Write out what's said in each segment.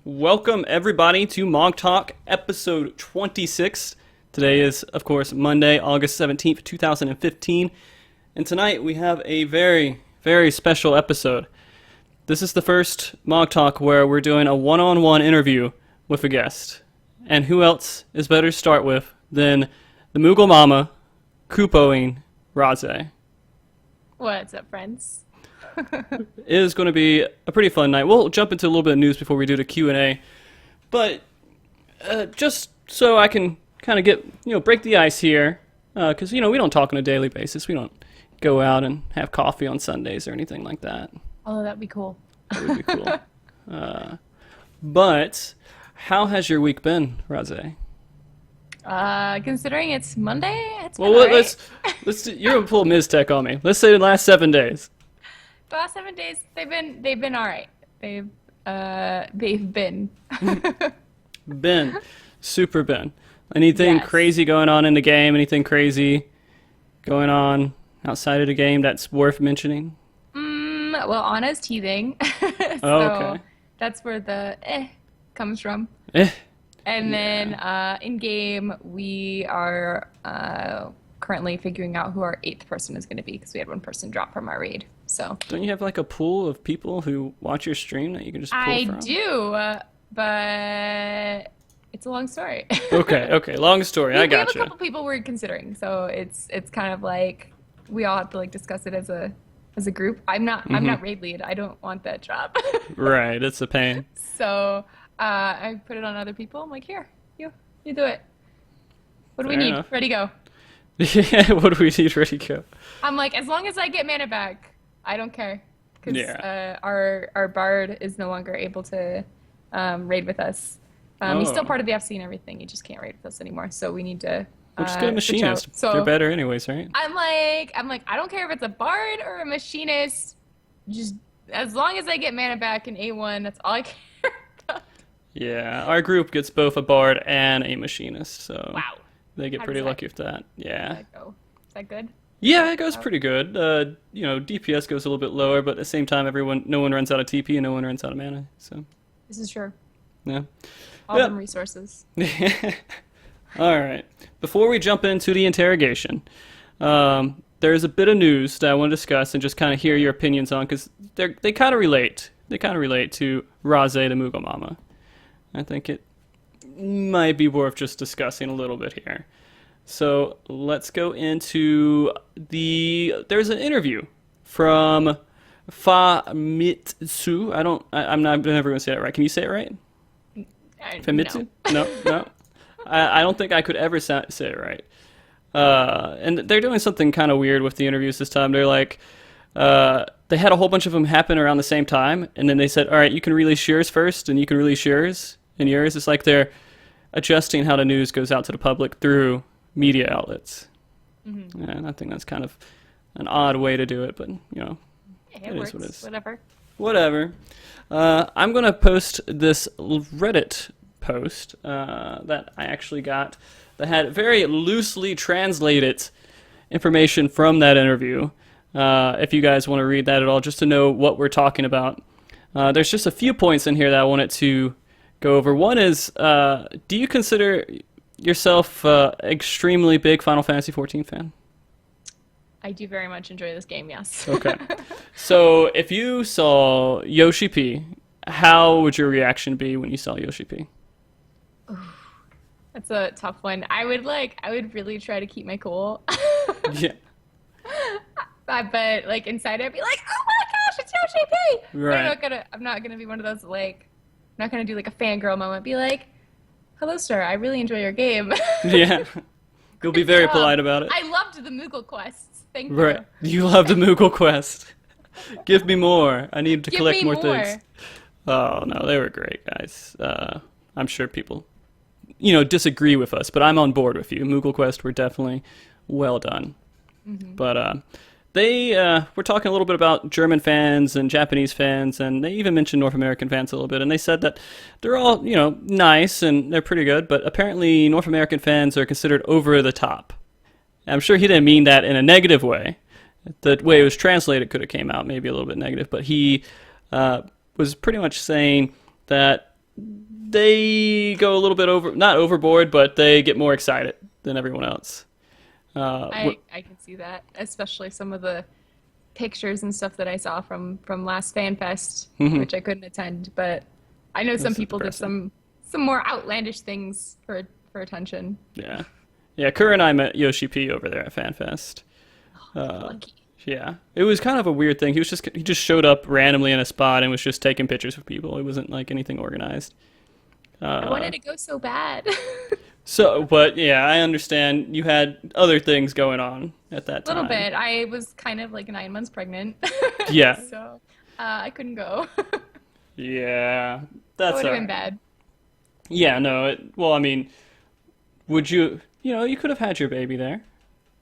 Welcome, everybody, to MogTalk, episode 26. Today is, of course, Monday, August 17th, 2015. And tonight we have a very, very special episode. This is the first MogTalk where we're doing a one-on-one interview with a guest. And who else is better to start with than the Moogle Mama, Kupoing Rahhzay. What's up, friends? It is going to be a pretty fun night. We'll jump into a little bit of news before we do the Q&A. But just so I can kind of get, break the ice here, because, we don't talk on a daily basis. We don't go out and have coffee on Sundays or anything like that. Oh, that'd be cool. That would be cool. But how has your week been, Rahhzay? Considering it's Monday, it's Well, been all right. let's you're gonna pull Ms. Tech on me. Let's say the last 7 days. The last 7 days, they've been all right. They've been. Ben, super Ben. Anything Yes. crazy going on in the game? Anything crazy going on outside of the game that's worth mentioning? Well, Anna's teething, so Oh, okay. that's where the comes from. Eh. And then in game, we are currently figuring out who our 8th person is going to be because we had one person drop from our raid. So Don't you have like a pool of people who watch your stream that you can just pull I from? do, but it's a long story. Okay. Long story. I We have a gotcha. couple people we're considering, so it's kind of like we all have to like discuss it as a group. I'm not raid lead. I don't want that job. Right. It's a pain. So I put it on other people. I'm like, here, you do it. What do we Fair need? enough. Ready, go. Yeah. What do we need? Ready to go? I'm like, as long as I get mana back, I don't care. Because Yeah. our bard is no longer able to raid with us. He's still Oh. part of the FC and everything. He just can't raid with us anymore. So we need to. We'll just get a switch out. machinist. So They're better anyways, right? I'm like, I don't care if it's a bard or a machinist. Just as long as I get mana back in A1, that's all I care about. Yeah. Our group gets both a bard and a machinist, so Wow. they get How pretty does that- lucky with that. Yeah. How'd that go? Is that good? Yeah, it goes pretty good. DPS goes a little bit lower, but at the same time, no one runs out of TP and no one runs out of mana. So, This is true. yeah. All Yep. them resources. All right. Before we jump into the interrogation, there's a bit of news that I want to discuss and just kind of hear your opinions on because they kind of relate. They kind of relate to Rahhzay the Moogle Mama. I think it might be worth just discussing a little bit here. So let's go into there's an interview from Famitsu. I'm never going to say it right. Can you say it right? Famitsu? No. I don't think I could ever say it right. And they're doing something kind of weird with the interviews this time. They're like, they had a whole bunch of them happen around the same time, and then they said, all right, you can release yours first, and you can release yours, and yours. It's like they're adjusting how the news goes out to the public through media outlets. Mm-hmm. And I think that's kind of an odd way to do it, but, Yeah, It it is works. what it is. Whatever. whatever. I'm going to post this Reddit post that I actually got that had very loosely translated information from that interview. If you guys want to read that at all, just to know what we're talking about. There's just a few points in here that I wanted to go over. One is, do you consider yourself extremely big Final Fantasy XIV fan? I do very much enjoy this game, yes. Okay. So if you saw Yoshi P, how would your reaction be when you saw Yoshi P? That's a tough one. I would really try to keep my cool. Yeah. But like inside I'd be like, oh my gosh, it's Yoshi P! Right. But I'm not gonna be one of those like, I'm not gonna do like a fangirl moment. Be like, hello sir, I really enjoy your game. Yeah. You'll be very polite about it. I loved the Moogle quests. Thank you. Right. You love the Moogle quest. Give me more. I need to Give collect me more more. things. Oh, no, they were great, guys. I'm sure people, disagree with us, but I'm on board with you. Moogle quest were definitely well done. Mm-hmm. But they were talking a little bit about German fans and Japanese fans, and they even mentioned North American fans a little bit, and they said that they're all, nice and they're pretty good, but apparently North American fans are considered over the top. I'm sure he didn't mean that in a negative way. The way it was translated could have came out maybe a little bit negative, but he was pretty much saying that they go a little bit not overboard, but they get more excited than everyone else. I can see that, especially some of the pictures and stuff that I saw from last Fan Fest, which I couldn't attend, but I know some That's people did depressing. some more outlandish things for attention. Yeah. Yeah, Kerr and I met Yoshi P over there at FanFest. Lucky. Yeah. It was kind of a weird thing. He just showed up randomly in a spot and was just taking pictures of people. It wasn't like anything organized. I wanted to go so bad. So, but yeah, I understand you had other things going on at that A little time. bit. I was kind of like 9 months pregnant, Yeah. so I couldn't go. Yeah. That That's would all have been right. bad. Yeah, no. Well, I mean, would you could have had your baby there.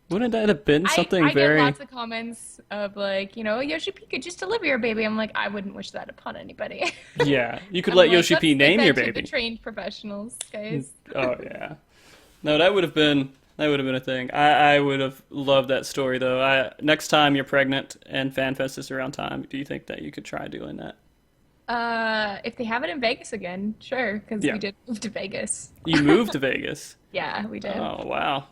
Wouldn't that have been something I get very, lots of comments of like, Yoshi P could just deliver your baby. I'm like, I wouldn't wish that upon anybody. yeah, you could I'm let like, Yoshi let's P leave name your that to the baby. trained professionals, guys. Oh yeah. No, that would have been a thing. I would have loved that story though. Next time you're pregnant and FanFest is around time, do you think that you could try doing that? If they have it in Vegas again, sure, because Yeah. we did move to Vegas. You moved to Vegas. Yeah, we did. Oh wow.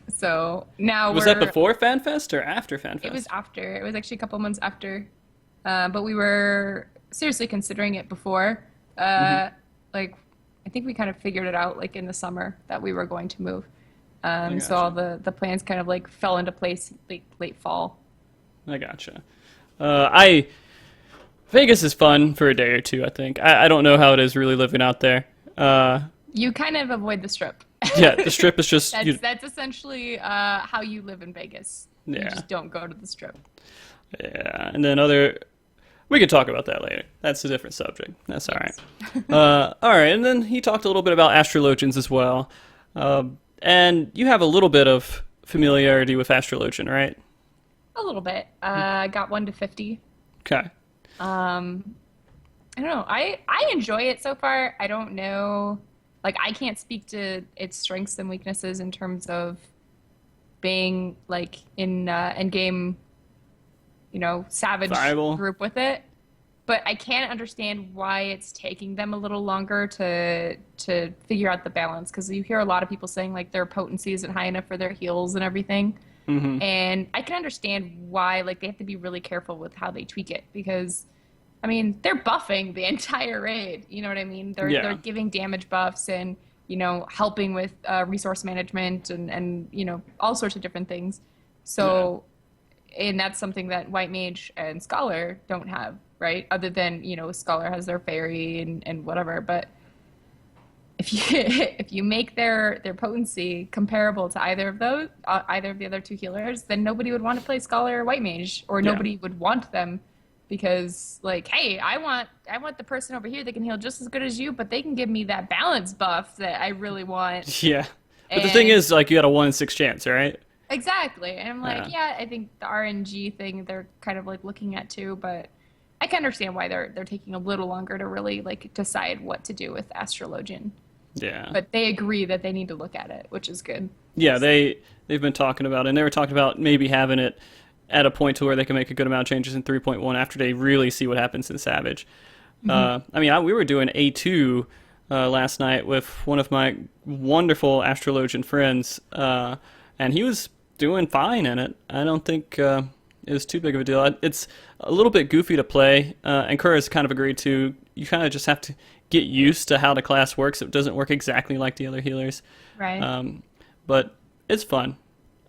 So now Was that before FanFest or after it was FanFest? after. It was actually a couple months after. But we were seriously considering it before. Like, I think we kind of figured it out like in the summer that we were going to move. I So all gotcha. the plans kind of like fell into place late fall. I gotcha. I Vegas is fun for a day or two. I think. I don't know how it is really living out there. You kind of avoid the strip. Yeah, the strip is just That's essentially how you live in Vegas. You yeah, just don't go to the strip. yeah, and then other. We could talk about that later. That's a different subject. That's all right. Yes. All right, and then he talked a little bit about astrologians as well. And you have a little bit of familiarity with astrologian, right? A little bit. I got 1 to 50. Okay. I don't know. I enjoy it so far. I don't know. Like, I can't speak to its strengths and weaknesses in terms of being like in game, savage Viable. group with it. But I can understand why it's taking them a little longer to figure out the balance, because you hear a lot of people saying like their potency isn't high enough for their heals and everything. And I can understand why like they have to be really careful with how they tweak it, because I mean, they're buffing the entire raid. You know what I mean? They're Yeah. giving damage buffs and helping with resource management and all sorts of different things. Yeah. So, and that's something that White Mage and Scholar don't have, right? Other than Scholar has their fairy and whatever. But if you if you make their potency comparable to either of the other two healers, then nobody would want to play Scholar or White Mage, or Yeah. nobody would want them, because like, hey, I want the person over here that can heal just as good as you, but they can give me that balance buff that I really want. Yeah. But the thing And is, like, you had a 1 in 6 chance, right? exactly, and I'm like, Yeah. yeah, I think the RNG thing they're kind of like looking at too, but I can understand why they're taking a little longer to really like decide what to do with Astrologian. Yeah. But they agree that they need to look at it, which is good. Yeah, they've been talking about it, and they were talking about maybe having it at a point to where they can make a good amount of changes in 3.1 after they really see what happens in Savage. I mean, we were doing A2 last night with one of my wonderful astrologian friends, and he was doing fine in it. I don't think it was too big of a deal. It's a little bit goofy to play, and Kura has kind of agreed to. You kind of just have to get used to how the class works. It doesn't work exactly like the other healers, Right. but it's fun.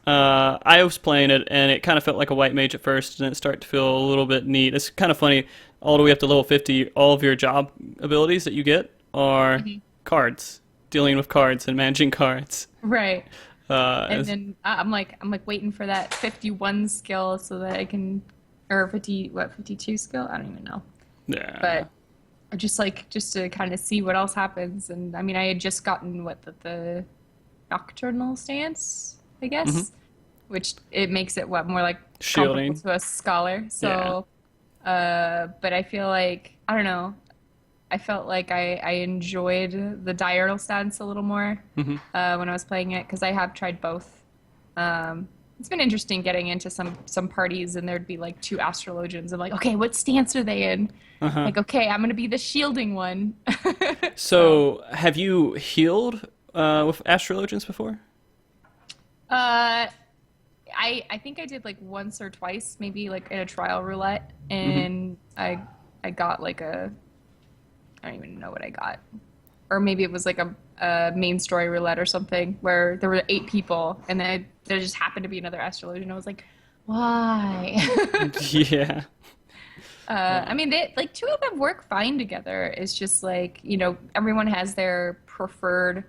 I was playing it, and it kind of felt like a white mage at first, and then it started to feel a little bit neat. It's kind of funny, all the way up to level 50, all of your job abilities that you get are cards, dealing with cards and managing cards. Right. And As- then I'm like waiting for that 51 skill so that I can, or 52 skill? I don't even know. yeah. But just to kind of see what else happens. And I mean, I had just gotten the nocturnal stance, I guess, which it makes it more like Shielding. comparable to a scholar. So, but I feel like, I don't know. I felt like I enjoyed the diurnal stance a little more when I was playing it, because I have tried both. It's been interesting getting into some parties, and there'd be like two astrologians. I'm like, okay, what stance are they in? Like, okay, I'm gonna be the shielding one. So have you healed with Astrologians before? Uh, I think I did like once or twice, maybe like in a trial roulette, Hmm. and I got like I don't even know what I got, or maybe it was like a main story roulette or something where there were 8 people, and then there just happened to be another astrologian. I was like, why? Yeah. I mean, they like 2 of them work fine together. It's just like everyone has their preferred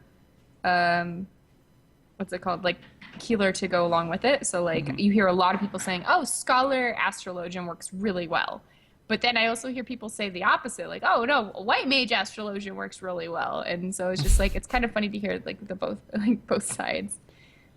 um, what's it called, like healer to go along with it. So like you hear a lot of people saying, "Oh, scholar astrologian works really well," but then I also hear people say the opposite, like, "Oh no, white mage astrologian works really well." And so it's just like it's kind of funny to hear like the both like both sides.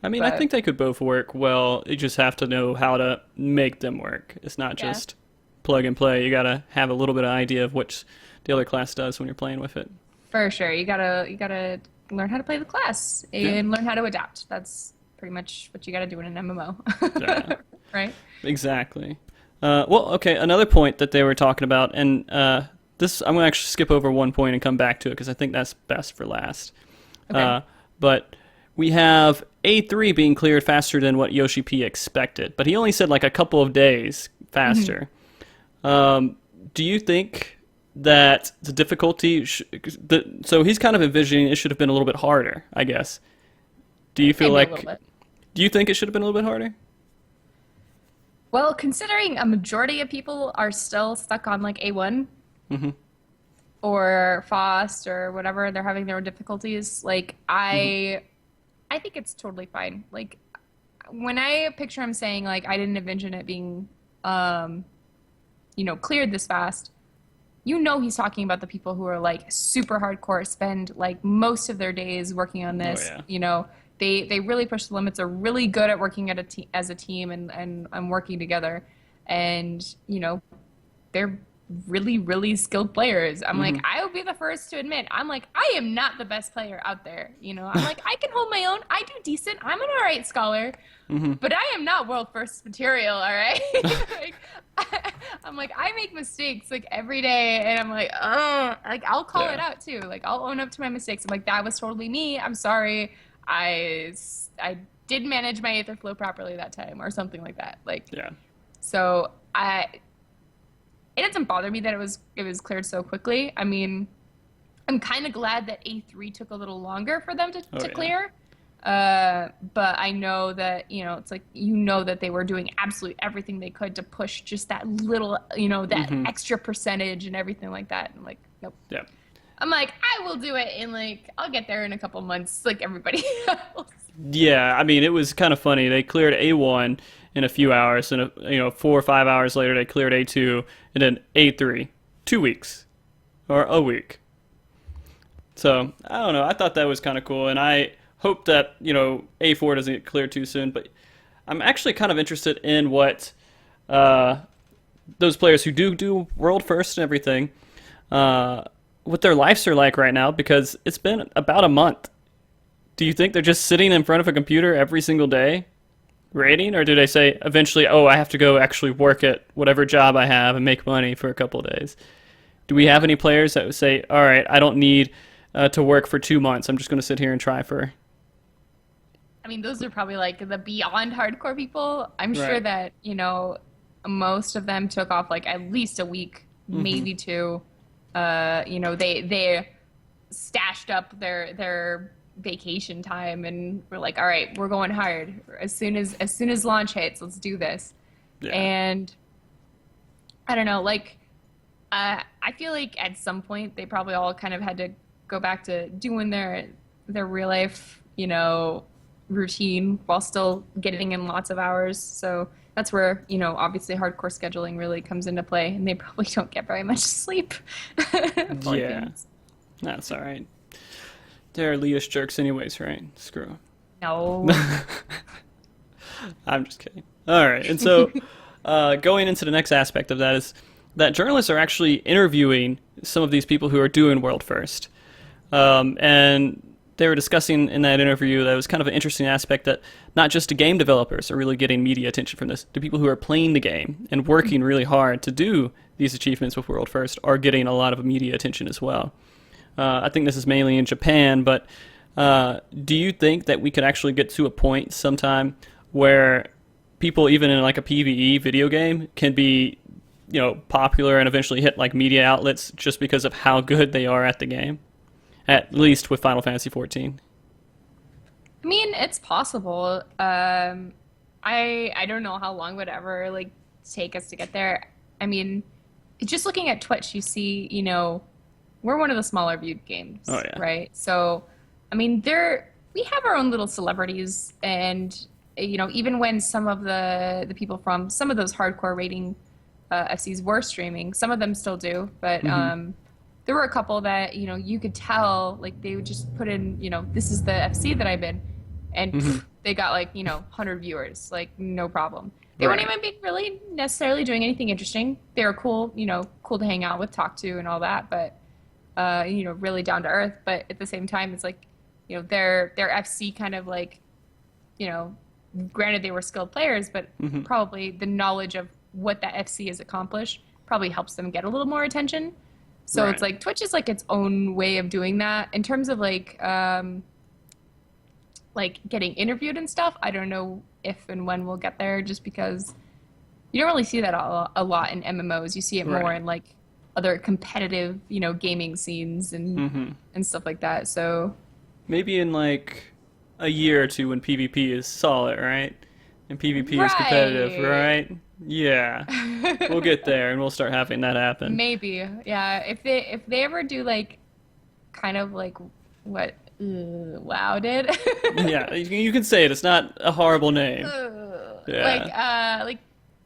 I mean, I But think they could both work well. You just have to know how to make them work. It's not yeah, just plug and play. You gotta have a little bit of idea of which the other class does when you're playing with it. for sure, you gotta learn how to play the class Yeah. and learn how to adapt. That's pretty much what you gotta do in an Yeah. MMO, right? Exactly. Well, okay. Another point that they were talking about, and this I'm gonna actually skip over one point and come back to it because I think that's best for last. Okay. But we have A3 being cleared faster than what Yoshi P expected, but he only said like a couple of days faster. Do you think that the difficulty, so he's kind of envisioning it should have been a little bit harder, I guess. Do you feel Maybe a little like, bit. do you think it should have been a little bit harder? Well, considering a majority of people are still stuck on like A1 Mm-hmm. or FOST or whatever, they're having their own difficulties, like Mm-hmm. I think it's totally fine. Like when I picture him saying like I didn't envision it being cleared this fast, he's talking about the people who are like super hardcore, spend like most of their days working on Oh this. yeah. They really push the limits, are really good at working as a team and working together. And, they're really, really skilled players. I'm like, Mm-hmm. I will be the first to admit, I'm like, I am not the best player out there. I'm like, I can hold my own. I do decent. I'm an all right scholar. Mm-hmm. But I am not world first material, all right? Like, I'm like, I make mistakes like every day, and I'm like, oh, like I'll call it Yeah. out too. Like I'll own up to my mistakes. I'm like, that was totally me. I'm sorry. I didn't manage my aether flow properly that time, or something like that. Like, Yeah. so it doesn't bother me that it was cleared so quickly. I mean, I'm kind of glad that A3 took a little longer for them to, Oh to yeah. clear. But I know that, it's like, that they were doing absolutely everything they could to push just that little, that Mm-hmm. extra percentage and everything like that. I'm like, nope. Yeah. I'm like, I will do it in like, I'll get there in a couple months, like everybody else. Yeah, I mean, it was kind of funny. They cleared A1 in a few hours, and 4 or 5 hours later, they cleared A2, and then A3, 2 weeks or a week. So I don't know. I thought that was kind of cool, and I hope that A4 doesn't get cleared too soon. But I'm actually kind of interested in what uh, those players who do world first and everything, uh, what their lives are like right now, because it's been about a month. Do you think they're just sitting in front of a computer every single day rating, or do they say eventually, oh, I have to go actually work at whatever job I have and make money for a couple of days? Do we have any players that would say, all right, I don't need to work for 2 months. I'm just going to sit here and try for. I mean, those are probably like the beyond hardcore people. I'm sure Right. that, most of them took off like at least a week, Mm-hmm. maybe two. They stashed up their vacation time and were like, all right, we're going hard. As soon as launch hits, let's do this. Yeah. And I don't know, like I feel like at some point they probably all kind of had to go back to doing their real life, routine while still getting in lots of hours. So that's where, obviously hardcore scheduling really comes into play, and they probably don't get very much sleep. Poor Yeah. things. That's all right. They're elitist jerks, anyways, right? Screw 'em. No. I'm just kidding. All right. And so, going into the next aspect of that is that journalists are actually interviewing some of these people who are doing world first. And they were discussing in that interview that it was kind of an interesting aspect that not just the game developers are really getting media attention from this. The people who are playing the game and working really hard to do these achievements with world first are getting a lot of media attention as well. I think this is mainly in Japan, but do you think that we could actually get to a point sometime where people, even in like a PvE video game, can be, popular and eventually hit like media outlets just because of how good they are at the game? At least with Final Fantasy 14. I mean, it's possible. I don't know how long would ever like take us to get there. I mean, just looking at Twitch, you see, we're one of the smaller viewed games, Oh, yeah. right? So, I mean, we have our own little celebrities, and even when some of the people from some of those hardcore rating FCs were streaming, some of them still do, but there were a couple that you could tell, like they would just put in, this is the FC that I'm in, and they got like 100 viewers, like no problem. They weren't even really necessarily doing anything interesting. They were cool, cool to hang out with, talk to, and all that, but really down to earth. But at the same time, it's like, their FC kind of like, granted they were skilled players, but probably the knowledge of what that FC has accomplished probably helps them get a little more attention. So it's like Twitch is like its own way of doing that in terms of like getting interviewed and stuff. I don't know if and when we'll get there, just because you don't really see that a lot in MMOs. You see it more in like other competitive, gaming scenes and stuff like that. So maybe in like a year or two when PvP is solid, right? And PvP is competitive, right? Yeah. We'll get there and we'll start having that happen. Maybe. Yeah. If they ever do like kind of like what WoW did. Yeah, you can say it. It's not a horrible name. Yeah. Like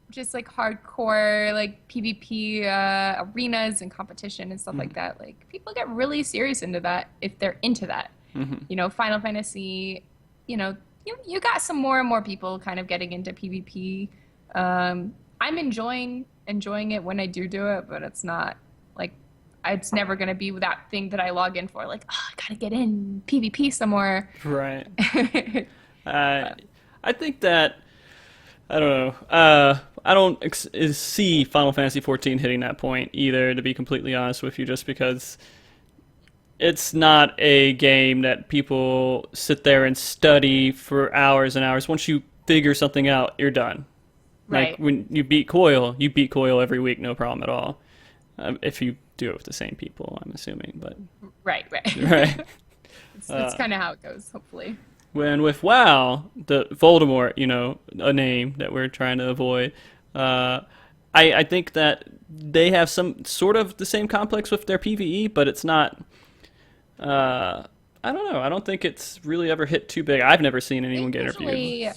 just like hardcore like PvP arenas and competition and stuff like that. Like people get really serious into that if they're into that. Final Fantasy, you got some more and more people kind of getting into PvP. I'm enjoying it when I do it, but it's not like it's never going to be that thing that I log in for. Like, I gotta get in PvP somewhere. Right. I think that I don't know. I don't see Final Fantasy 14 hitting that point either, to be completely honest with you, just because it's not a game that people sit there and study for hours and hours. Once you figure something out, you're done. Right. Like when you beat Coil every week, no problem at all. If you do it with the same people, I'm assuming. But right. It's kind of how it goes, hopefully. When with WoW, the Voldemort, a name that we're trying to avoid, I think that they have some sort of the same complex with their PvE, but it's not. I don't know. I don't think it's really ever hit too big. I've never seen anyone get interviewed.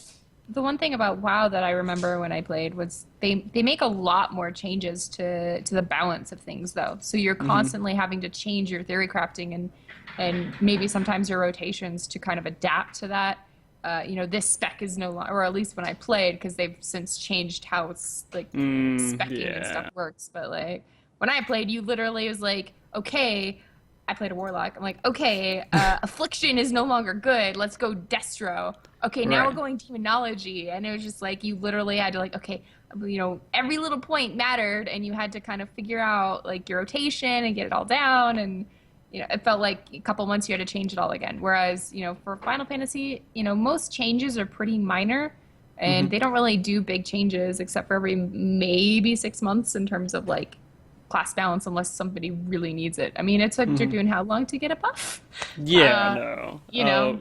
The one thing about WoW that I remember when I played was they make a lot more changes to the balance of things, though. So you're constantly having to change your theory crafting and maybe sometimes your rotations to kind of adapt to that. This spec is no longer, or at least when I played, because they've since changed how it's like specking and stuff works. But like when I played, you literally was like, okay, I played a warlock. I'm like, okay, affliction is no longer good. Let's go destro. Okay, now we're going demonology. And it was just like you literally had to like, okay, every little point mattered, and you had to kind of figure out like your rotation and get it all down. And it felt like a couple months you had to change it all again. Whereas for Final Fantasy, most changes are pretty minor, and they don't really do big changes except for every maybe 6 months in terms of like class balance, unless somebody really needs it. I mean, it took Dragoon how long to get a buff? Yeah, no.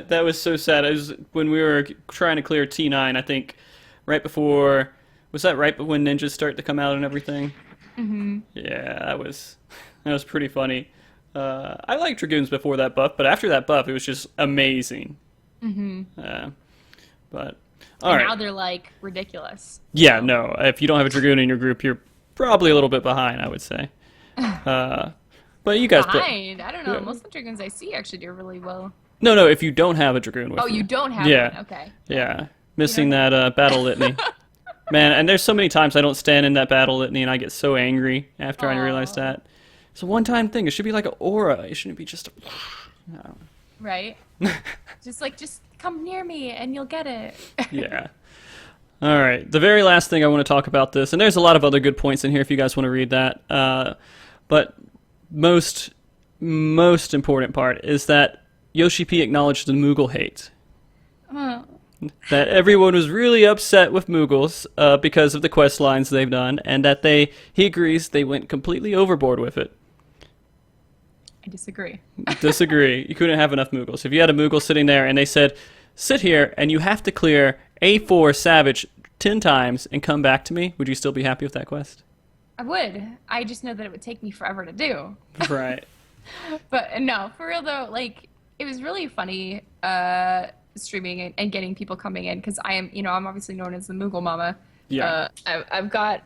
That was so sad. It was when we were trying to clear T9, I think, right before... Was that right when ninjas start to come out and everything? Yeah, that was pretty funny. I liked Dragoons before that buff, but after that buff, it was just amazing. But... All right. Now they're like ridiculous. Yeah, no. If you don't have a Dragoon in your group, you're probably a little bit behind, I would say. But you guys behind? I don't know. Most of the Dragoons I see actually do really well. No, if you don't have a Dragoon with you. You don't have one? Okay. Yeah. Missing that battle litany. Man, and there's so many times I don't stand in that battle litany and I get so angry after I realize that. It's a one-time thing. It should be like an aura. It shouldn't be just a... Right? just come near me and you'll get it. Yeah. All right. The very last thing I want to talk about this, and there's a lot of other good points in here if you guys want to read that, but most most important part is that Yoshi P acknowledged the Moogle hate. Oh. That everyone was really upset with Moogles because of the quest lines they've done, and that he agrees they went completely overboard with it. I disagree. Disagree. You couldn't have enough Moogles. If you had a Moogle sitting there and they said, sit here and you have to clear A4 Savage 10 times and come back to me, would you still be happy with that quest? I would. I just know that it would take me forever to do. Right. But no, for real though, like it was really funny streaming and getting people coming in because I am, I'm obviously known as the Moogle Mama. Yeah. I've got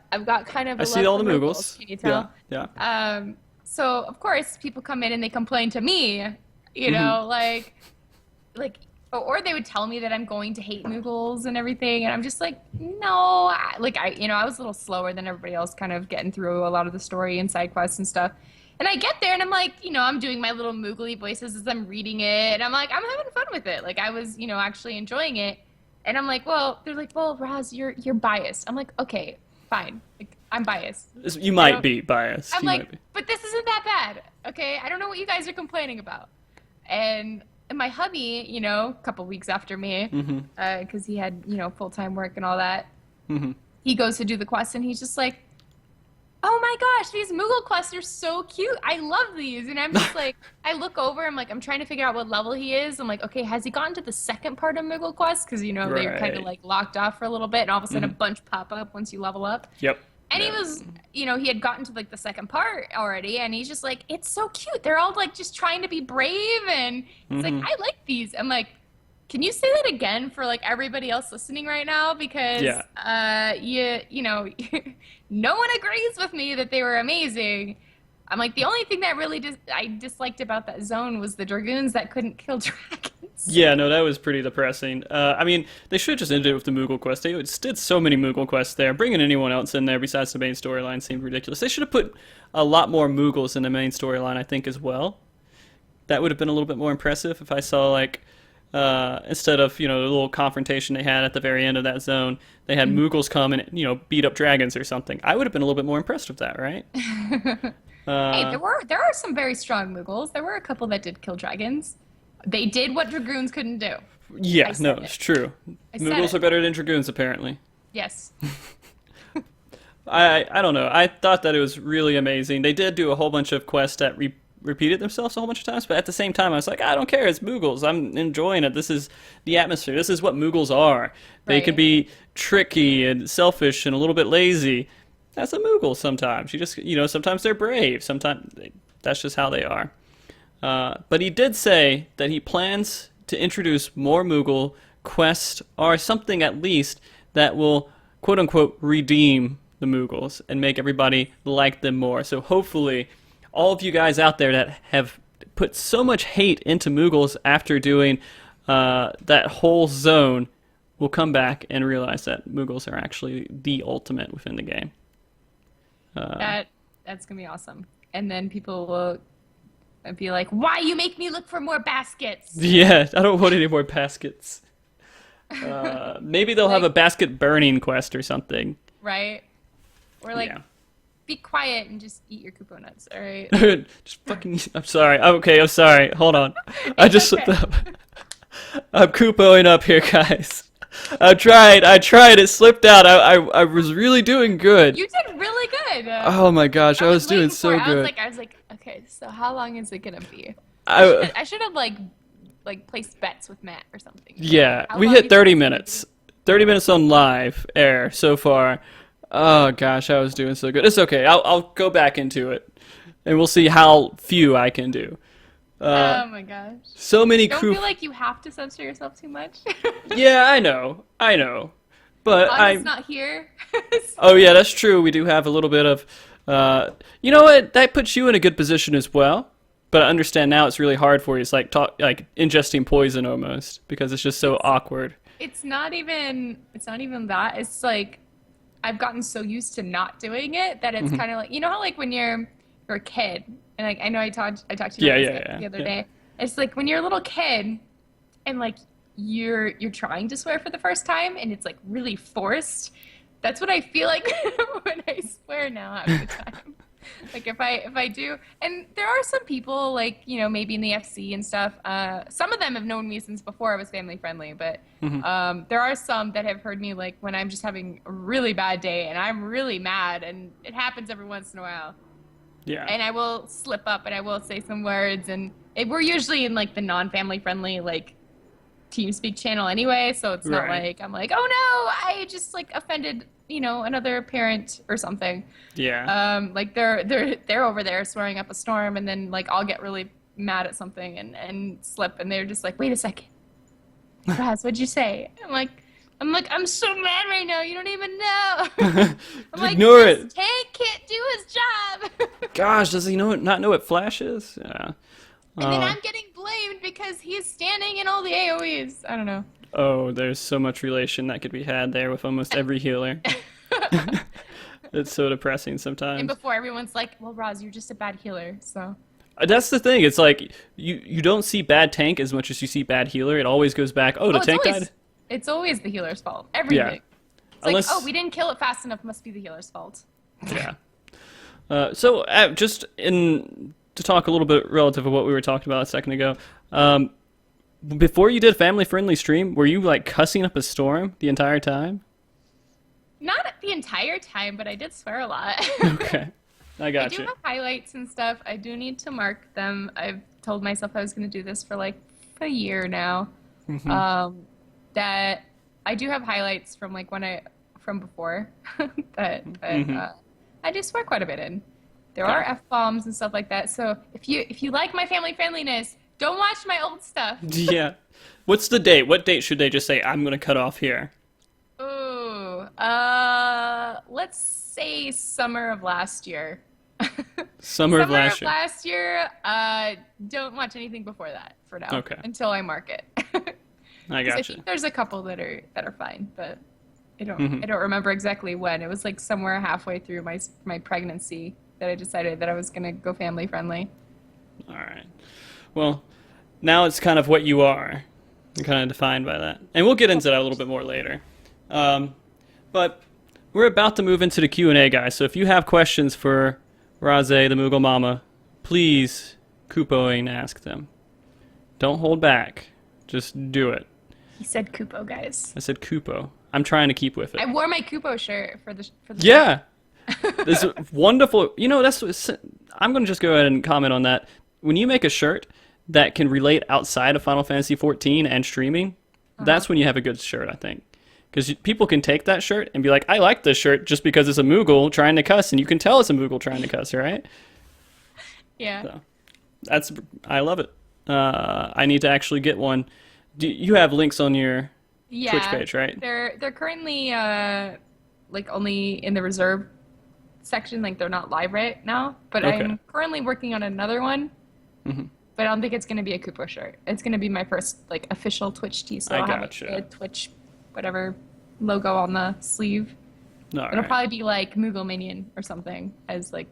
kind of. I see all the Moogles. Can you tell? Yeah. So of course people come in and they complain to me, like, or they would tell me that I'm going to hate Moogles and everything, and I'm just like, no, I was a little slower than everybody else, kind of getting through a lot of the story and side quests and stuff. And I get there and I'm like, I'm doing my little Moogly voices as I'm reading it, and I'm like, I'm having fun with it. Like I was, actually enjoying it. And I'm like, they're like, well, Rahhz, you're biased. I'm like, okay, fine. Like, I'm biased. You might be biased. I'm like, but this isn't that bad. Okay, I don't know what you guys are complaining about. And my hubby, a couple weeks after me, because he had, full-time work and all that, he goes to do the quest and he's just like, oh my gosh, these Moogle quests are so cute. I love these. And I'm just like, I look over, I'm trying to figure out what level he is. I'm like, okay, has he gotten to the second part of Moogle quests? Because, they're kind of like locked off for a little bit, and all of a sudden a bunch pop up once you level up. Yep. And he was, he had gotten to like the second part already, and he's just like, it's so cute. They're all like just trying to be brave, and he's like, I like these. I'm like, can you say that again for like everybody else listening right now? Because no one agrees with me that they were amazing. I'm like, the only thing that really I disliked about that zone was the Dragoons that couldn't kill dragons. Yeah, no, that was pretty depressing. I mean, they should have just ended it with the Moogle quest. They did so many Moogle quests there. Bringing anyone else in there besides the main storyline seemed ridiculous. They should have put a lot more Moogles in the main storyline, I think, as well. That would have been a little bit more impressive if I saw, like, instead of, the little confrontation they had at the very end of that zone, they had Moogles come and, beat up dragons or something. I would have been a little bit more impressed with that, right? Hey, there are some very strong Moogles. There were a couple that did kill dragons. They did what Dragoons couldn't do. Yeah, no, it's true. Moogles are better than Dragoons, apparently. Yes. I don't know. I thought that it was really amazing. They did do a whole bunch of quests that repeated themselves a whole bunch of times, but at the same time, I was like, I don't care. It's Moogles. I'm enjoying it. This is the atmosphere. This is what Moogles are. They Right. could be tricky and selfish and a little bit lazy. That's a Moogle sometimes. You just, sometimes they're brave. Sometimes that's just how they are. But he did say that he plans to introduce more Moogle quests, or something at least, that will, quote-unquote, redeem the Moogles and make everybody like them more. So hopefully, all of you guys out there that have put so much hate into Moogles after doing that whole zone will come back and realize that Moogles are actually the ultimate within the game. That's going to be awesome. And then people will be like, why you make me look for more baskets? Yeah, I don't want any more baskets. Maybe they'll have a basket burning quest or something. Right? Or like, be quiet and just eat your Koopo nuts, all right? Just fucking, I'm sorry. Okay, I'm sorry. Hold on. I just slipped up. I'm Koopoing up here, guys. I tried. It slipped out. I was really doing good. You did really good. Oh my gosh, I was doing so good. I was like, okay, so how long is it gonna be? I I should have like placed bets with Matt or something. Yeah, How we long hit you 30 think minutes. 30 minutes on live air so far. Oh gosh, I was doing so good. It's okay. I'll go back into it, and we'll see how few I can do. Oh my gosh. So many Don't crew. feel like you have to censor yourself too much. Yeah, I know. But Anna's not here. Oh yeah, that's true. We do have a little bit of. You know what? That puts you in a good position as well. But I understand now it's really hard for you. It's like ingesting poison almost, because it's just so awkward. It's not even that. It's like I've gotten so used to not doing it that it's kind of like, how like when you're a kid, and like I know I talked to you about this the other day. It's like when you're a little kid and like you're trying to swear for the first time and it's like really forced. That's what I feel like when I swear now half the time. Like if I do, and there are some people like, you know, maybe in the FC and stuff. Some of them have known me since before I was family friendly, but there are some that have heard me like when I'm just having a really bad day and I'm really mad, and it happens every once in a while. Yeah. And I will slip up and I will say some words, and we're usually in like the non-family friendly like TeamSpeak channel anyway, so it's not like I'm like, oh no, I just like offended, you know, another parent or something. Yeah. Like they're over there swearing up a storm, and then like I'll get really mad at something and slip, and they're just like, wait a second, Raz, what'd you say? I'm so mad right now. You don't even know. I'm like, ignore this it. tank can't do his job. Gosh, does he not know what Flash is? Yeah. And then I'm getting blamed because he's standing in all the AoEs. I don't know. Oh, there's so much relation that could be had there with almost every healer. It's so depressing sometimes. And before everyone's like, well, Roz, you're just a bad healer, so. That's the thing. It's like you don't see bad tank as much as you see bad healer. It always goes back, the tank died. It's always the healer's fault. Everything. Yeah. It's like, oh, we didn't kill it fast enough. Must be the healer's fault. Yeah. Just to talk a little bit relative to what we were talking about a second ago, before you did family-friendly stream, were you like cussing up a storm the entire time? Not the entire time, but I did swear a lot. Okay, I got I do you. have highlights and stuff. I do need to mark them. I've told myself I was going to do this for like a year now. That I do have highlights from like from before that I do swear quite a bit in. There are F-bombs and stuff like that. So if you like my family friendliness, don't watch my old stuff. Yeah. What's the date? What date should they just say, I'm going to cut off here? Ooh, let's say summer of last year. Summer of last year. Last year, don't watch anything before that for now. Okay. Until I mark it. I got I you. think there's a couple that are fine, but I don't remember exactly when. It was like somewhere halfway through my pregnancy that I decided that I was gonna go family friendly. All right. Well, now it's kind of what you are. You're kind of defined by that, and we'll get into that a little bit more later. But we're about to move into the Q&A, guys. So if you have questions for Rahhzay, the Moogle Mama, please Kupo and ask them. Don't hold back. Just do it. He said Kupo, guys. I said Kupo. I'm trying to keep with it. I wore my Kupo shirt for the Yeah. This wonderful. You know, I'm going to just go ahead and comment on that. When you make a shirt that can relate outside of Final Fantasy XIV and streaming, that's when you have a good shirt, I think. Because people can take that shirt and be like, I like this shirt just because it's a Moogle trying to cuss, and you can tell it's a Moogle trying to cuss, right? Yeah. So, I love it. I need to actually get one. You have links on your Twitch page, right? They're currently like only in the reserve section, like they're not live right now. But I'm currently working on another one. But I don't think it's going to be a Kupo shirt. It's going to be my first like official Twitch tee. So I'll have a Twitch whatever logo on the sleeve. It'll probably be like Moogle Minion or something as like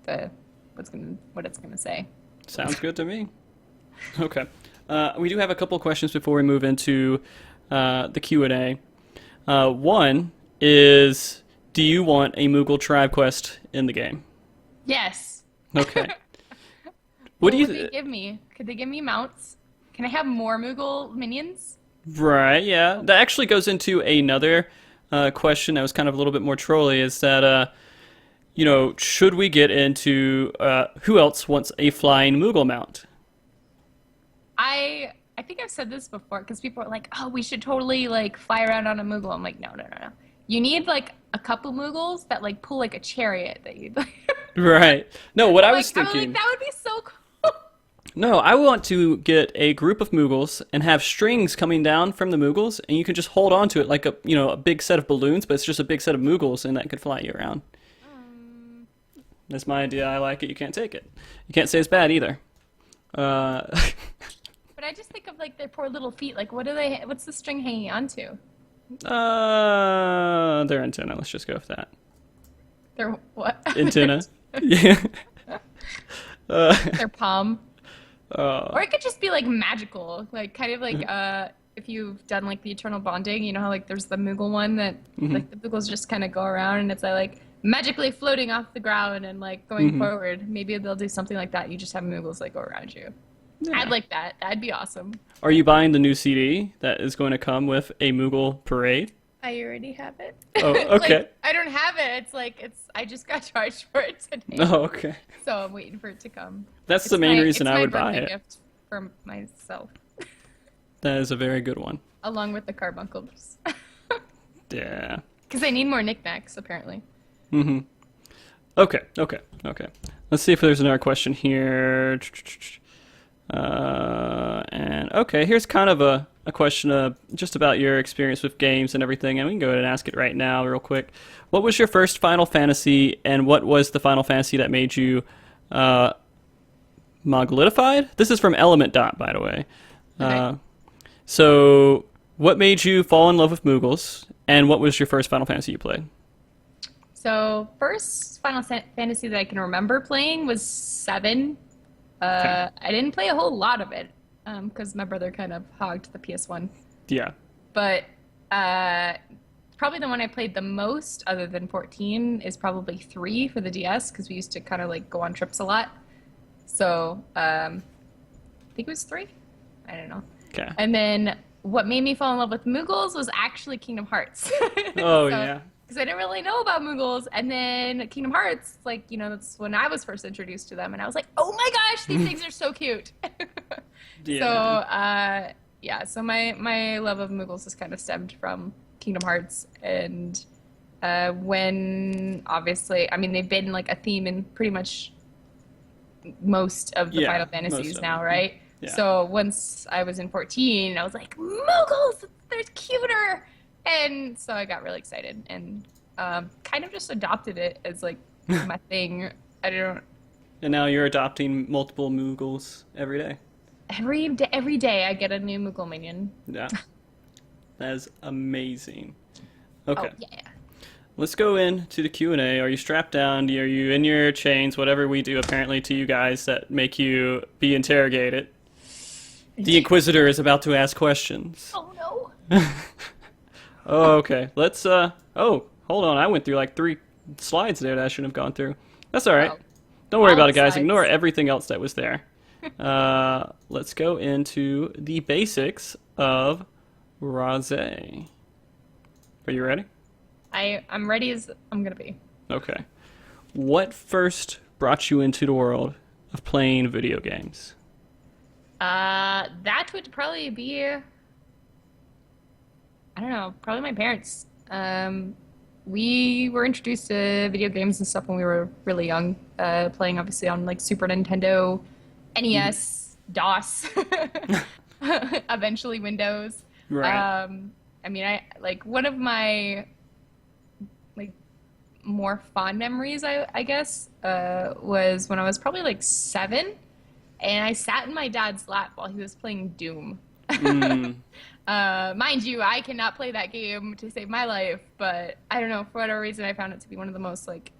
what it's gonna say. Sounds good to me. Okay. We do have a couple questions before we move into the Q&A. One is, do you want a Moogle tribe quest in the game? Yes. Okay. What would they give me? Could they give me mounts? Can I have more Moogle minions? Right, yeah. That actually goes into another question that was kind of a little bit more trolly, is that, should we get into who else wants a flying Moogle mount? I think I've said this before, because people are like, oh, we should totally like fly around on a Moogle. I'm like, no. You need like a couple Moogles that like pull like a chariot that you'd like. Right. No, what I was thinking. Like, that would be so cool. No, I want to get a group of Moogles and have strings coming down from the Moogles, and you can just hold on to it like a big set of balloons, but it's just a big set of Moogles, and that could fly you around. That's my idea. I like it. You can't take it. You can't say it's bad either. But I just think of like their poor little feet. Like, what's the string hanging onto? Their antenna. Let's just go with that. Their what? Antenna. Yeah. Their palm. Or it could just be like magical, like kind of like if you've done like the eternal bonding, you know how like there's the Moogle one that like the Moogles just kind of go around, and it's like magically floating off the ground and like going forward. Maybe they'll do something like that. You just have Moogles like go around you. Yeah. I'd like that. That'd be awesome. Are you buying the new CD that is going to come with a Moogle parade? I already have it. Oh, okay. Like, I don't have it. I just got charged for it today. Oh, okay. So I'm waiting for it to come. That's the main reason it's I my would buy birthday it. gift for myself, That is a very good one. along with the carbuncles. Yeah. Because I need more knickknacks, apparently. Mm-hmm. Okay. Let's see if there's another question here. And okay, here's kind of a question just about your experience with games and everything, and we can go ahead and ask it right now real quick. What was your first Final Fantasy, and what was the Final Fantasy that made you Moglitified? This is from Element Dot, by the way. Okay. So, what made you fall in love with Moogles, and what was your first Final Fantasy you played? So, first Final Fantasy that I can remember playing was 7. Okay. I didn't play a whole lot of it because my brother kind of hogged the PS1. Yeah. But probably the one I played the most, other than 14, is probably 3 for the DS because we used to kind of like go on trips a lot. So I think it was 3. I don't know. Okay. And then what made me fall in love with Moogles was actually Kingdom Hearts. Oh, yeah. Because I didn't really know about Moogles. And then Kingdom Hearts, like, that's when I was first introduced to them. And I was like, oh my gosh, these things are so cute. Yeah. So my love of Moogles has kind of stemmed from Kingdom Hearts. And when, obviously, I mean, they've been like a theme in pretty much most of the Final Fantasies now, right? Yeah. So once I was in 14, I was like, Moogles, they're cuter. And so I got really excited and kind of just adopted it as like my thing. And now you're adopting multiple Moogles every day. Every day I get a new Moogle minion. Yeah. That is amazing. Okay. Oh, yeah. Let's go into the Q&A. Are you strapped down? Are you in your chains? Whatever we do apparently to you guys that make you be interrogated. The Inquisitor is about to ask questions. Oh no. Oh, okay. Let's, oh, hold on. I went through like 3 slides there that I shouldn't have gone through. That's all right. Oh. Don't worry All about the it, guys. slides. Ignore everything else that was there. Let's go into the basics of Rahhzay. Are you ready? I'm ready as I'm gonna be. Okay. What first brought you into the world of playing video games? That would probably be, I don't know, probably my parents. We were introduced to video games and stuff when we were really young, playing obviously on like Super Nintendo, NES, DOS, eventually Windows. Right. I mean, I like one of my like more fond memories, I guess, was when I was probably like 7, and I sat in my dad's lap while he was playing Doom. Mind you, I cannot play that game to save my life, but I don't know, for whatever reason, I found it to be one of the most like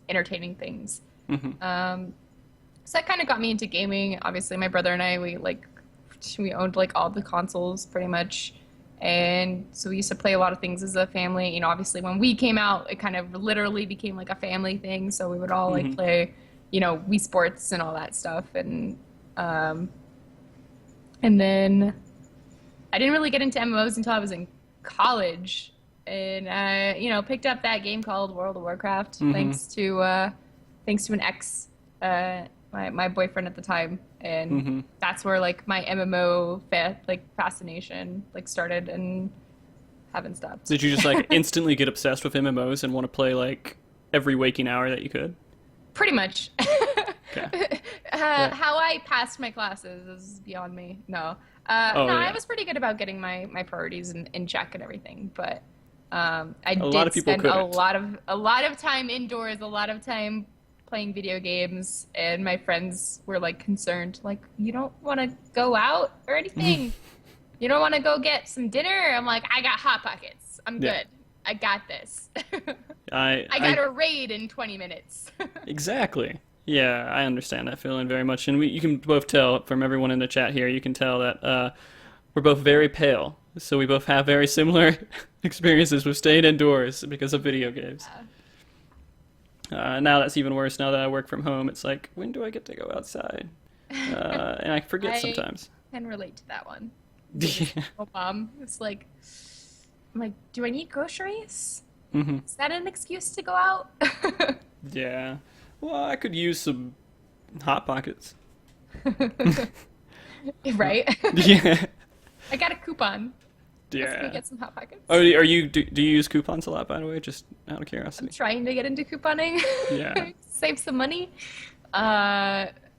entertaining things. So that kind of got me into gaming. Obviously, my brother and I, we owned like all the consoles pretty much. And so we used to play a lot of things as a family. Obviously when we came out, it kind of literally became like a family thing. So we would all like play, Wii Sports and all that stuff. And then I didn't really get into MMOs until I was in college. And I, picked up that game called World of Warcraft thanks to an ex, my boyfriend at the time, and that's where like my MMO fascination started and haven't stopped. Did you just like instantly get obsessed with MMOs and want to play like every waking hour that you could? Pretty much. Okay. How I passed my classes is beyond me. No, I was pretty good about getting my priorities in check and everything, but I did spend a lot of time indoors, a lot of time playing video games, and my friends were like concerned, like, you don't want to go out or anything? You don't want to go get some dinner? I'm like, I got Hot Pockets. I'm good. I got this. I got a raid in 20 minutes. Exactly. Yeah, I understand that feeling very much, and you can both tell from everyone in the chat here. You can tell that we're both very pale, so we both have very similar experiences with staying indoors because of video games. Now that's even worse. Now that I work from home, it's like, when do I get to go outside? And I forget I sometimes. can relate to that one. Yeah. Oh, mom, it's like, I'm like, do I need groceries? Hmm. Is that an excuse to go out? Yeah. Well, I could use some Hot Pockets. Right? Yeah. I got a coupon. Let's go Yeah. get some Hot Pockets. Oh, are you do you use coupons a lot, by the way? Just out of I'm curiosity. trying to get into couponing. Yeah. Save some money.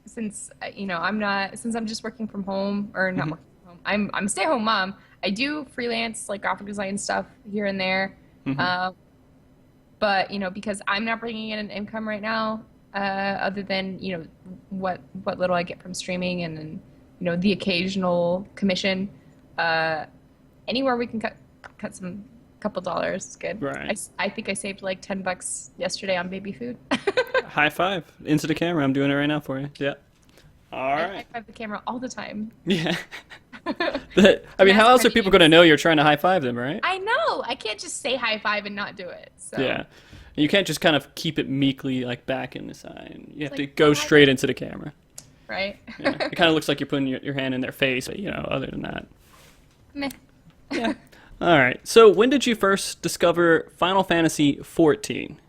Since since I'm just working from home or not Hmm. working from home. I'm a stay-at-home mom. I do freelance like graphic design stuff here and there. Hmm. Uh, but because I'm not bringing in an income right now, other than what little I get from streaming and then the occasional commission. Uh, Anywhere we can cut some couple dollars is good. Right. I think I saved like $10 yesterday on baby food. High five into the camera. I'm doing it right now for you. Yeah. All I right. high five the camera all the time. Yeah. I mean, how else are people going to know you're trying to high five them, right? I know. I can't just say high five and not do it. So Yeah. You can't just kind of keep it meekly like back in the side. You have to like, go "Oh, straight into the camera. right? Yeah. It kind of looks like you're putting your hand in their face, but other than that. Meh. Yeah. All right. So when did you first discover Final Fantasy 14?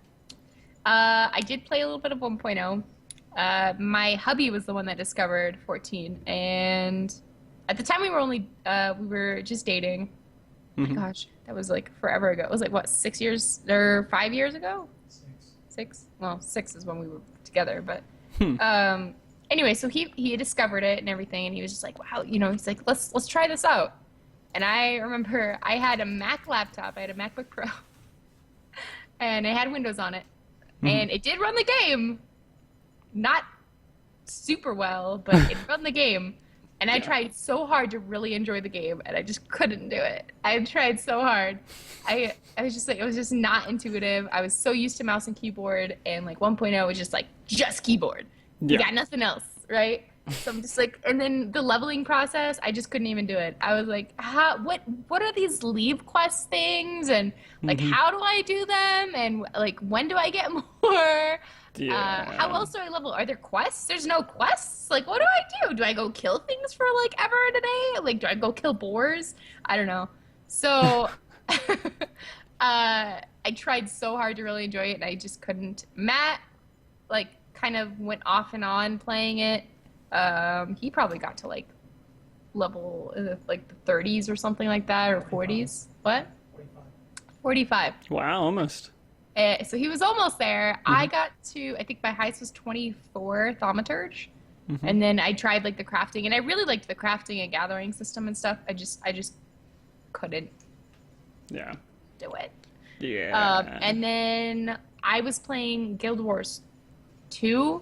I did play a little bit of 1.0. My hubby was the one that discovered 14, and at the time we were just dating. Oh my gosh, that was like forever ago. It was like what, 6 years or 5 years ago? Six. Well, 6 is when we were together, but anyway, so he discovered it and everything, and he was just like, wow, he's like, let's try this out. And I remember I had a Mac laptop. I had a MacBook Pro, and it had Windows on it, and it did run the game. Not super well, but it run the game. And I tried so hard to really enjoy the game, and I just couldn't do it. I tried so hard. I was just like, it was just not intuitive. I was so used to mouse and keyboard, and like 1.0 was just keyboard. You got nothing else, right? So I'm just like, and then the leveling process, I just couldn't even do it. I was like, what are these leave quest things? And like, how do I do them? And like, when do I get more? Yeah. How else do I level? Are there quests? There's no quests. Like, what do I do? Do I go kill things for like ever and a day? Like, do I go kill boars? I don't know. So, I tried so hard to really enjoy it, and I just couldn't. Matt, like, kind of went off and on playing it. He probably got to like level like the 30s or something like that, or 40s. What? 45. Wow, almost. So he was almost there. I got to, I think my highest was 24 thaumaturge. And then I tried like the crafting, and I really liked the crafting and gathering system and stuff. I just couldn't do it. Yeah. And then I was playing Guild Wars 2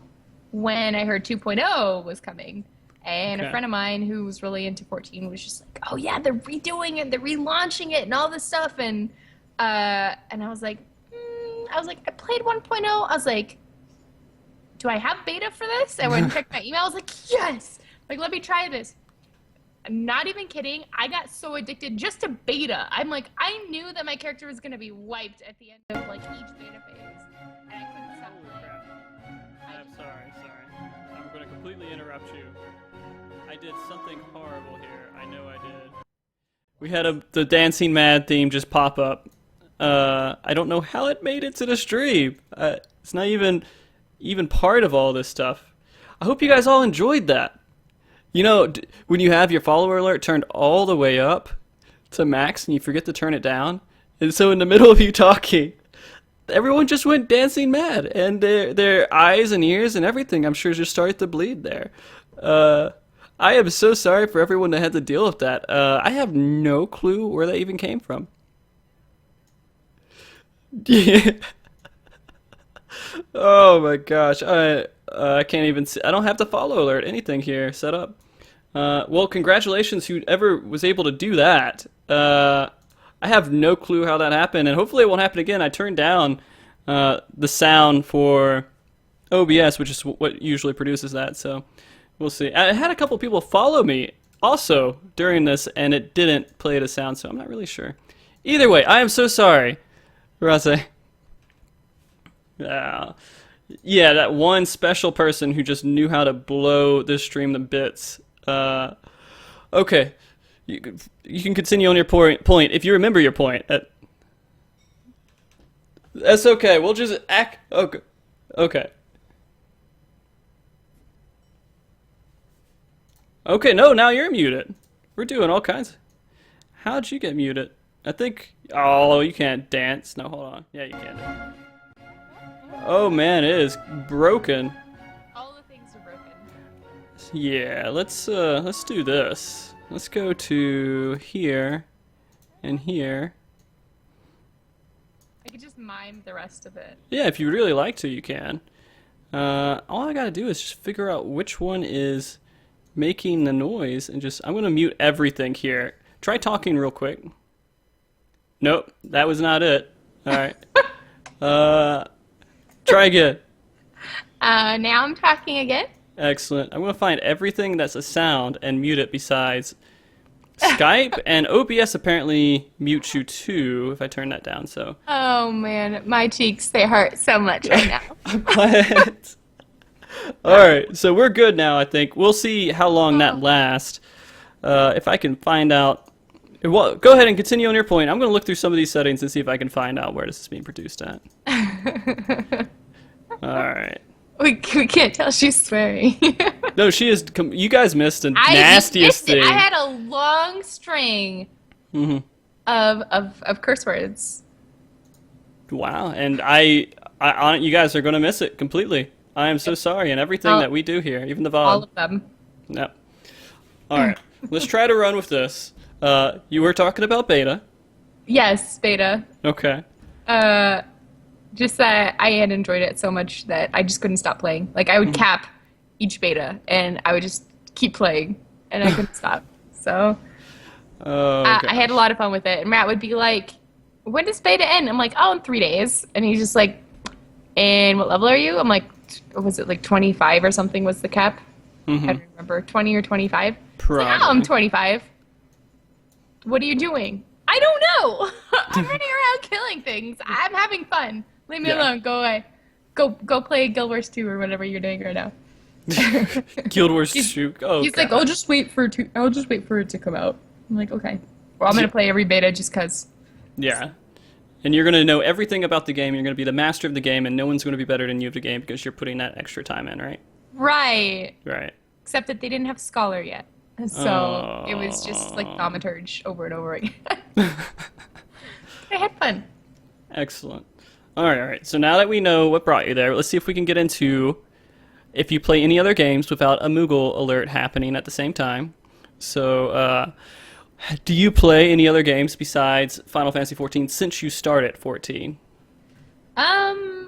when I heard 2.0 was coming. And a friend of mine who was really into 14 was just like, oh yeah, they're redoing it, they're relaunching it and all this stuff. And I was like, I played 1.0. I was like, do I have beta for this? I went and checked my email. I was like, yes. Like, let me try this. I'm not even kidding. I got so addicted just to beta. I'm like, I knew that my character was going to be wiped at the end of like each beta phase. And I couldn't stop playing. I'm sorry. I'm going to completely interrupt you. I did something horrible here. I know I did. We had the Dancing Mad theme just pop up. I don't know how it made it to the stream. It's not even part of all this stuff. I hope you guys all enjoyed that. When you have your follower alert turned all the way up to max and you forget to turn it down, and so in the middle of you talking, everyone just went dancing mad, and their eyes and ears and everything, I'm sure, just started to bleed there. I am so sorry for everyone that had to deal with that. I have no clue where that even came from. Yeah. Oh my gosh, I can't even see. I don't have the follow alert, anything here set up. Well, congratulations whoever was able to do that. I have no clue how that happened, and hopefully it won't happen again. I turned down the sound for OBS, which is what usually produces that, so we'll see. I had a couple people follow me also during this, and it didn't play the sound, so I'm not really sure. Either way, I am so sorry, Rahhzay. Yeah. Yeah, that one special person who just knew how to blow this stream to bits. Okay. You can continue on your point if you remember your point. That's okay. We'll just act. Okay. Okay. Okay, no, now you're muted. We're doing all kinds. How'd you get muted? I think. Oh, you can't dance. No, hold on. Yeah, you can. Oh man, it is broken. All the things are broken. Yeah, let's do this. Let's go to here and here. I could just mime the rest of it. Yeah, if you really like to, you can. All I gotta do is just figure out which one is making the noise and just, I'm gonna mute everything here. Try talking real quick. Nope, that was not it. Alright. Try again. Now I'm talking again. Excellent. I'm gonna find everything that's a sound and mute it besides Skype, and OBS apparently mutes you too if I turn that down, so. Oh man, my cheeks, they hurt so much right now. What? Alright, so we're good now, I think. We'll see how long that lasts. If I can find out. Well, go ahead and continue on your point. I'm going to look through some of these settings and see if I can find out where this is being produced at. Alright. We can't tell she's swearing. No, she is. You guys missed the I nastiest missed it. thing. I had a long string of curse words. Wow, and you guys are going to miss it completely. I am so sorry, and everything that we do here, even the VOD. All of them. Yep. Alright, let's try to run with this. You were talking about beta. Yes, beta. Okay. Just that I had enjoyed it so much that I just couldn't stop playing. Like, I would cap each beta, and I would just keep playing, and I couldn't stop. So, I had a lot of fun with it. And Matt would be like, when does beta end? I'm like, oh, in 3 days. And he's just like, and what level are you? I'm like, was it like 25 or something was the cap? I don't remember. 20 or 25? Probably. Like, oh, I'm 25. What are you doing? I don't know. I'm running around killing things. I'm having fun. Leave me alone. Go away. Go play Guild Wars 2 or whatever you're doing right now. Guild Wars 2. Oh, he's like, I'll just wait for it to come out. I'm like, okay. Well, I'm gonna play every beta just cause. Yeah. And you're gonna know everything about the game. You're gonna be the master of the game, and no one's gonna be better than you of the game because you're putting that extra time in, right? Right. Right. Except that they didn't have Scholar yet. So it was just like Thaumaturge over and over again. I had fun. Excellent. All right. So now that we know what brought you there, let's see if we can get into if you play any other games without a Moogle alert happening at the same time. So, do you play any other games besides Final Fantasy 14 since you started 14? I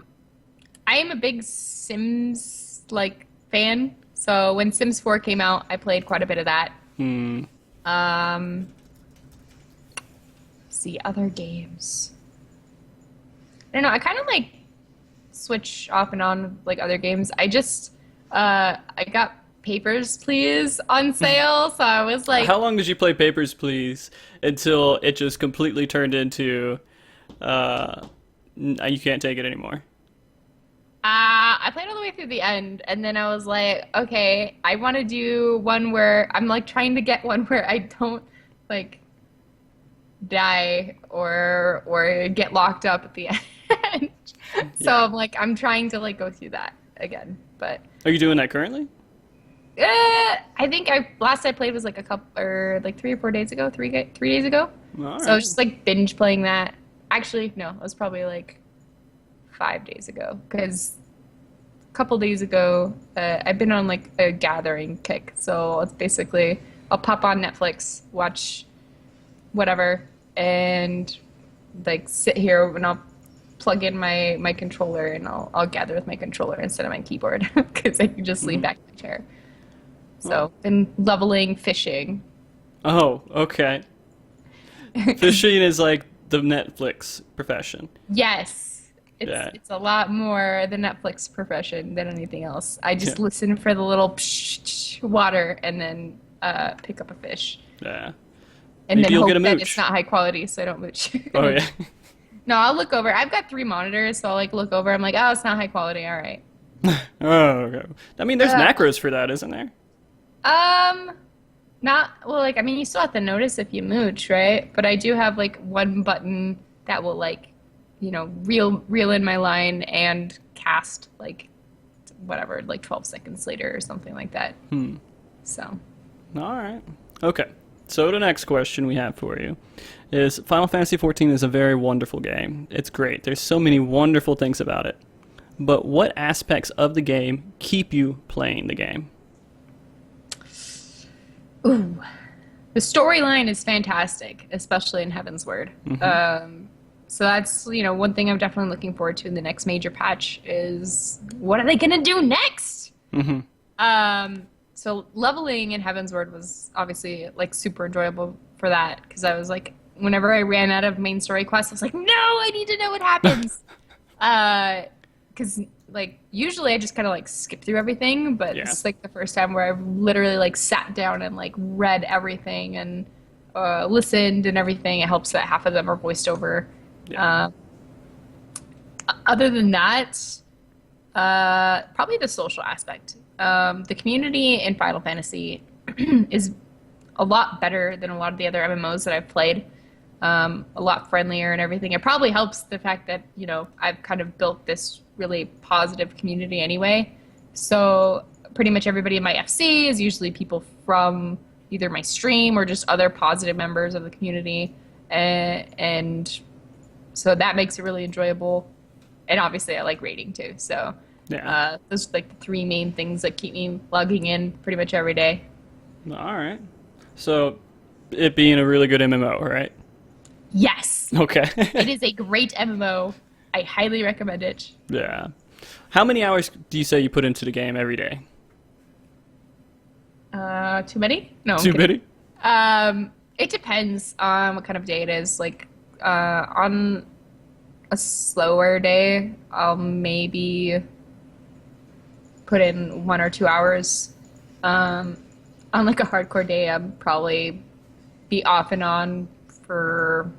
am a big Sims fan. So when Sims 4 came out, I played quite a bit of that. See other games. I don't know. I kind of switch off and on with other games. I just I got Papers, Please on sale, so I was like. How long did you play Papers, Please until it just completely turned into you can't take it anymore? I played all the way through the end, and then I was like, okay, I want to do one where I'm trying to get one where I don't die or get locked up at the end. So I'm trying to go through that again. But are you doing that currently? I think last I played was a couple or 3 or 4 days ago, 3 days ago. All So I was just binge playing that. Actually, no, it was probably 5 days ago, because a couple days ago I've been on a gathering kick, so it's basically I'll pop on Netflix, watch whatever, and sit here and I'll plug in my controller and I'll gather with my controller instead of my keyboard because I can just lean back in my chair. So been leveling fishing. Oh, okay. Fishing is the Netflix profession. Yes. It's a lot more the Netflix profession than anything else. I just listen for the little psh, water and then pick up a fish. Yeah. And Maybe then you'll hope get a that mooch. it's not high quality so I don't mooch. Oh, yeah. No, I'll look over. I've got 3 monitors, so I'll like look over. I'm like, oh, it's not high quality. All right. Oh, okay. I mean, there's Uh, macros for that, isn't there? um, Not well. Like, I mean, you still have to notice if you mooch, right? But I do have like one button that will like, reel in my line and cast like whatever, like 12 seconds later or something like that. So, All right. Okay. So the next question we have for you is Final Fantasy XIV is a very wonderful game. It's great. There's so many wonderful things about it. But what aspects of the game keep you playing the game? ooh, the storyline is fantastic, especially in Heaven's Word. So that's, one thing I'm definitely looking forward to in the next major patch is what are they going to do next? So leveling in Heaven's Word was obviously like super enjoyable for that because I was like, whenever I ran out of main story quests, I was like, no, I need to know what happens. Because like usually I just kind of like skip through everything, but Yeah. this is like the first time where I've literally like sat down and like read everything and listened and everything. It helps that half of them are voiced over. Yeah. Other than that, probably the social aspect. The community in Final Fantasy is a lot better than a lot of the other MMOs that I've played. A lot friendlier and everything. It probably helps the fact that, I've kind of built this really positive community anyway. So pretty much everybody in my FC is usually people from either my stream or just other positive members of the community. And so that makes it really enjoyable. And obviously I like raiding too. So Yeah. those are like the three main things that keep me logging in pretty much every day. All right. So it being a really good MMO, right? Yes, Okay. it is a great MMO. I highly recommend it. Yeah. How many hours do you say you put into the game every day? Too many? No, I'm Too kidding. many? It depends on what kind of day it is. Like, on a slower day, I'll maybe put in 1 or 2 hours. On like a hardcore day, I'll probably be off and on for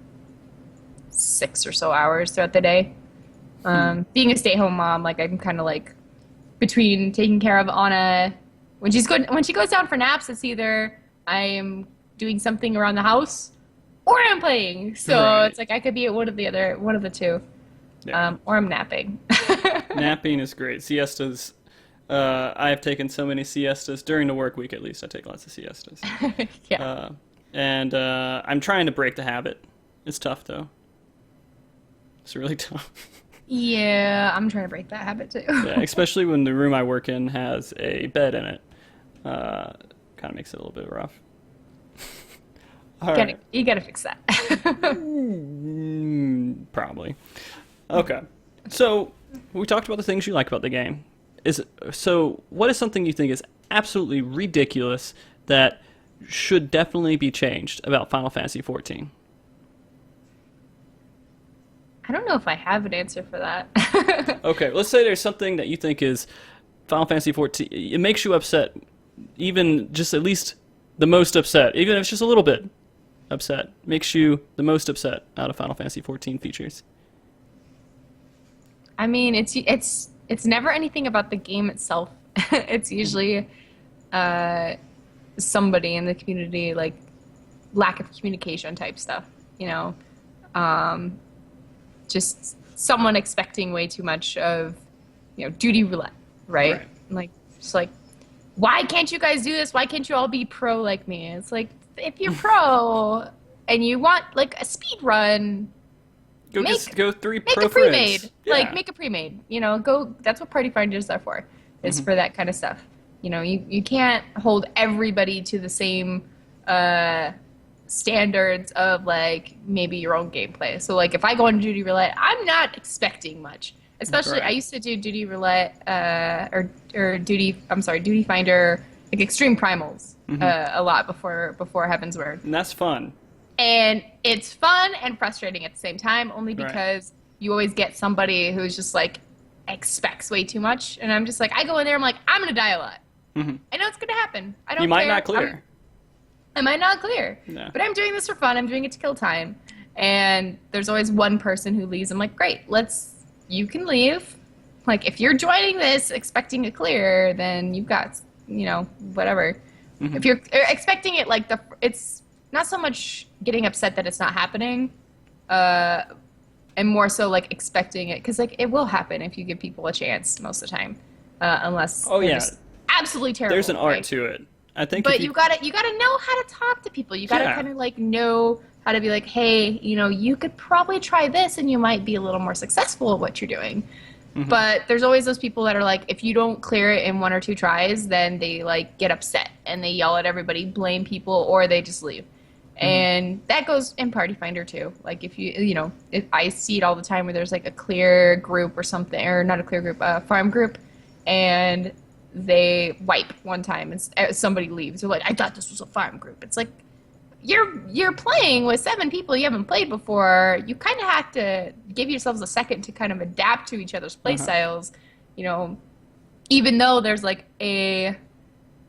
6 or so hours throughout the day. Being a stay-at-home mom, like I'm kind of like between taking care of Anna when she goes down for naps. It's either I am doing something around the house or I'm playing. So Right. it's like I could be at one of the two, Yeah. or I'm napping. Napping is great. Siestas. I have taken so many siestas during the work week. At least I take lots of siestas. Yeah. And I'm trying to break the habit. It's tough though. It's really tough. Yeah, I'm trying to break that habit too. Yeah, especially when the room I work in has a bed in it. Kind of makes it a little bit rough. All right. You gotta fix that. Probably. Okay. So we talked about the things you like about the game. What is something you think is absolutely ridiculous that should definitely be changed about Final Fantasy XIV? I don't know if I have an answer for that. Okay, let's say there's something that you think is Final Fantasy XIV. It makes you upset, even just at least the most upset, even if it's just a little bit upset. Makes you the most upset out of Final Fantasy XIV features. I mean, it's never anything about the game itself. It's usually somebody in the community, like lack of communication type stuff, just someone expecting way too much of, duty roulette, right? Right. Like, just like, why can't you guys do this? Why can't you all be pro like me? It's like, if you're pro and you want like a speed run, Go 3 make pro a pre-made. friends. Like, Yeah. make a pre-made. Go. That's what party finders are for. Is for that kind of stuff. You can't hold everybody to the same standards of like maybe your own gameplay. So like if I go on duty roulette, I'm not expecting much. Especially Right. I used to do duty roulette or duty finder, like extreme primals a lot before Heaven's Word. And that's fun. And it's fun and frustrating at the same time, only Right. because you always get somebody who's just like expects way too much. And I'm just like, I go in there, I'm like, I'm gonna die a lot. I know it's gonna happen. I You might care. not clear. I might not clear, No. but I'm doing this for fun. I'm doing it to kill time, And there's always one person who leaves. I'm like, great, you can leave. Like, if you're joining this expecting a clear, then you've got, whatever. If you're expecting it, like, it's not so much getting upset that it's not happening, and more so, like, expecting it. Because, like, it will happen if you give people a chance most of the time. Unless they're just absolutely terrible. There's an art right? to it. I think But you gotta know how to talk to people. You gotta kind of, like, know how to be like, hey, you could probably try this and you might be a little more successful at what you're doing. But there's always those people that are like, if you don't clear it in 1 or 2 tries, then they, like, get upset and they yell at everybody, blame people, or they just leave. And that goes in Party Finder too. Like, if if I see it all the time where there's, like, a clear group or something, or not a clear group, a farm group, and they wipe one time and somebody leaves. They're like, I thought this was a farm group. It's like, you're playing with 7 people you haven't played before. You kind of have to give yourselves a second to kind of adapt to each other's play styles. Even though there's, like,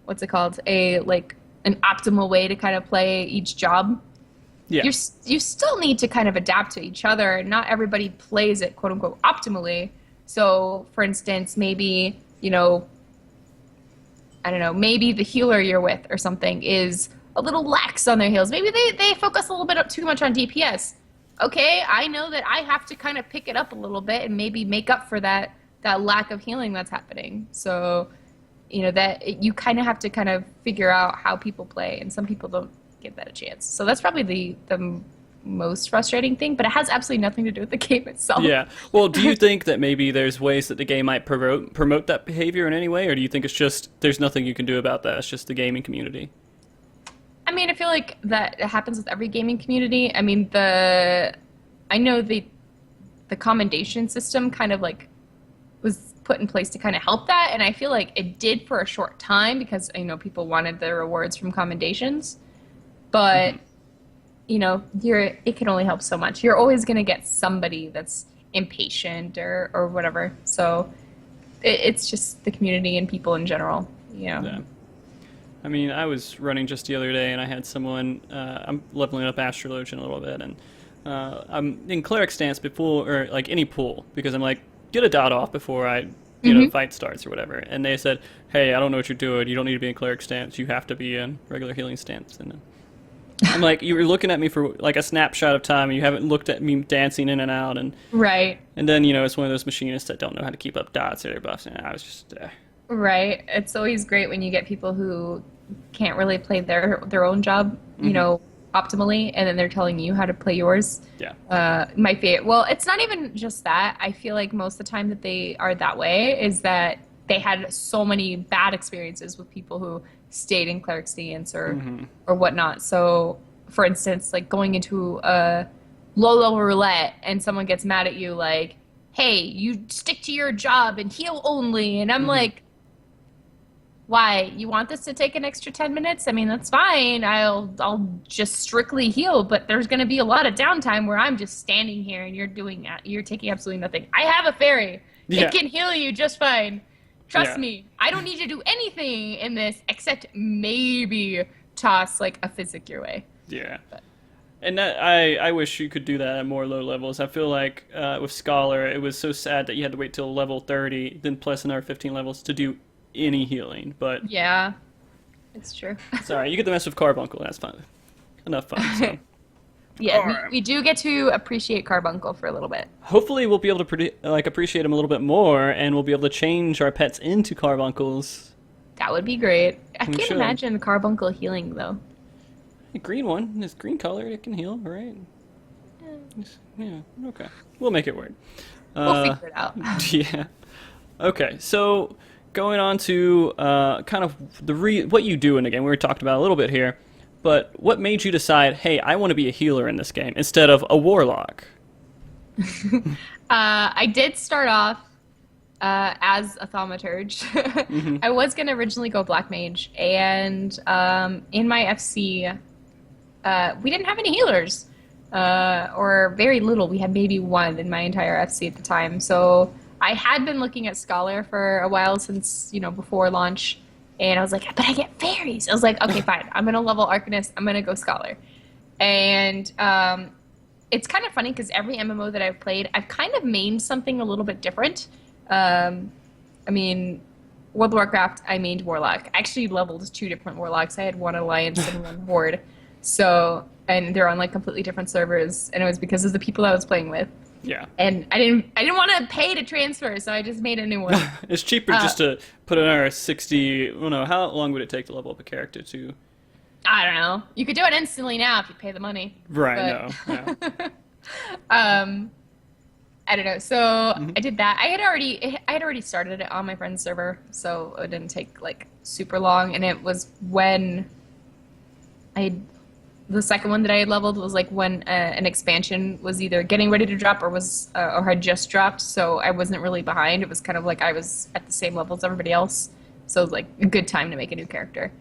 what's it called? Like, an optimal way to kind of play each job. Yeah. You still need to kind of adapt to each other. Not everybody plays it, quote unquote, optimally. So, for instance, maybe, I don't know, maybe the healer you're with or something is a little lax on their heals. Maybe they focus a little bit too much on DPS. Okay, I know that I have to kind of pick it up a little bit and maybe make up for that lack of healing that's happening. So, that you kind of have to kind of figure out how people play, and some people don't give that a chance. So that's probably the most frustrating thing, but it has absolutely nothing to do with the game itself. Yeah. Well, do you think that maybe there's ways that the game might promote that behavior in any way, or do you think it's just there's nothing you can do about that? It's just the gaming community? I mean, I feel like that it happens with every gaming community. I mean, I know the commendation system kind of, like, was put in place to kind of help that, and I feel like it did for a short time because people wanted the rewards from commendations, but it can only help so much. You're always going to get somebody that's impatient or whatever. So it's just the community and people in general. Yeah. I mean, I was running just the other day, and I had someone. I'm leveling up Astrologian a little bit, and I'm in cleric stance before, or like any pool, because I'm like, get a dot off before I, fight starts or whatever. And they said, hey, I don't know what you're doing. You don't need to be in cleric stance. You have to be in regular healing stance. And I'm like, you were looking at me for like a snapshot of time, and you haven't looked at me dancing in and out, and right. And then it's one of those machinists that don't know how to keep up dots or their buffs, and I was just. Right. It's always great when you get people who can't really play their own job, optimally, and then they're telling you how to play yours. Yeah. My favorite. Well, it's not even just that. I feel like most of the time that they are that way is that they had so many bad experiences with people who stayed in cleric stance or whatnot. So, for instance, like going into a low-level roulette and someone gets mad at you like, hey, you stick to your job and heal only. And I'm like, why? You want this to take an extra 10 minutes? I mean, that's fine. I'll just strictly heal, but there's going to be a lot of downtime where I'm just standing here and you're taking absolutely nothing. I have a fairy. Yeah. It can heal you just fine. Trust me. I don't need you to do anything in this except maybe toss like a physic your way. Yeah. And that, I wish you could do that at more low levels. I feel like with Scholar, it was so sad that you had to wait till level 30, then plus another 15 levels to do any healing. But yeah, it's true. Sorry, you get to mess with Carbuncle. That's fine. Enough fun. So. Yeah, we do get to appreciate Carbuncle for a little bit. Hopefully, we'll be able to appreciate him a little bit more, and we'll be able to change our pets into Carbuncles. That would be great. I can't imagine Carbuncle healing though. A green one. It's green color. It can heal, right? Yeah. Okay. We'll make it work. We'll figure it out. Yeah. Okay. So going on to kind of what you do in the game. We were talking about a little bit here, but what made you decide, hey, I want to be a healer in this game instead of a warlock? I did start off as a thaumaturge. I was going to originally go black mage, and in my FC, we didn't have any healers, or very little. We had maybe one in my entire FC at the time. So I had been looking at Scholar for a while since, before launch, and I was like, but I get fairies. I was like, okay, fine. I'm going to level Arcanist. I'm going to go Scholar. And it's kind of funny because every MMO that I've played, I've kind of mained something a little bit different. I mean, World of Warcraft, I mained Warlock. I actually leveled 2 different Warlocks. I had one Alliance and one Horde. So, and they're on like completely different servers, and it was because of the people I was playing with. Yeah. And I didn't want to pay to transfer, so I just made a new one. It's cheaper just to put another 60. I don't know. How long would it take to level up a character to? I don't know. You could do it instantly now if you pay the money. Right. But, No. I don't know. So I did that. I had already started it on my friend's server, so it didn't take like super long. And it was when the second one that I had leveled was like when an expansion was either getting ready to drop or had just dropped. So I wasn't really behind. It was kind of like I was at the same level as everybody else. So it was like a good time to make a new character.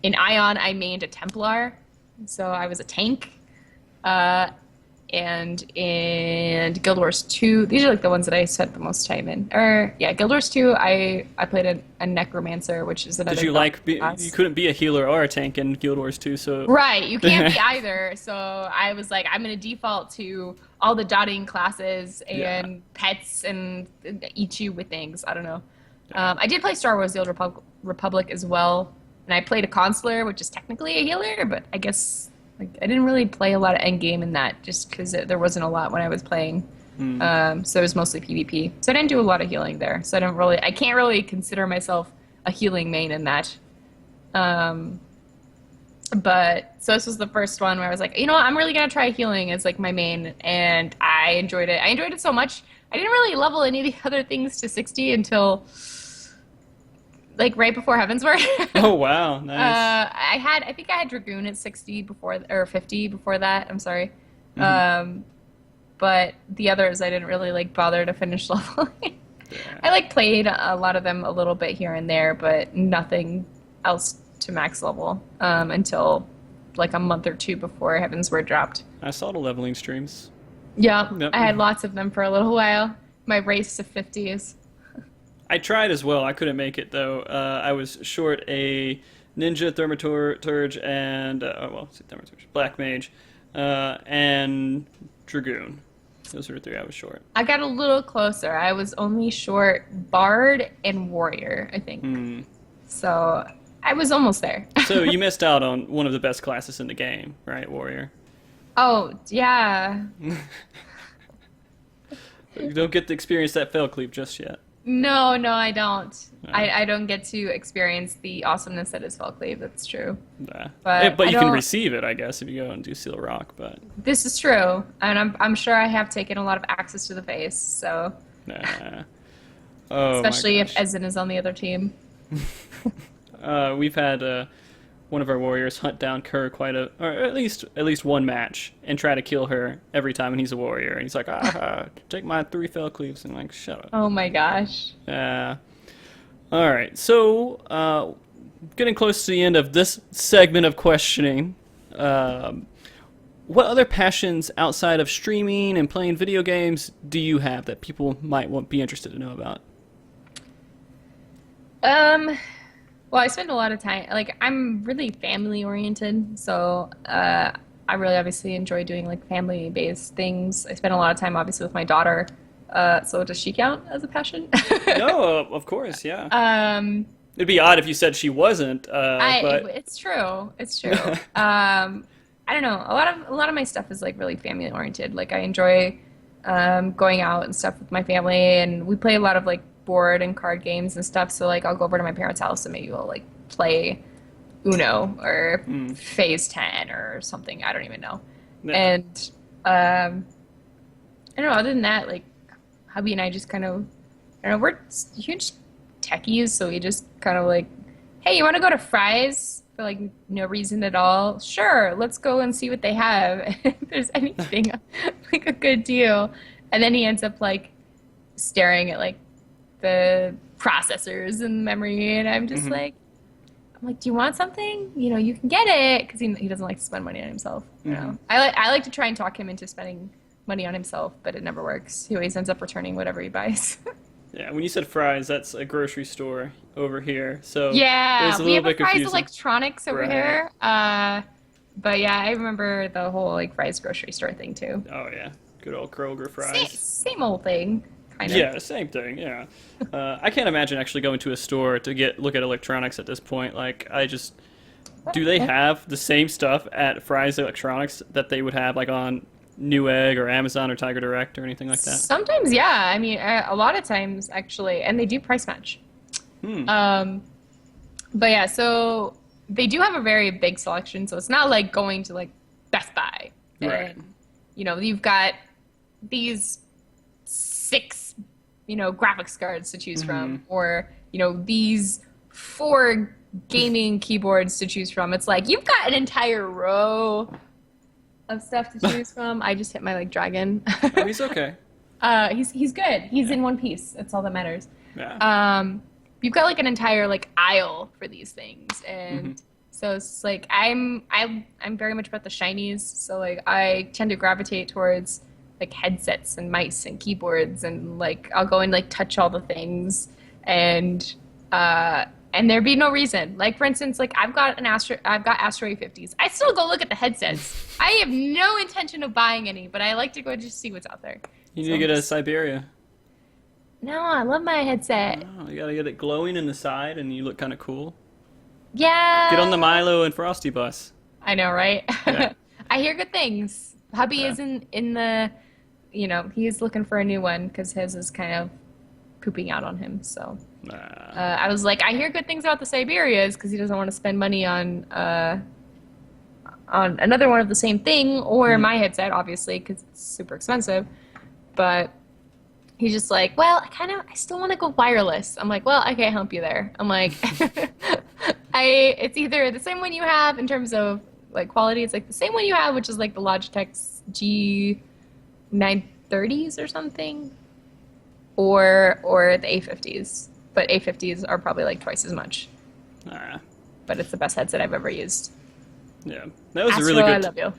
In Ion, I mained a Templar, so I was a tank. And in Guild Wars 2, these are like the ones that I spent the most time in. Guild Wars 2, I played a Necromancer, which is another. Did you you couldn't be a healer or a tank in Guild Wars 2, so. Right, you can't be either. So I was like, I'm going to default to all the dotting classes and pets and eat you with things. I don't know. I did play Star Wars: The Old Republic as well, and I played a Consular, which is technically a healer, but I guess like I didn't really play a lot of endgame in that, just because there wasn't a lot when I was playing. So it was mostly PvP. So I didn't do a lot of healing there. So I can't really consider myself a healing main in that. But so this was the first one where I was like, you know what, I'm really gonna try healing as like my main, and I enjoyed it. I enjoyed it so much. I didn't really level any of the other things to 60 until like right before Heavensward. Oh wow, nice. I think I had Dragoon at 60 before, or 50 before that. I'm sorry. But the others I didn't really like bother to finish leveling. I like played a lot of them a little bit here and there, but nothing else to max level until like a month or two before Heavensward dropped. I saw the leveling streams. Yeah, Yep. I had lots of them for a little while. My race to 50s. I tried as well. I couldn't make it though. I was short a ninja, thaumaturge, and black mage, and dragoon. Those were the 3 I was short. I got a little closer. I was only short bard and warrior, I think. So I was almost there. So you missed out on one of the best classes in the game, right, warrior? Oh, yeah. You don't get to experience that fell cleave just yet. No, I don't. I don't get to experience the awesomeness that is Fellcleave. That's true. Nah. But you can receive it, I guess, if you go and do Seal Rock. But this is true, and I'm sure I have taken a lot of axes to the face. So, especially if Ezen is on the other team. We've had one of our warriors hunt down Kerr or at least one match and try to kill her every time, and he's a warrior, and he's like, take my 3 fell cleaves, and I'm like, shut up. Oh my gosh. All right, so getting close to the end of this segment of questioning, what other passions outside of streaming and playing video games do you have that people might be interested to know about? Well, I spend a lot of time, like, I'm really family oriented, so I really obviously enjoy doing like family based things. I spend a lot of time obviously with my daughter. So does she count as a passion? No, of course, yeah. It'd be odd if you said she wasn't. But it's true. It's true. I don't know. A lot of my stuff is like really family oriented. Like I enjoy going out and stuff with my family, and we play a lot of like board and card games and stuff. So like I'll go over to my parents' house and maybe we'll like play Uno or Phase 10 or something. I don't even know. Yeah. And I don't know. Other than that, like hubby and I just kind of, I don't know, we're huge techies, so we just kind of like, hey, you want to go to Fry's for like no reason at all? Sure, let's go and see what they have. If there's anything like a good deal. And then he ends up like staring at like the processors and memory, and I'm just like, do you want something? You know, you can get it, because he doesn't like to spend money on himself. You know, I like to try and talk him into spending money on himself, but it never works. He always ends up returning whatever he buys. Yeah, when you said Fry's, that's a grocery store over here. So yeah, it was a we little have a bit Fry's confusing. Electronics over here. But yeah, I remember the whole like Fry's grocery store thing too. Oh yeah, good old Kroger Same, fries. same old thing, kind of. Yeah, same thing. Yeah, I can't imagine actually going to a store to look at electronics at this point. Like, do they have the same stuff at Fry's Electronics that they would have like on Newegg or Amazon or Tiger Direct or anything like that? Sometimes, yeah. I mean, a lot of times actually, and they do price match. Hmm. But yeah, so they do have a very big selection. So it's not like going to like Best Buy Right. and you've got these six graphics cards to choose from, or these four gaming keyboards to choose from. It's like you've got an entire row of stuff to choose from. I just hit my like dragon. Oh, he's okay. He's good. He's in one piece. That's all that matters. Yeah. You've got like an entire like aisle for these things, and so it's like I'm very much about the shinies. So like I tend to gravitate towards like headsets and mice and keyboards, and like I'll go and like touch all the things, and there'd be no reason. Like for instance, like I've got Astro A50s. I still go look at the headsets. I have no intention of buying any, but I like to go just see what's out there. You need to get a Siberia. No, I love my headset. Oh, you gotta get it glowing in the side, and you look kind of cool. Yeah. Get on the Milo and Frosty bus. I know, right? Yeah. I hear good things. Hubby is in the, he's looking for a new one because his is kind of pooping out on him. So I was like, I hear good things about the Siberias because he doesn't want to spend money on another one of the same thing or my headset, obviously, because it's super expensive. But he's just like, well, I still want to go wireless. I'm like, well, I can't help you there. I'm like, it's either the same one you have in terms of like quality. It's like the same one you have, which is like the Logitech's G930s or something, or the A50s. But A50s are probably like twice as much. But it's the best headset I've ever used. Yeah, that was Astro, a really good. I love you.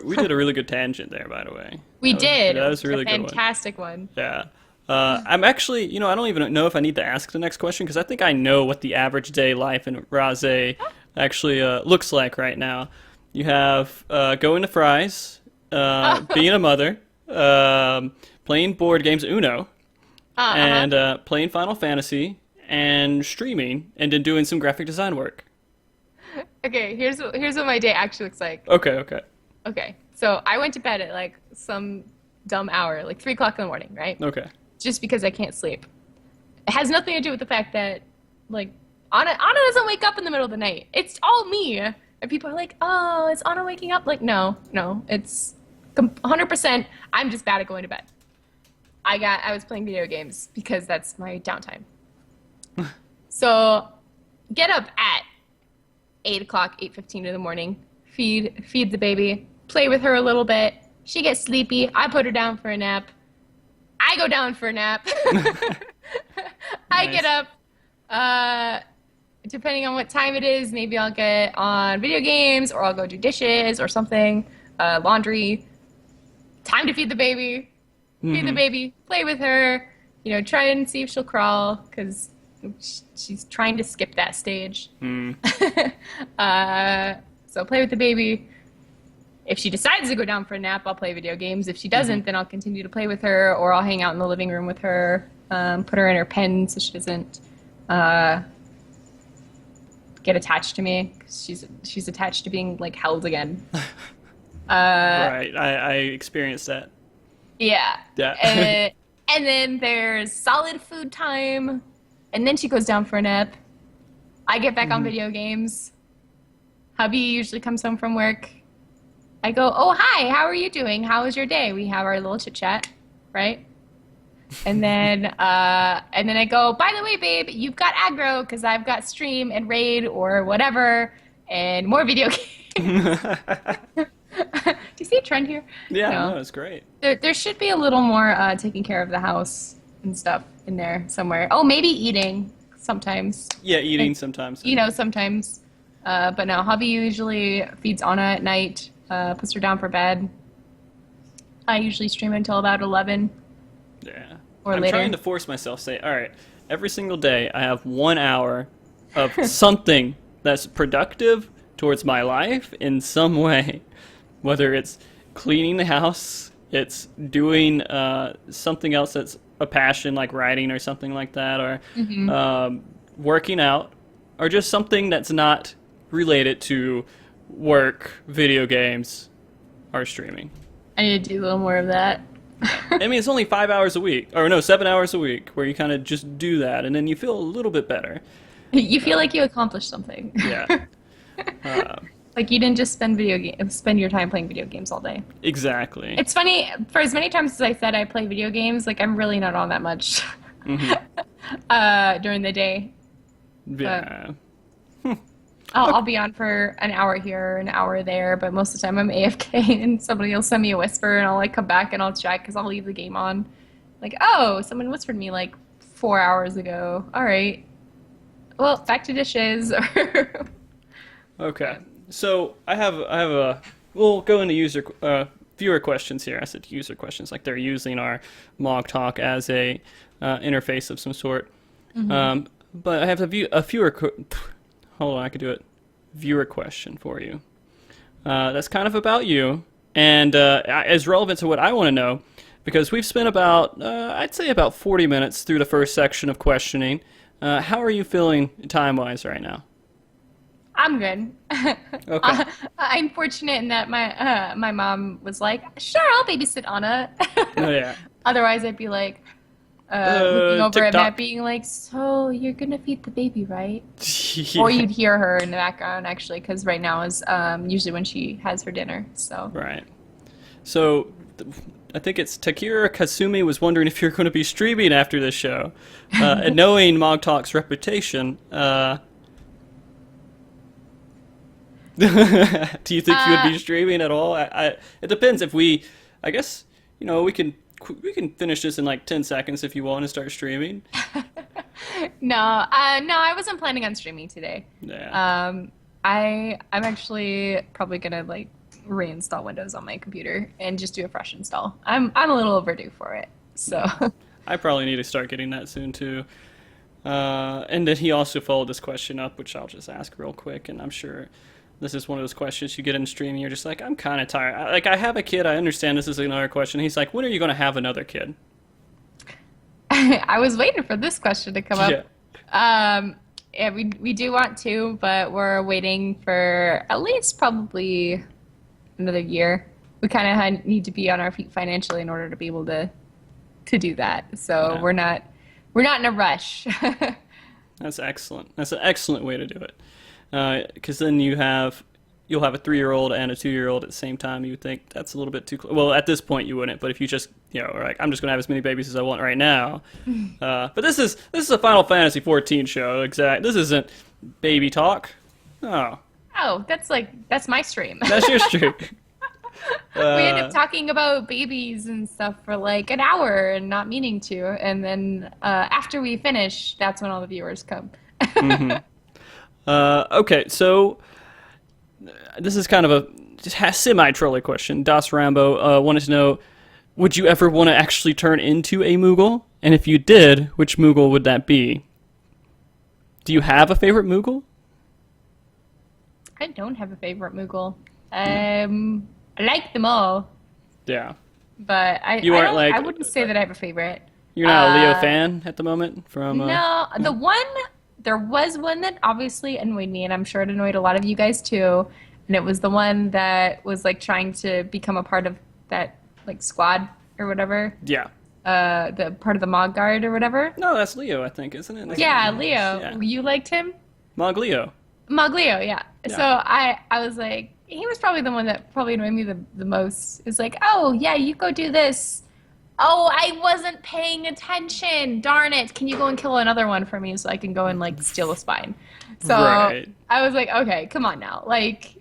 We did a really good tangent there, by the way. We did. That was a really good one. Fantastic one. Yeah. I'm actually, I don't even know if I need to ask the next question because I think I know what the average day life in Rahhzay actually looks like right now. You have going to Fry's, being a mother, playing board games, Uno, and playing Final Fantasy, and streaming, and then doing some graphic design work. Okay, here's what my day actually looks like. Okay. So I went to bed at like some dumb hour, like 3 o'clock in the morning, right? Okay. Just because I can't sleep. It has nothing to do with the fact that, like, Anna doesn't wake up in the middle of the night. It's all me. And people are like, oh, is Anna waking up? Like, no, it's 100%. I'm just bad at going to bed. I was playing video games because that's my downtime. So, get up at 8 o'clock, 8:15 in the morning, feed the baby, play with her a little bit. She gets sleepy. I put her down for a nap. I go down for a nap. I get up. Depending on what time it is, maybe I'll get on video games or I'll go do dishes or something, laundry. Time to feed the baby. Feed the baby. Play with her. Try and see if she'll crawl because she's trying to skip that stage. So play with the baby. If she decides to go down for a nap, I'll play video games. If she doesn't, then I'll continue to play with her, or I'll hang out in the living room with her, put her in her pen so she doesn't get attached to me. 'Cause she's attached to being like held again. Right, I experienced that. Yeah. Yeah. And then there's solid food time, and then she goes down for a nap. I get back on video games. Hubby usually comes home from work. I go, oh, hi, how are you doing? How was your day? We have our little chit chat, right? And then I go, by the way, babe, you've got aggro because I've got stream and raid or whatever and more video games. Do you see a trend here? Yeah, no, it's great. There should be a little more taking care of the house and stuff in there somewhere. Oh, maybe eating sometimes. Yeah, eating sometimes. Sometimes. But no, hubby usually feeds Anna at night. Puts her down for bed. I usually stream until about 11. Yeah. Or I'm later. trying to force myself, say, all right, every single day I have 1 hour of something that's productive towards my life in some way, whether it's cleaning the house, it's doing something else that's a passion like writing or something like that, or working out, or just something that's not related to work, video games, or streaming. I need to do a little more of that. I mean, it's only 5 hours a week, or no, 7 hours a week, where you kind of just do that, and then you feel a little bit better. You feel like you accomplished something. Yeah. Like you didn't just spend your time playing video games all day. Exactly. It's funny, for as many times as I said I play video games, like I'm really not on that much during the day. Yeah. I'll be on for an hour here, an hour there, but most of the time I'm AFK and somebody will send me a whisper and I'll like come back and I'll check because I'll leave the game on. Like, oh, someone whispered me like 4 hours ago. All right. Well, back to dishes. Okay. So I have a. We'll go into viewer questions here. I said user questions, like they're using our MogTalk as a interface of some sort. But I have a viewer. Hold on, I could do it. Viewer question for you. That's kind of about you, and is relevant to what I want to know, because we've spent about I'd say about 40 minutes through the first section of questioning. How are you feeling time-wise right now? I'm good. Okay. I'm fortunate in that my mom was like, sure, I'll babysit Anna. Oh, yeah. Otherwise, I'd be like looking over TikTok. at Matt being like, so you're going to feed the baby, right? Yeah. Or you'd hear her in the background, actually, because right now is usually when she has her dinner. So Right. So I think it's Takira Kasumi was wondering if you're going to be streaming after this show. And knowing MogTalk's reputation, do you think you would be streaming at all? It depends. I guess, we can finish this in like 10 seconds if you want to start streaming. no, I wasn't planning on streaming today. Yeah. I'm actually probably gonna like reinstall Windows on my computer and just do a fresh install. I'm a little overdue for it. So I probably need to start getting that soon too. And then he also followed this question up, which I'll just ask real quick, and I'm sure this is one of those questions you get in streaming. You're just like, I'm kind of tired. I have a kid. I understand this is another question. He's like, when are you going to have another kid? I was waiting for this question to come up. Yeah. Yeah, we do want to, but we're waiting for at least probably another year. We kind of need to be on our feet financially in order to be able to do that. So Yeah. we're not in a rush. That's excellent. That's an excellent way to do it. Because then you'll have a 3-year-old and a 2-year-old at the same time. You would think that's a little bit too close. Well, at this point you wouldn't, but if you just, are like, I'm just going to have as many babies as I want right now. But this is a Final Fantasy 14 show. Exact. This isn't baby talk. Oh. Oh, that's my stream. That's your stream. We end up talking about babies and stuff for like an hour and not meaning to, and then after we finish, that's when all the viewers come. Okay, so this is kind of a semi-trolly question. Das Rambo wanted to know, would you ever want to actually turn into a Moogle? And if you did, which Moogle would that be? Do you have a favorite Moogle? I don't have a favorite Moogle. I like them all, Yeah. but I wouldn't say that I have a favorite. You're not a Leo fan at the moment? No, there was one that obviously annoyed me, and I'm sure it annoyed a lot of you guys too. And it was the one that was like trying to become a part of that like squad or whatever. Yeah. The part of the Mog Guard or whatever. No, that's Leo, I think, isn't it? Yeah, Leo. Yeah. You liked him? Mog Leo. Mog Leo, yeah. Yeah. So I was like, he was probably the one that probably annoyed me the most. It's like, oh yeah, you go do this. Oh, I wasn't paying attention. Darn it. Can you go and kill another one for me so I can go and like steal a spine? So Right. I was like, okay, come on now. Like,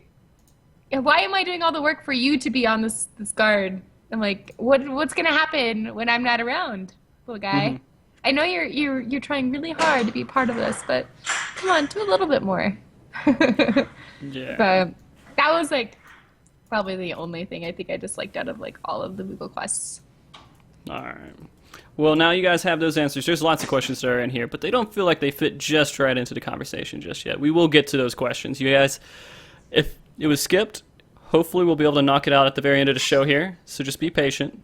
why am I doing all the work for you to be on this guard? I'm like, what's gonna happen when I'm not around, little guy? I know you're trying really hard to be part of this, but come on, do a little bit more. Yeah. But that was like probably the only thing I think I disliked out of like all of the Moogle quests. All right. Well, now you guys have those answers. There's lots of questions that are in here, but they don't feel like they fit just right into the conversation just yet. We will get to those questions. You guys If it was skipped, hopefully we'll be able to knock it out at the very end of the show here. So just be patient.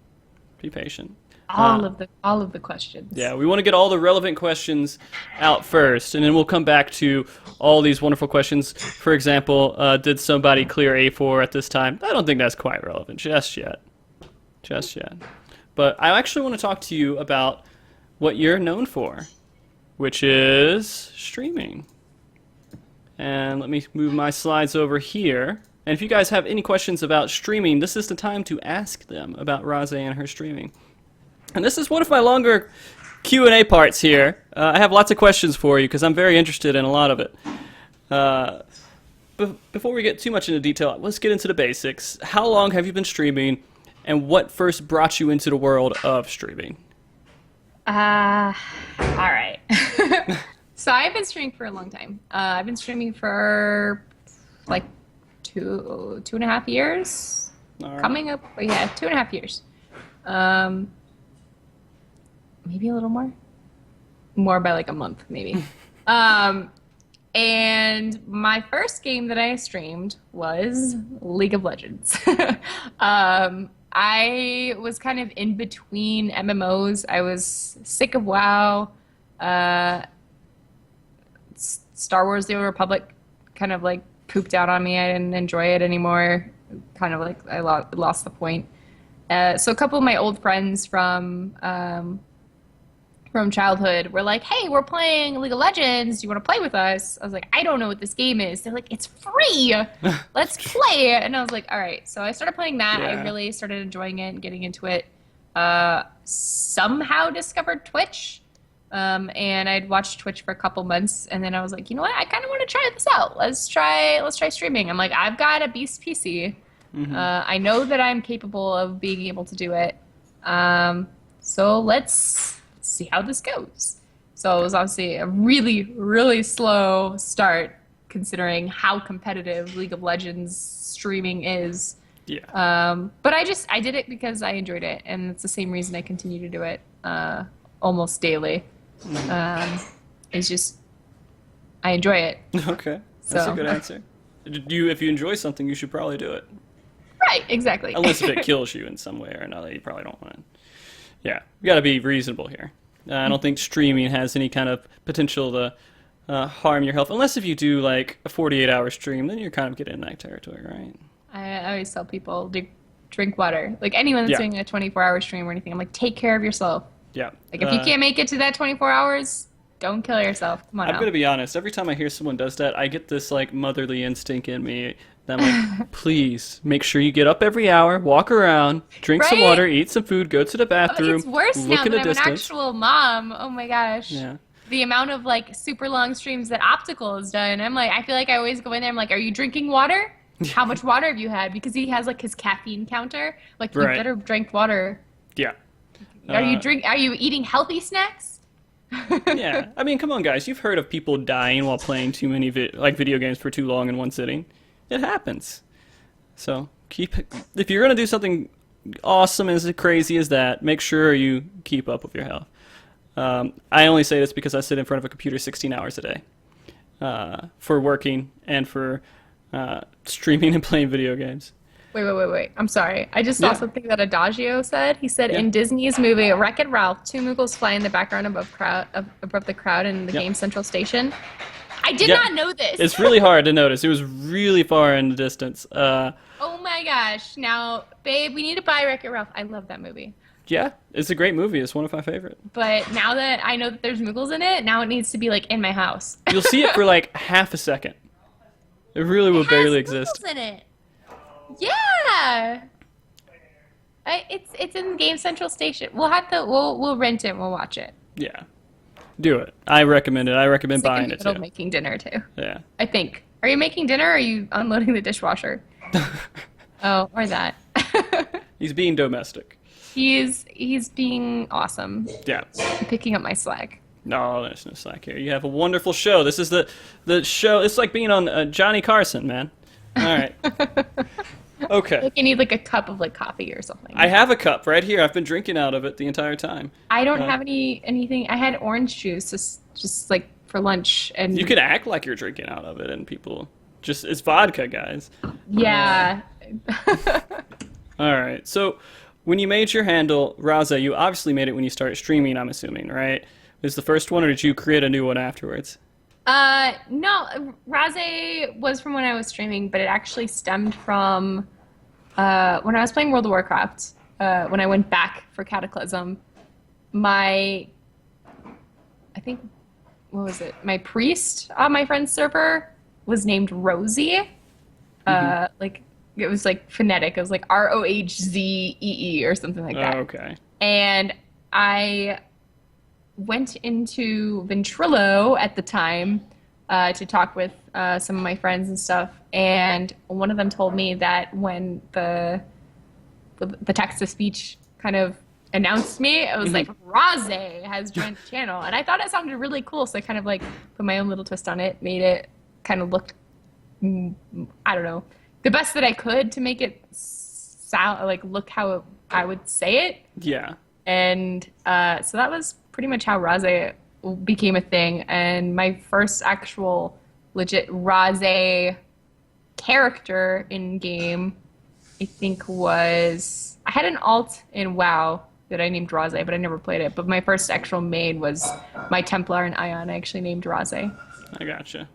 Be patient. All of the questions. Yeah, we want to get all the relevant questions out first, and then we'll come back to all these wonderful questions. For example, did somebody clear A4 at this time? I don't think that's quite relevant just yet. Just yet. But I actually want to talk to you about what you're known for, which is streaming. And let me move my slides over here. And if you guys have any questions about streaming, this is the time to ask them about Rahhzay and her streaming. And this is one of my longer Q&A parts here. I have lots of questions for you because I'm very interested in a lot of it. Before we get too much into detail, let's get into the basics. How long have you been streaming, and what first brought you into the world of streaming? All right. So I've been streaming for a long time. I've been streaming for like two and a half years. Right. Coming up, yeah, 2.5 years. Maybe a little more. More by like a month, maybe. And my first game that I streamed was League of Legends. I was kind of in between MMOs. I was sick of WoW. Star Wars: The Old Republic kind of like pooped out on me. I didn't enjoy it anymore. Kind of like I lost the point. So a couple of my old friends from childhood were like, hey, we're playing League of Legends. Do you want to play with us? I was like, I don't know what this game is. They're like, it's free. Let's play it. And I was like, all right. So I started playing that. Yeah. I really started enjoying it and getting into it. Somehow discovered Twitch. And I'd watched Twitch for a couple months. And then I was like, you know what? I kind of want to try this out. Let's try streaming. I'm like, I've got a beast PC. Mm-hmm. I know that I'm capable of being able to do it. So let's see how this goes. So it was obviously a really, really slow start considering how competitive League of Legends streaming is. Yeah. But I did it because I enjoyed it, and it's the same reason I continue to do it almost daily. It's just I enjoy it. Okay. That's So. a good answer. If you enjoy something, you should probably do it. Right, exactly. Unless if it kills you in some way or another, you probably don't want to. Yeah, you got to be reasonable here. I don't think streaming has any kind of potential to harm your health. Unless if you do like a 48-hour stream, then you're kind of getting in that territory, right? I always tell people to drink water. Like anyone that's doing a 24-hour stream or anything, I'm like, take care of yourself. Yeah. Like if you can't make it to that 24 hours, don't kill yourself. Come on I'm now. going to be honest. Every time I hear someone does that, I get this like motherly instinct in me. That I'm like, please make sure you get up every hour, walk around, drink some Right? water, eat some food, go to the bathroom. It's worse look now in that the I'm distance. an actual mom. Oh my gosh. Yeah. The amount of like super long streams that Optical has done. I'm like, I feel like I always go in there. I'm like, are you drinking water? How much water have you had? Because he has like his caffeine counter. Like, you Right. better drink water. Yeah. Are you eating healthy snacks? Yeah. I mean, come on, guys. You've heard of people dying while playing too many video games for too long in one sitting. It happens. So if you're gonna do something awesome as crazy as that, make sure you keep up with your health. I only say this because I sit in front of a computer 16 hours a day for working and for streaming and playing video games. Wait. I'm sorry. I just saw Yeah. something that Adagio said. He said Yeah. in Disney's movie Wreck-It Ralph, two Moogles fly in the background above the crowd in the Yep. game Central Station. I did Yep. not know this. It's really hard to notice. It was really far in the distance. Oh my gosh. Now, babe, we need to buy Wreck-It Ralph. I love that movie. Yeah, it's a great movie. It's one of my favorite. But now that I know that there's Moogles in it, now it needs to be like in my house. You'll see it for like half a second. It really will barely exist. Moogles in it. Yeah. It's in Game Central Station. We'll rent it and we'll watch it. Yeah. Do it. I recommend it. I recommend It's like buying in the it middle too. of making dinner too. Yeah. I think. Are you making dinner or are you unloading the dishwasher? Oh, or that. He's being domestic. He's being awesome. Yeah. Picking up my slack. No, there's no slack here. You have a wonderful show. This is the show. It's like being on Johnny Carson, man. All right. Okay. Like you need like a cup of like coffee or something. I have a cup right here. I've been drinking out of it the entire time. I don't have anything. I had orange juice just like for lunch and You can act like you're drinking out of it, and people Just it's vodka, guys. Yeah. All right. So when you made your handle, Rahhzay, you obviously made it when you started streaming, I'm assuming, right? Was the first one, or did you create a new one afterwards? No, Rahhzay was from when I was streaming, but it actually stemmed from when I was playing World of Warcraft. When I went back for Cataclysm, I think, what was it? My priest on my friend's server was named Rosie. Like, it was like phonetic. It was like Rohzee or something like that. Oh, okay. And I went into Ventrilo at the time to talk with some of my friends and stuff. And one of them told me that when the text-to-speech kind of announced me, it was like, Rahhzay has joined the channel. And I thought it sounded really cool, so I kind of like put my own little twist on it, made it kind of look, I don't know, the best that I could to make it sound like look how I would say it. Yeah. And so that was pretty much how Rahhzay became a thing. And my first actual legit Rahhzay character in game, I think was, I had an alt in WoW that I named Rahhzay, but I never played it. But my first actual main was my Templar and Ion. I actually named Rahhzay. I gotcha.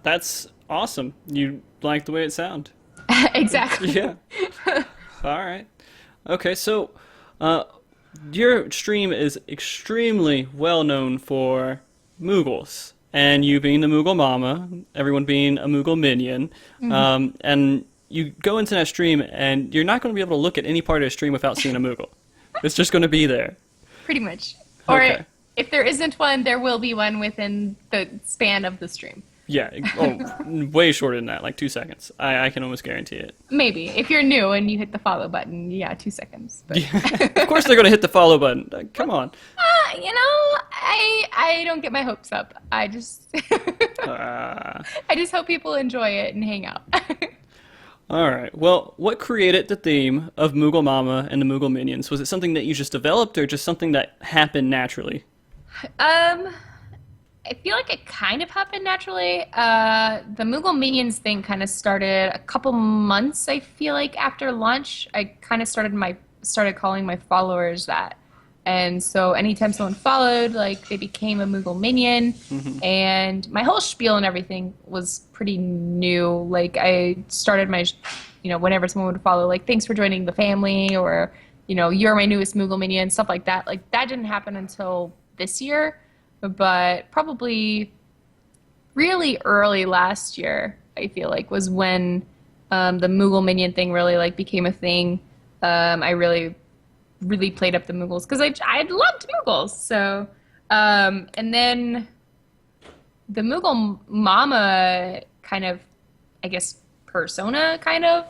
That's awesome. You like the way it sounds. Exactly. Yeah. All right. Okay, so your stream is extremely well known for Moogles, and you being the Moogle Mama, everyone being a Moogle minion, and you go into that stream, and you're not going to be able to look at any part of the stream without seeing a Moogle. It's just going to be there. Pretty much. Or Okay. if there isn't one, there will be one within the span of the stream. Yeah, way shorter than that, like 2 seconds. I can almost guarantee it. Maybe. If you're new and you hit the follow button, yeah, 2 seconds. But Of course they're going to hit the follow button. Come on. I don't get my hopes up. I just I just hope people enjoy it and hang out. All right. Well, what created the theme of Moogle Mama and the Moogle Minions? Was it something that you just developed, or just something that happened naturally? I feel like it kind of happened naturally. The Moogle Minions thing kind of started a couple months, I feel like, after launch. I kind of started calling my followers that. And so anytime someone followed, like, they became a Moogle Minion. And my whole spiel and everything was pretty new. Like, I started my, whenever someone would follow, like, thanks for joining the family, or, you're my newest Moogle Minion, stuff like that. Like, that didn't happen until this year. But probably really early last year, I feel like, was when the Moogle Minion thing really, like, became a thing. I really played up the Moogles because I loved Moogles. So, and then the Moogle Mama kind of, I guess, persona kind of,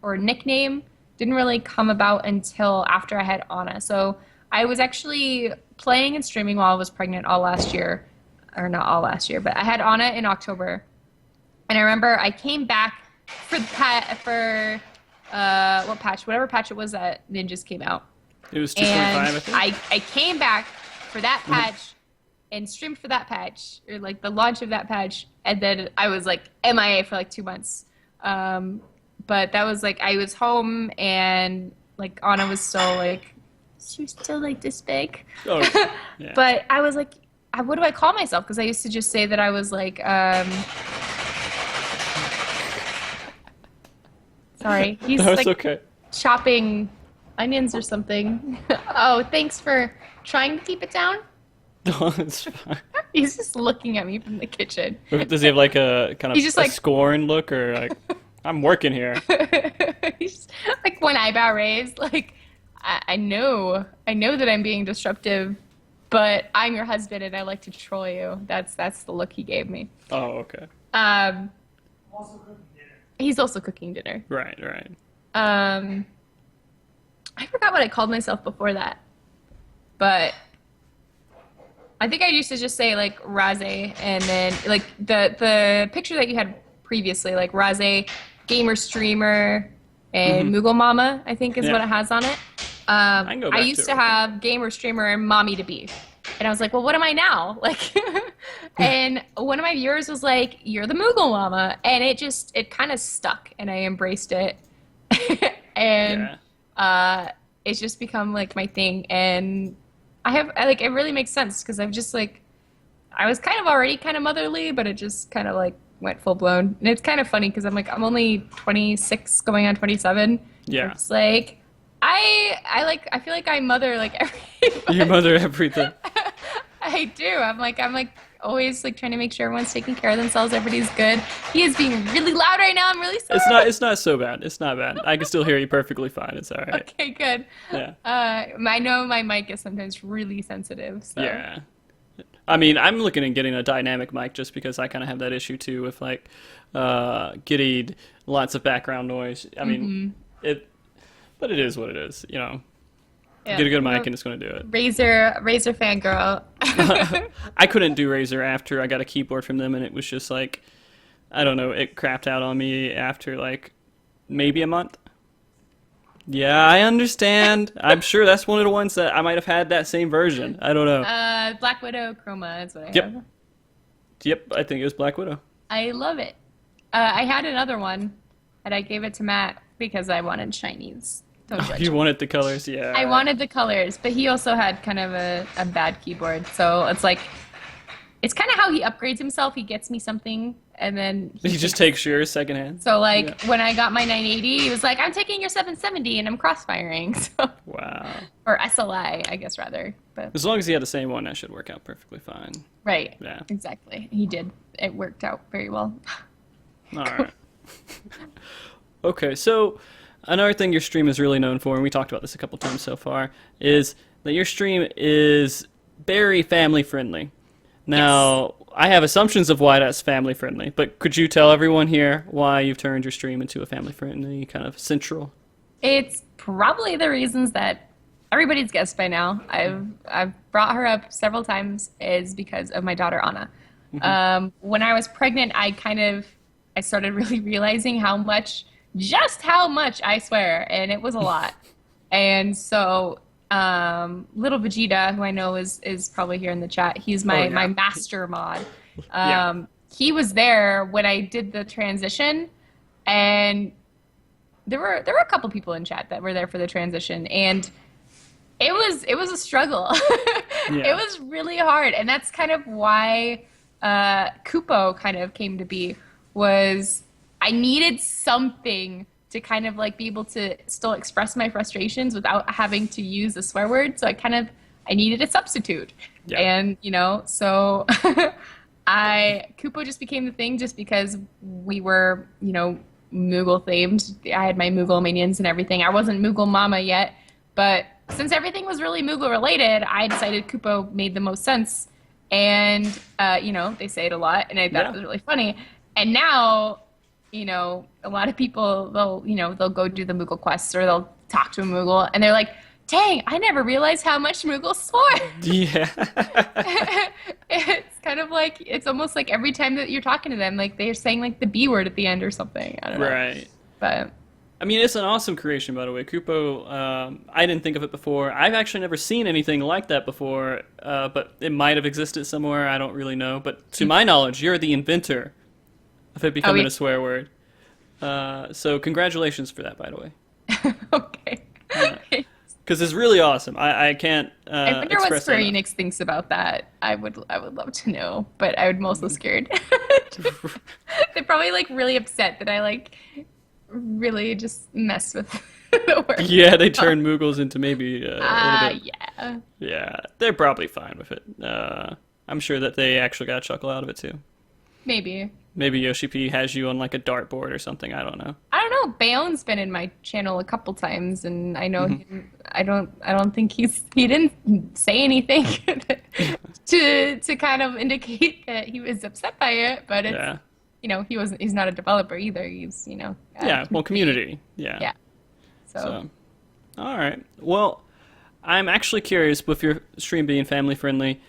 or nickname didn't really come about until after I had Anna. So I was actually playing and streaming while I was pregnant all last year, or not all last year, but I had Anna in October. And I remember I came back for what patch? Whatever patch it was that Ninjas came out. It was 2.5, I think. I came back for that patch and streamed for that patch, or like the launch of that patch, and then I was like MIA for like 2 months. But that was like, I was home, and like Anna was still like, she was still like this big. Oh, yeah. But I was like, what do I call myself? Because I used to just say that I was like, sorry, he's No, it's like okay. chopping onions or something. Oh, thanks for trying to keep it down. No, it's fine. He's just looking at me from the kitchen. Does he have like a kind of He's just like, scorn look, or like, I'm working here? he's just, like, one eyebrow raised. Like, I know that I'm being disruptive, but I'm your husband and I like to troll you. That's the look he gave me. Oh, okay. Also cooking dinner. He's also cooking dinner. Right. I forgot what I called myself before that, but I think I used to just say like Rahhzay, and then like the picture that you had previously, like Rahhzay, gamer streamer, and Moogle Mama, I think is what it has on it. can go I back used to to it. have gamer streamer and mommy to be, And I was like, well, what am I now? Like, and one of my viewers was like, you're the Moogle Mama. And it kind of stuck and I embraced it. And Yeah. it's just become like my thing. And it really makes sense because I'm just like, I was kind of already kind of motherly, but it just kind of like went full blown. And it's kind of funny because I'm only 26 going on 27. Yeah. It's like, I feel like I mother like everybody. You mother everything. I do. I'm like always like trying to make sure everyone's taking care of themselves. Everybody's good. He is being really loud right now. I'm really sorry. It's not so bad. It's not bad. I can still hear you perfectly fine. It's all right. Okay, good. Yeah. I know my mic is sometimes really sensitive. So. Yeah. I mean, I'm looking at getting a dynamic mic just because I kind of have that issue too with like getting lots of background noise. I mean, but it is what it is, you know. Yeah. Get a good mic and it's going to do it. Razer fangirl. I couldn't do Razer after I got a keyboard from them, and it was just like, I don't know, it crapped out on me after like maybe a month. Yeah, I understand. I'm sure that's one of the ones that I might have had that same version. I don't know. Black Widow Chroma is what I Yep. have. Yep, I think it was Black Widow. I love it. I had another one, and I gave it to Matt because I wanted shinies. Don't judge You me. wanted the colors, yeah. I wanted the colors, but he also had kind of a bad keyboard. So it's like, it's kind of how he upgrades himself. He gets me something, and then He just takes yours secondhand. So like when I got my 980, he was like, "I'm taking your 770 and I'm crossfiring." So, Wow. or SLI, I guess rather. But As long as he had the same one, that should work out perfectly fine. right, Yeah. exactly. He did. It worked out very well. All right. Okay, so another thing your stream is really known for, and we talked about this a couple times so far, is that your stream is very family friendly. Now, I have assumptions of why that's family friendly, but could you tell everyone here why you've turned your stream into a family friendly kind of central? It's probably the reasons that everybody's guessed by now. I've brought her up several times is because of my daughter Anna. When I was pregnant, I started really realizing just how much I swear, and it was a lot. And so little Vegeta, who I know is probably here in the chat, he's my master mod. He was there when I did the transition, and there were a couple people in chat that were there for the transition, and it was a struggle. It was really hard, and that's kind of why Kupo kind of came to be. Was I needed something to kind of like be able to still express my frustrations without having to use a swear word. So I needed a substitute. Yeah. And, so Kupo just became the thing just because we were, Moogle themed. I had my Moogle minions and everything. I wasn't Moogle Mama yet, but since everything was really Moogle related, I decided Kupo made the most sense. And, they say it a lot, and I thought it was really funny. And now, a lot of people, they'll go do the Moogle quests or they'll talk to a Moogle and they're like, dang, I never realized how much Moogle swore. Yeah. It's kind of like, it's almost like every time that you're talking to them, like they're saying like the B word at the end or something. I don't know. Right. But I mean, it's an awesome creation, by the way. Kupo, I didn't think of it before. I've actually never seen anything like that before, but it might have existed somewhere. I don't really know. But to my knowledge, you're the inventor of it becoming a swear word. So congratulations for that, by the way. okay. Because it's really awesome. I can't I wonder what express Square it enough. Enix thinks about that. I would love to know, but I'm also scared. They're probably like really upset that I like really just mess with the word. Yeah, they turn Moogles into maybe a little bit. Yeah. Yeah, they're probably fine with it. I'm sure that they actually got a chuckle out of it too. Maybe. Maybe Yoshi P has you on like a dartboard or something. I don't know. I don't know. Bayone's been in my channel a couple times, and I know I don't think he didn't say anything to kind of indicate that he was upset by it. But it's he's not a developer either. He's community. Yeah. Yeah. So all right. Well, I'm actually curious with your stream being family friendly.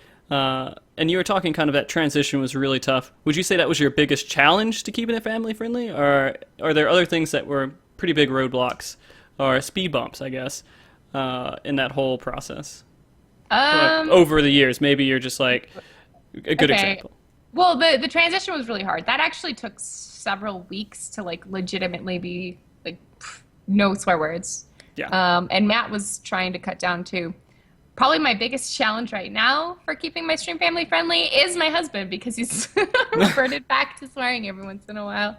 And you were talking kind of that transition was really tough. Would you say that was your biggest challenge to keeping it family friendly, or are there other things that were pretty big roadblocks or speed bumps, I guess, in that whole process? Over the years, maybe you're just like a good Okay. example. Well, the transition was really hard. That actually took several weeks to like legitimately be like no swear words. Yeah. And Matt was trying to cut down too. Probably my biggest challenge right now for keeping my stream family friendly is my husband because he's reverted back to swearing every once in a while.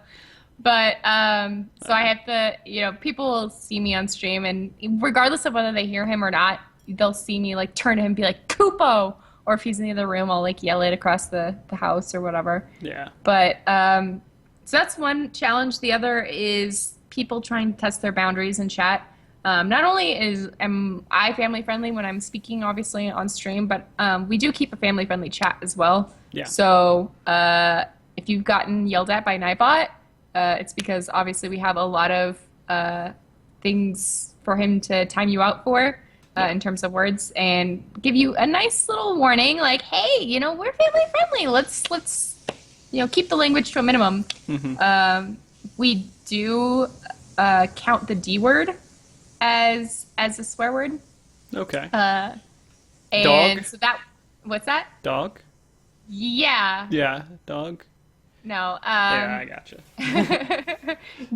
But so I have to, people will see me on stream, and regardless of whether they hear him or not, they'll see me like turn to him and be like, Kupo! Or if he's in the other room, I'll like yell it across the house or whatever. Yeah. But so that's one challenge. The other is people trying to test their boundaries in chat. Not only am I family friendly when I'm speaking, obviously on stream, but we do keep a family friendly chat as well. Yeah. So if you've gotten yelled at by Nightbot, it's because obviously we have a lot of things for him to time you out for in terms of words and give you a nice little warning, like, hey, we're family friendly. Let's keep the language to a minimum. Mm-hmm. We do count the D word as a swear word. Okay. And Dog? so what's that? Dog? Yeah. Yeah, dog. No. Yeah, I gotcha.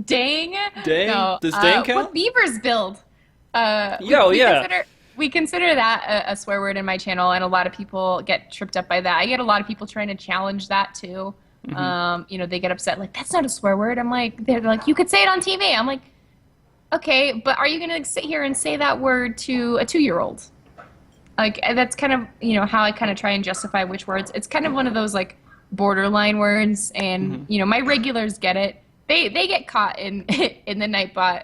Dang. Dang? No. Does dang count? What beavers build? Yeah. We consider that a swear word in my channel, and a lot of people get tripped up by that. I get a lot of people trying to challenge that too. Mm-hmm. They get upset, like, that's not a swear word. They're like, you could say it on TV. I'm like, okay, but are you going to sit here and say that word to a 2-year-old? Like, that's kind of, how I kind of try and justify which words. It's kind of one of those, like, borderline words, and, my regulars get it. They get caught in in the Nightbot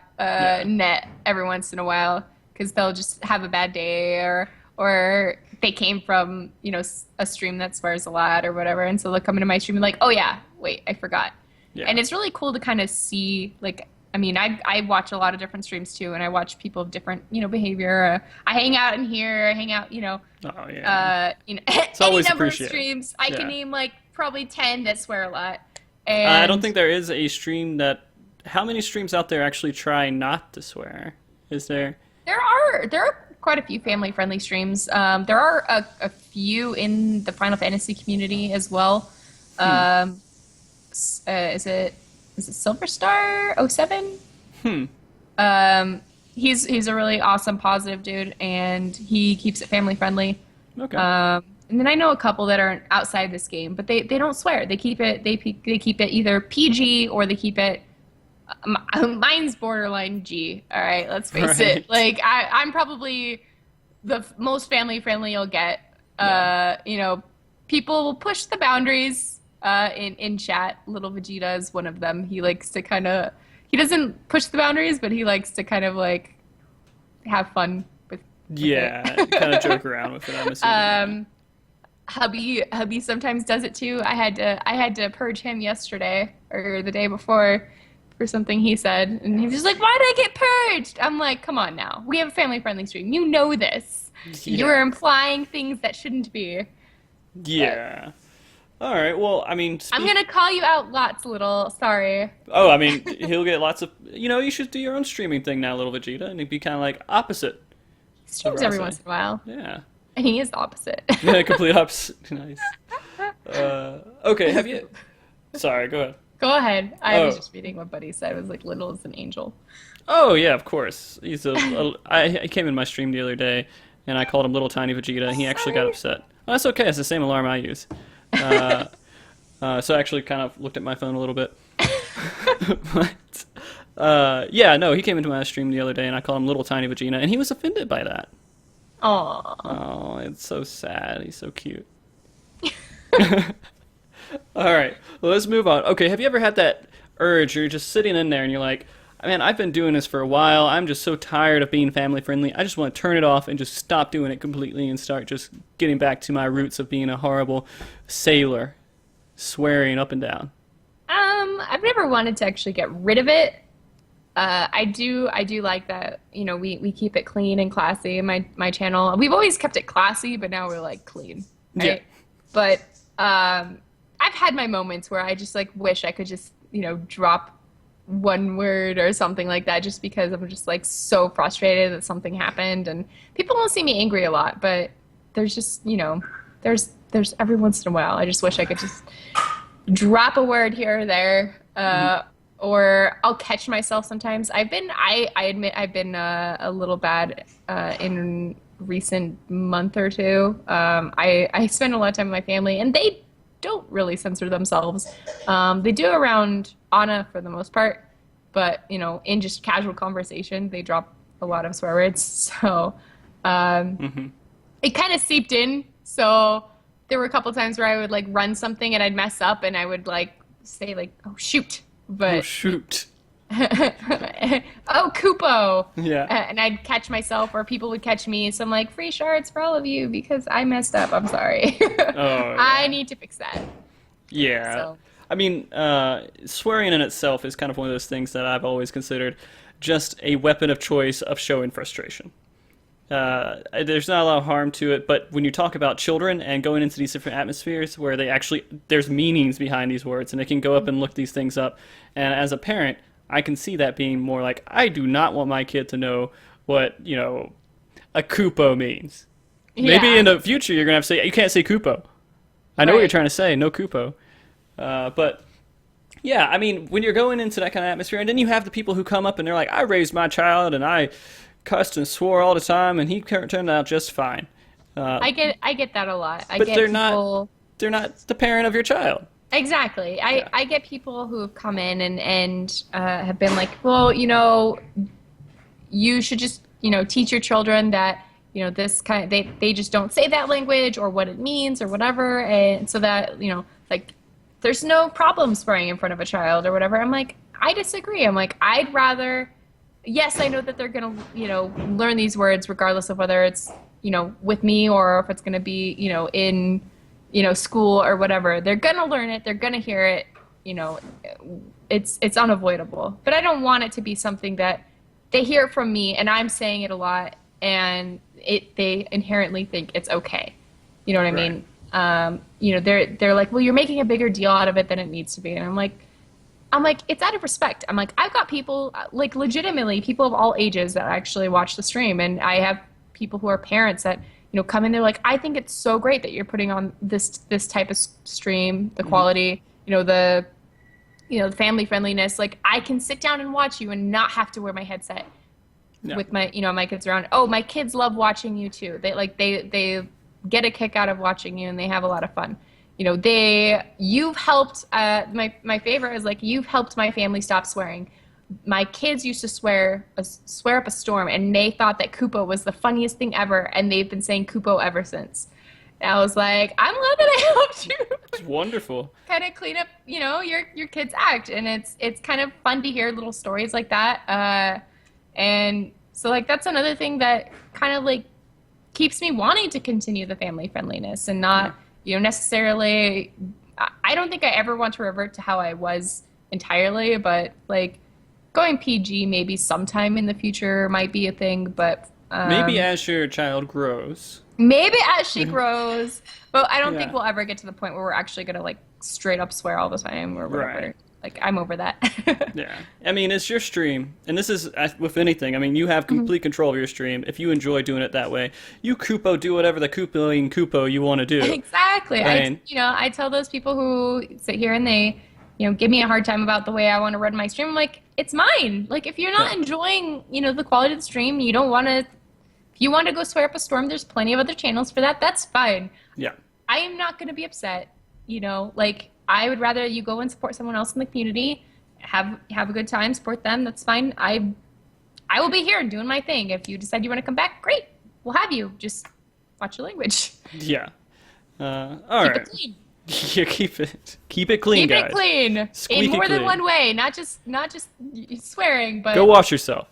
net every once in a while because they'll just have a bad day or they came from, a stream that swears a lot or whatever, and so they'll come into my stream and like, oh yeah, wait, I forgot. Yeah. And it's really cool to kind of see, like, I watch a lot of different streams too, and I watch people of different, behavior. I hang out in here, Oh, yeah. It's any always number of appreciated. streams. I Yeah. can name like probably 10 that swear a lot. And I don't think there is a stream that... How many streams out there actually try not to swear? Is there... there are quite a few family-friendly streams. There are a few in the Final Fantasy community as well. Is it Silver Star 07? He's a really awesome, positive dude, and he keeps it family friendly. Okay. And then I know a couple that are outside this game, but they don't swear. They keep it either PG or they keep it. Mine's borderline G. All right, let's face it. Like I'm probably the most family friendly you'll get. People will push the boundaries in chat. Little Vegeta is one of them. He likes to he doesn't push the boundaries, but he likes to kind of like have fun with yeah, kind of joke around with it, I'm assuming. Hubby sometimes does it too. I had to purge him yesterday or the day before for something he said, and he was just like, "Why did I get purged?" I'm like, "Come on now. We have a family-friendly stream. You know this. Yeah. You're implying things that shouldn't be." Yeah. All right. Well, I mean, I'm gonna call you out lots, little. Sorry. Oh, I mean, he'll get lots of. You should do your own streaming thing now, little Vegeta, and it'd be kind of like opposite. He streams every Rahhzay. once in a while, Yeah. and he is the opposite. Yeah, complete opposite. Nice. Okay. Have you? Sorry. Go ahead. Go ahead. I was Oh. just reading what Buddy said. It was like little as an angel. Oh yeah, of course. He's I came in my stream the other day, and I called him Little Tiny Vegeta, and he actually got Sorry. upset. Well, that's okay. It's the same alarm I use. So I actually kind of looked at my phone a little bit. But yeah, no, he came into my stream the other day, and I called him Little Tiny Vegeta, and he was offended by that. Aww. Oh, it's so sad. He's so cute. All right, well, let's move on. Okay, have you ever had that urge? You're just sitting in there, and you're like, man, I've been doing this for a while. I'm just so tired of being family friendly. I just want to turn it off and just stop doing it completely and start just getting back to my roots of being a horrible sailor, swearing up and down. I've never wanted to actually get rid of it. I do like that, we keep it clean and classy in my channel. We've always kept it classy, but now we're like clean, right? Yeah. But I've had my moments where I just like wish I could just, drop one word or something like that, just because I'm just like so frustrated that something happened. And people don't see me angry a lot, but there's just, there's every once in a while. I just wish I could just drop a word here or there, or I'll catch myself sometimes. I admit I've been a little bad in recent month or two. I spend a lot of time with my family, and they don't really censor themselves. They do around Anna for the most part, but in just casual conversation, they drop a lot of swear words. So it kind of seeped in. So there were a couple times where I would like run something and I'd mess up and I would like say like, "Oh shoot," but Oh shoot. "Oh Kupo," Yeah. and I'd catch myself, or people would catch me. So I'm like, "Free shards for all of you because I messed up. I'm sorry. Oh, I need to fix that." Yeah. So. I mean, swearing in itself is kind of one of those things that I've always considered just a weapon of choice of showing frustration. There's not a lot of harm to it, but when you talk about children and going into these different atmospheres where there's meanings behind these words, and they can go up and look these things up, and as a parent, I can see that being more like, I do not want my kid to know what, a Kupo means. Yeah. Maybe in the future you're going to have to say, you can't say Kupo. I know what you're trying to say, no Kupo. But yeah, I mean, when you're going into that kind of atmosphere, and then you have the people who come up and they're like, I raised my child and I cussed and swore all the time and he turned out just fine. I get that a lot. But they're not the parent of your child. Exactly. I get people who have come in and have been like, well, you should just, teach your children that, this kind of, they just don't say that language or what it means or whatever. And so that, like, there's no problem swearing in front of a child or whatever. I'm like, I disagree. I'm like, I'd rather, yes, I know that they're going to, learn these words regardless of whether it's, with me or if it's going to be, in, school or whatever. They're going to learn it. They're going to hear it. It's unavoidable. But I don't want it to be something that they hear from me and I'm saying it a lot and they inherently think it's okay. You know what I mean? They're like, well, you're making a bigger deal out of it than it needs to be. And I'm like, it's out of respect. I'm like, I've got people, like legitimately people of all ages that actually watch the stream. And I have people who are parents that, come in, they're like, I think it's so great that you're putting on this type of stream, the quality, the family friendliness. Like I can sit down and watch you and not have to wear my headset with my, my kids around. Oh, my kids love watching you too. They get a kick out of watching you and they have a lot of fun. You've helped, my favorite is like, you've helped my family stop swearing. My kids used to swear up a storm and they thought that Kupo was the funniest thing ever. And they've been saying Kupo ever since. And I was like, I'm glad that I helped you. It's wonderful. Kind of clean up, your kids' act. And it's kind of fun to hear little stories like that. And so like, that's another thing that kind of like keeps me wanting to continue the family friendliness and not, necessarily, I don't think I ever want to revert to how I was entirely, but like going PG maybe sometime in the future might be a thing, but maybe as your child grows. Maybe as she grows, but I don't think we'll ever get to the point where we're actually going to like straight up swear all the time or whatever. Right. Like I'm over that. Yeah. I mean, it's your stream. And this is with anything. I mean, you have complete control of your stream. If you enjoy doing it that way, you Kupo do whatever the Kupo you want to do. Exactly. I tell those people who sit here and they, give me a hard time about the way I want to run my stream. I'm like, it's mine. Like if you're not enjoying, the quality of the stream, you don't want to, if you want to go swear up a storm, there's plenty of other channels for that. That's fine. Yeah. I am not going to be upset. Like I would rather you go and support someone else in the community, have a good time, support them. That's fine. I will be here doing my thing. If you decide you want to come back, great. We'll have you. Just watch your language. Yeah. All Keep right. it clean. Yeah, keep it clean, guys. Keep it clean. Squeaky in more than clean. one way. Not just swearing, but Go wash yourself.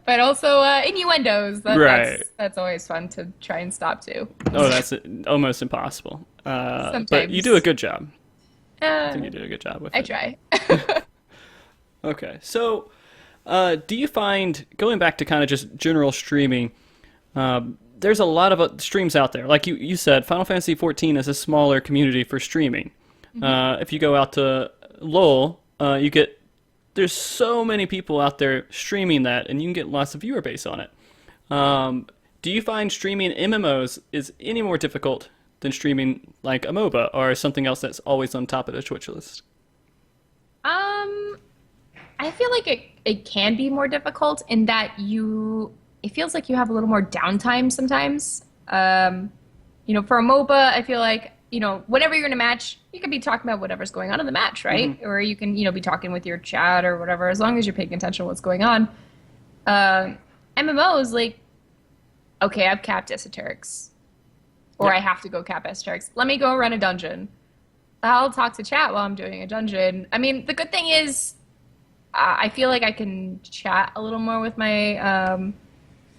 but also innuendos. Right. That's always fun to try and stop too. Oh, that's almost impossible. But Sometimes. you do a good job. I think Uh, you do a good job with I it. try. Okay, so do you find, going back to kind of just general streaming, there's a lot of streams out there. Like you said, Final Fantasy XIV is a smaller community for streaming. If you go out to LoL, there's so many people out there streaming that, and you can get lots of viewer base on it. do you find streaming MMOs is any more difficult than streaming like a MOBA or something else that's always on top of the Twitch list? I feel like it can be more difficult in that it feels like you have a little more downtime sometimes. For a MOBA, I feel like, whenever you're in a match, you could be talking about whatever's going on in the match, right? Mm-hmm. Or you can, be talking with your chat or whatever, as long as you're paying attention to what's going on. MMOs, like, okay, I've capped esoterics. Or I have to go cap esoterics. Let me go run a dungeon. I'll talk to chat while I'm doing a dungeon. I mean, the good thing is, I feel like I can chat a little more with my,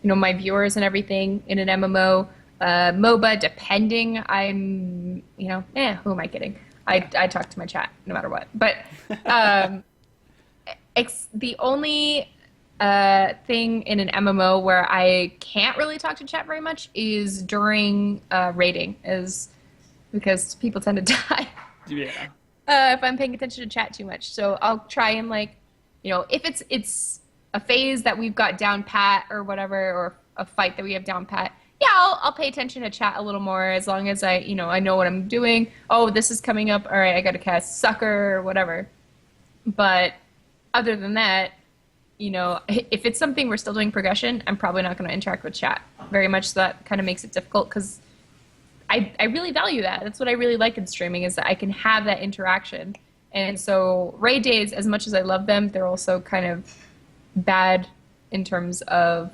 my viewers and everything in an MMO. MOBA, depending, I'm, who am I kidding? I talk to my chat no matter what. But the only thing in an MMO where I can't really talk to chat very much is during raiding, is because people tend to die. Yeah. If I'm paying attention to chat too much. So I'll try and if it's a phase that we've got down pat or whatever, or a fight that we have down pat, yeah, I'll pay attention to chat a little more as long as I know what I'm doing. Oh, this is coming up. All right, I got to cast Sucker or whatever. But other than that, if it's something we're still doing progression, I'm probably not going to interact with chat very much. So that kind of makes it difficult because I really value that. That's what I really like in streaming, is that I can have that interaction. And so raid days, as much as I love them, they're also kind of bad in terms of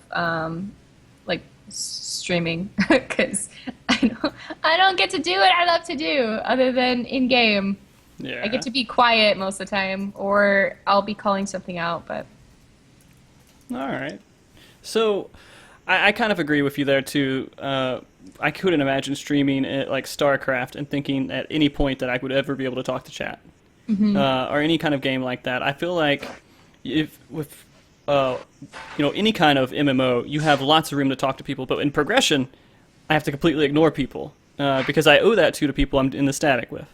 streaming, because I don't get to do what I love to do other than in game. Yeah. I get to be quiet most of the time, or I'll be calling something out. But all right, so I kind of agree with you there too. I couldn't imagine streaming at like StarCraft and thinking at any point that I would ever be able to talk to chat, or any kind of game like that. I feel like if with any kind of MMO, you have lots of room to talk to people, but in progression, I have to completely ignore people because I owe that to the people I'm in the static with.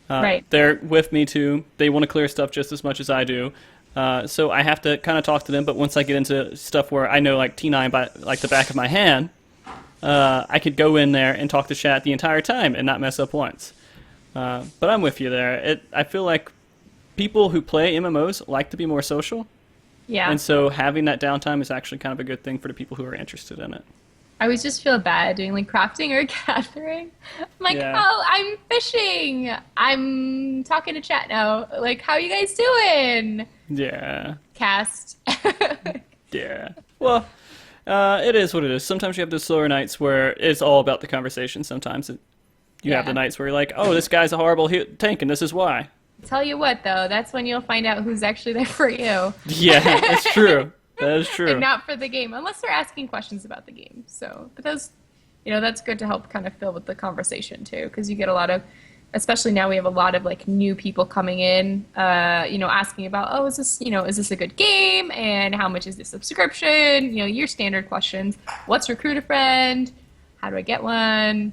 Right. They're with me too. They want to clear stuff just as much as I do. So I have to kind of talk to them, but once I get into stuff where I know like T9 by like the back of my hand, I could go in there and talk to chat the entire time and not mess up once. But I'm with you there. I feel like people who play MMOs like to be more social. yeah. And so having that downtime is actually kind of a good thing for the people who are interested in it. I always just feel bad doing like crafting or gathering. I'm like, Yeah. oh, I'm fishing. I'm talking to chat now. Like, how you guys doing? Yeah. Cast. Yeah. Well, it is what it is. Sometimes you have those slower nights where it's all about the conversation. Sometimes you have the nights where you're like, oh, this guy's a horrible tank, and this is why. Tell you what, though, that's when you'll find out who's actually there for you. Yeah, that's true. That is true. And not for the game, unless they're asking questions about the game. So, but those, that's good to help kind of fill with the conversation too, because you get a lot of, especially now we have a lot of like new people coming in, asking about, oh, is this a good game, and how much is the subscription? Your standard questions. What's Recruit a Friend? How do I get one?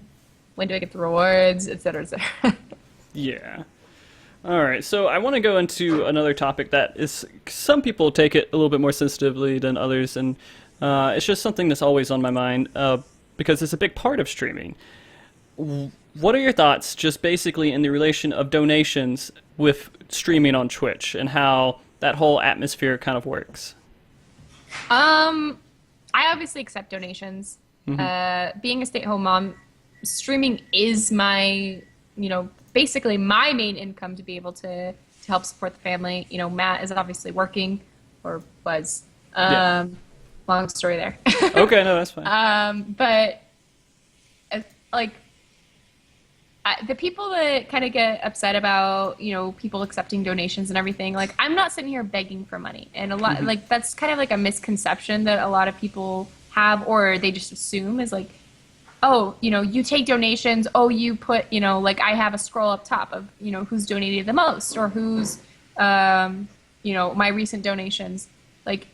When do I get the rewards? Et cetera, et cetera. Yeah. All right, so I want to go into another topic that is, some people take it a little bit more sensitively than others, and it's just something that's always on my mind because it's a big part of streaming. What are your thoughts just basically in the relation of donations with streaming on Twitch and how that whole atmosphere kind of works? I obviously accept donations. Mm-hmm. Being a stay-at-home mom, streaming is my, basically my main income to be able to help support the family. Matt is obviously working, or was. Long story there. Okay, no, that's fine. But the people that kind of get upset about, people accepting donations and everything, like, I'm not sitting here begging for money. And a lot, like, that's kind of like a misconception that a lot of people have, or they just assume is like, oh, you take donations, oh, you put, like I have a scroll up top of, who's donated the most, or who's, my recent donations. Like,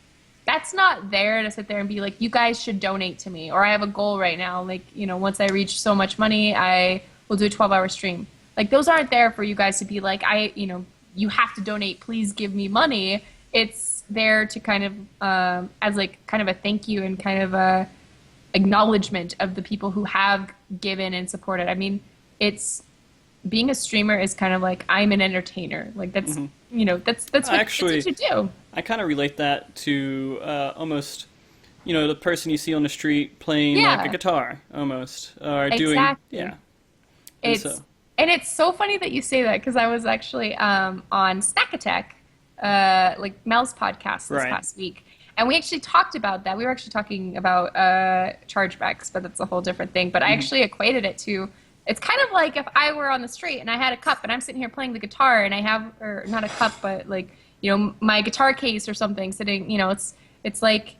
that's not there to sit there and be like, you guys should donate to me, or I have a goal right now. Like, once I reach so much money, I will do a 12-hour stream. Like, those aren't there for you guys to be like, you have to donate, please give me money. It's there to kind of, as like kind of a thank you and kind of acknowledgement of the people who have given and supported. I mean, it's being a streamer is kind of like I'm an entertainer. Like that's that's what you do. I kind of relate that to almost the person you see on the street playing like a guitar almost or doing And it's so funny that you say that because I was actually on Snack Attack, like Mel's podcast this past week. And we actually talked about that. We were actually talking about chargebacks, but that's a whole different thing. But I actually equated it to, it's kind of like if I were on the street and I had a cup and I'm sitting here playing the guitar and I have, or not a cup, but like, my guitar case or something sitting, it's like,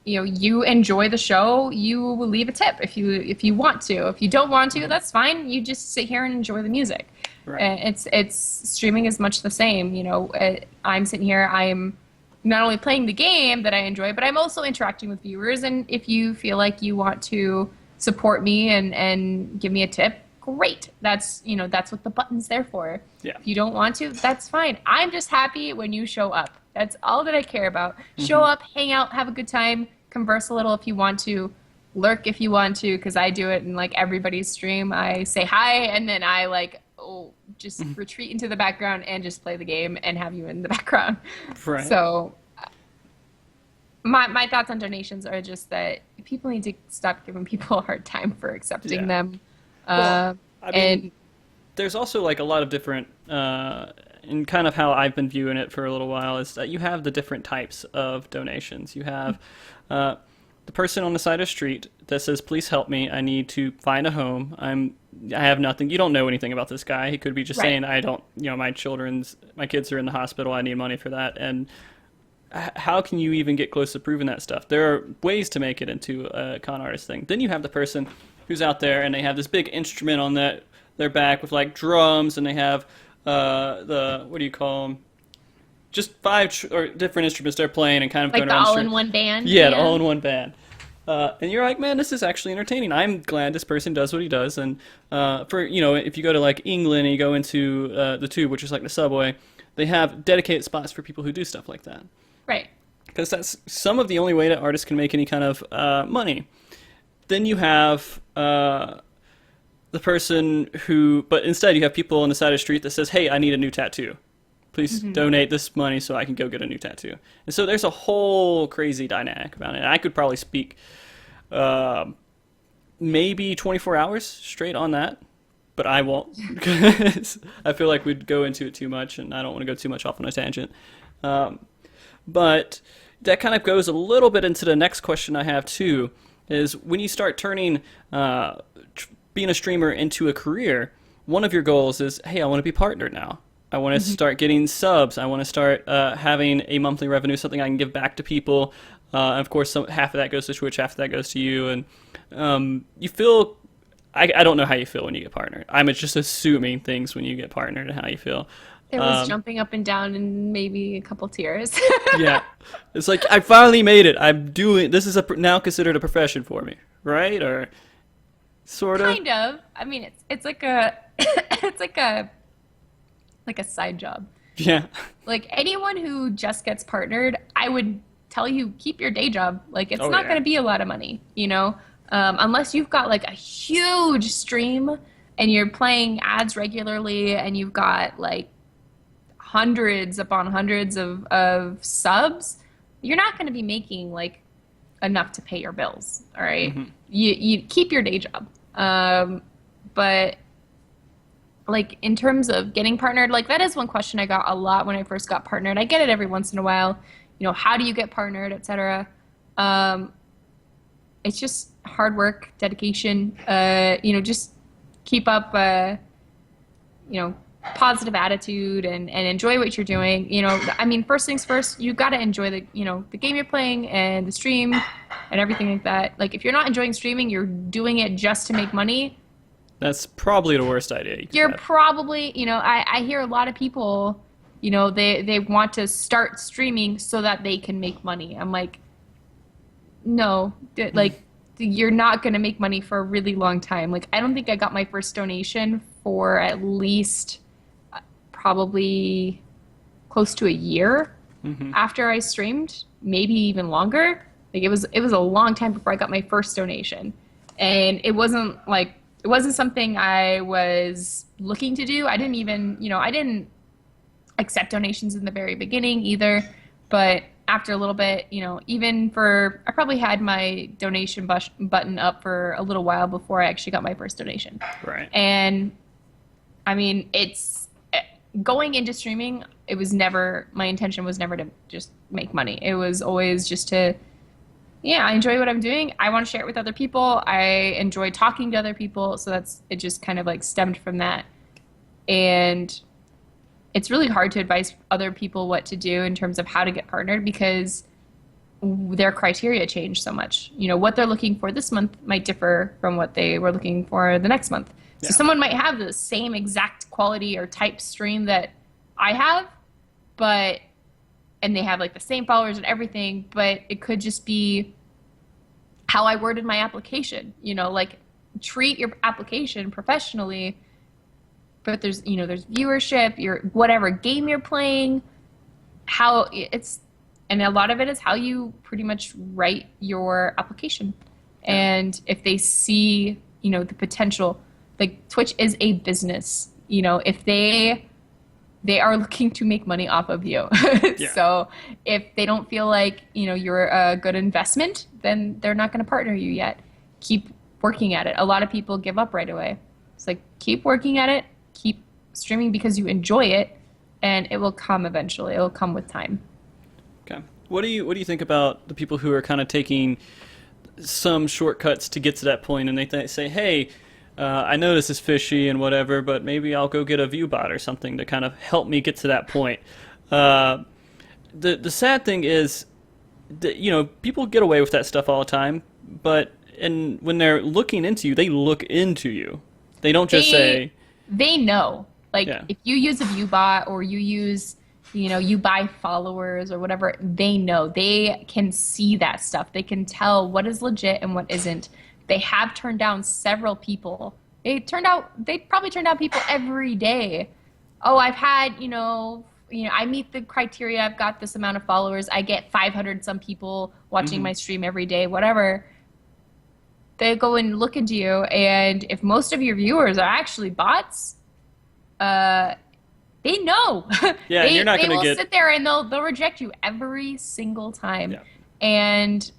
you enjoy the show, you will leave a tip if you want to. If you don't want to, that's fine. You just sit here and enjoy the music. Right. It's streaming is much the same. I'm sitting here, I'm not only playing the game that I enjoy, but I'm also interacting with viewers. And if you feel like you want to support me and give me a tip, great. That's what the button's there for. Yeah. If you don't want to, that's fine. I'm just happy when you show up. That's all that I care about. Show up, hang out, have a good time, converse a little if you want to, lurk if you want to, because I do it in like everybody's stream. I say hi and then I just retreat into the background and just play the game and have you in the background. Right. So my thoughts on donations are just that people need to stop giving people a hard time for accepting them. Well, I mean, there's also like a lot of different, and kind of how I've been viewing it for a little while is that you have the different types of donations. You have the person on the side of the street that says, please help me, I need to find a home, I have nothing. You don't know anything about this guy. He could be just saying, I don't, my kids are in the hospital, I need money for that. And how can you even get close to proving that stuff? There are ways to make it into a con artist thing. Then you have the person who's out there and they have this big instrument on their back with like drums, and they have what do you call them? Just 5 or different instruments they're playing and kind of like going the around the all-in-one band. Yeah, the all-in-one band. And you're like, man, this is actually entertaining. I'm glad this person does what he does. And for if you go to like England and you go into the Tube, which is like the subway, they have dedicated spots for people who do stuff like that. Right. Because that's some of the only way that artists can make any kind of money. Then you have the person who, but instead you have people on the side of the street that says, hey, I need a new tattoo. Please donate this money so I can go get a new tattoo. And so there's a whole crazy dynamic about it. I could probably speak maybe 24 hours straight on that, but I won't because I feel like we'd go into it too much, and I don't want to go too much off on a tangent. But that kind of goes a little bit into the next question I have too, is when you start turning being a streamer into a career, one of your goals is, hey, I want to be partnered now. I want to start getting subs. I want to start having a monthly revenue, something I can give back to people. And of course, half of that goes to Twitch, half of that goes to you. And you feel, I don't know how you feel when you get partnered. I'm just assuming things when you get partnered and how you feel. It was jumping up and down and maybe a couple tears. Yeah. It's like, I finally made it. I'm doing, this is now considered a profession for me, right? Or sort of? Kind of. I mean, it's like a, it's like a side job. Yeah. Like anyone who just gets partnered, I would tell you, keep your day job. Like it's not going to be a lot of money, unless you've got like a huge stream and you're playing ads regularly and you've got like hundreds upon hundreds of subs, you're not going to be making like enough to pay your bills. All right. You keep your day job. But like in terms of getting partnered, like that is one question I got a lot when I first got partnered. I get it every once in a while, how do you get partnered, etc. It's just hard work, dedication, just keep up, positive attitude and enjoy what you're doing. I mean, first things first, you got to enjoy the game you're playing and the stream and everything like that. Like if you're not enjoying streaming, you're doing it just to make money. That's probably the worst idea. You're probably, I hear a lot of people, they want to start streaming so that they can make money. I'm like, no, like you're not going to make money for a really long time. Like, I don't think I got my first donation for at least probably close to a year after I streamed, maybe even longer. Like it was a long time before I got my first donation. And it wasn't something I was looking to do. I didn't even, I didn't accept donations in the very beginning either. But after a little bit, I probably had my donation button up for a little while before I actually got my first donation. Right. And I mean, it's going into streaming. My intention was never to just make money. It was always just to, I enjoy what I'm doing. I want to share it with other people. I enjoy talking to other people. So it just kind of like stemmed from that. And it's really hard to advise other people what to do in terms of how to get partnered because their criteria change so much. What they're looking for this month might differ from what they were looking for the next month. So Yeah. someone might have the same exact quality or type stream that I have, and they have like the same followers and everything, but it could just be how I worded my application. Like treat your application professionally, but there's viewership, whatever game you're playing, and a lot of it is how you pretty much write your application. Yeah. And if they see, the potential, like Twitch is a business, if they are looking to make money off of you. Yeah. So if they don't feel like, you're a good investment, then they're not going to partner you yet. Keep working at it. A lot of people give up right away. It's like, keep working at it, keep streaming because you enjoy it, and it will come eventually. It will come with time. Okay. What do you think about the people who are kind of taking some shortcuts to get to that point, and they say, hey, I know this is fishy and whatever, but maybe I'll go get a view bot or something to kind of help me get to that point. The sad thing is that, people get away with that stuff all the time, but when they're looking into you, they look into you. They don't just say... They know. Like, Yeah. if you use a view bot or you use, you buy followers or whatever, they know. They can see that stuff. They can tell what is legit and what isn't. They have turned down several people. They probably turn down people every day. Oh, I've had, I meet the criteria. I've got this amount of followers. I get 500 some people watching my stream every day, whatever. They go and look into you, and if most of your viewers are actually bots, they know. Yeah, you're not going to get... They will sit there and they'll reject you every single time. Yeah. And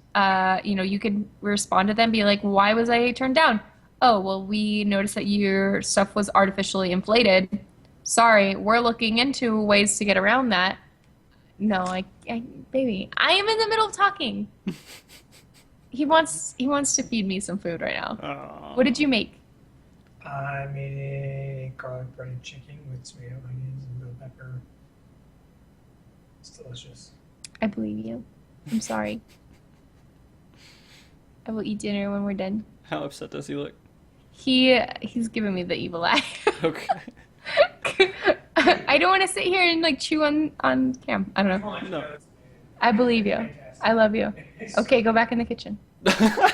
you can respond to them, be like, why was I turned down? Oh, well, we noticed that your stuff was artificially inflated. Sorry, we're looking into ways to get around that. No, baby, I am in the middle of talking. He wants to feed me some food right now. Aw. What did you make? I made a garlic breaded chicken with tomato, onions, and bell pepper. It's delicious. I believe you. I'm sorry. I will eat dinner when we're done. How upset does he look? He's giving me the evil eye. Okay. I don't want to sit here and like chew on cam. I don't know. No. I believe you. I love you. Okay, go back in the kitchen. I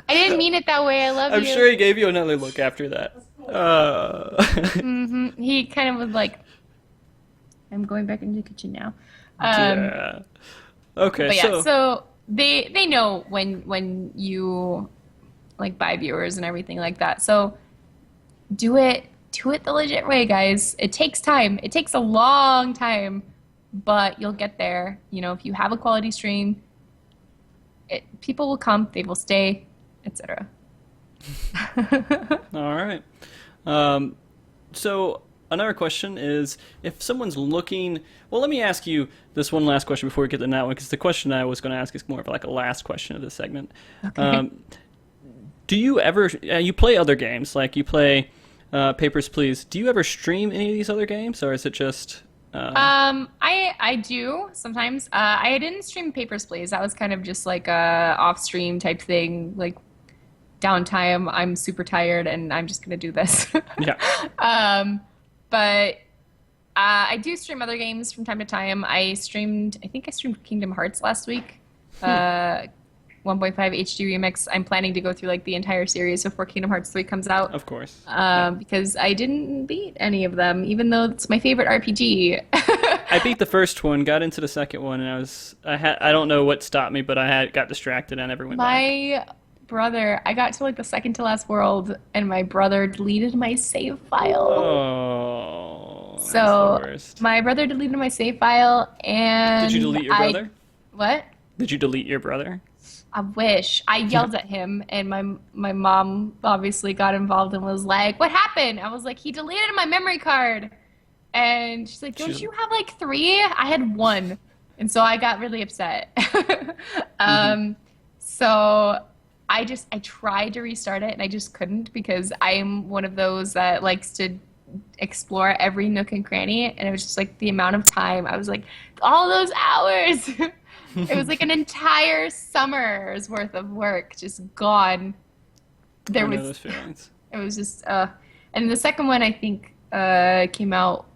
didn't mean it that way. I love you. I'm sure he gave you another look after that. He kind of was like, I'm going back into the kitchen now. Yeah. Okay, But yeah, so they know when you like buy viewers and everything like that. So do it the legit way, guys. It takes time. It takes a long time, but you'll get there. If you have a quality stream, people will come, they will stay, etc. All right. So another question is, if someone's looking... Well, let me ask you this one last question before we get to that one, because the question I was going to ask is more of like a last question of this segment. Okay. Do you ever... you play other games, like you play Papers, Please. Do you ever stream any of these other games, or is it just... I do sometimes. I didn't stream Papers, Please. That was kind of just like a off-stream type thing, like downtime. I'm super tired and I'm just gonna do this. Yeah. But I do stream other games from time to time. I think I streamed Kingdom Hearts last week. 1.5 HD Remix. I'm planning to go through like the entire series before Kingdom Hearts 3 comes out. Of course. Because I didn't beat any of them, even though it's my favorite RPG. I beat the first one, got into the second one, and I don't know what stopped me, but got distracted and never went back. My brother, I got to like the second to last world, and my brother deleted my save file. Oh, that's the So worst. my brother deleted my save file, Did you and delete your brother? What? Did you delete your brother? I wish. I yelled at him, and my mom obviously got involved and was like, "What happened?" I was like, "He deleted my memory card." And she's like, "Don't you have like three?" I had one. And so I got really upset. So I tried to restart it and I just couldn't because I'm one of those that likes to explore every nook and cranny. And it was just like the amount of time. I was like, all those hours. It was like an entire summer's worth of work just gone. I know those feelings. It was just, and the second one I think came out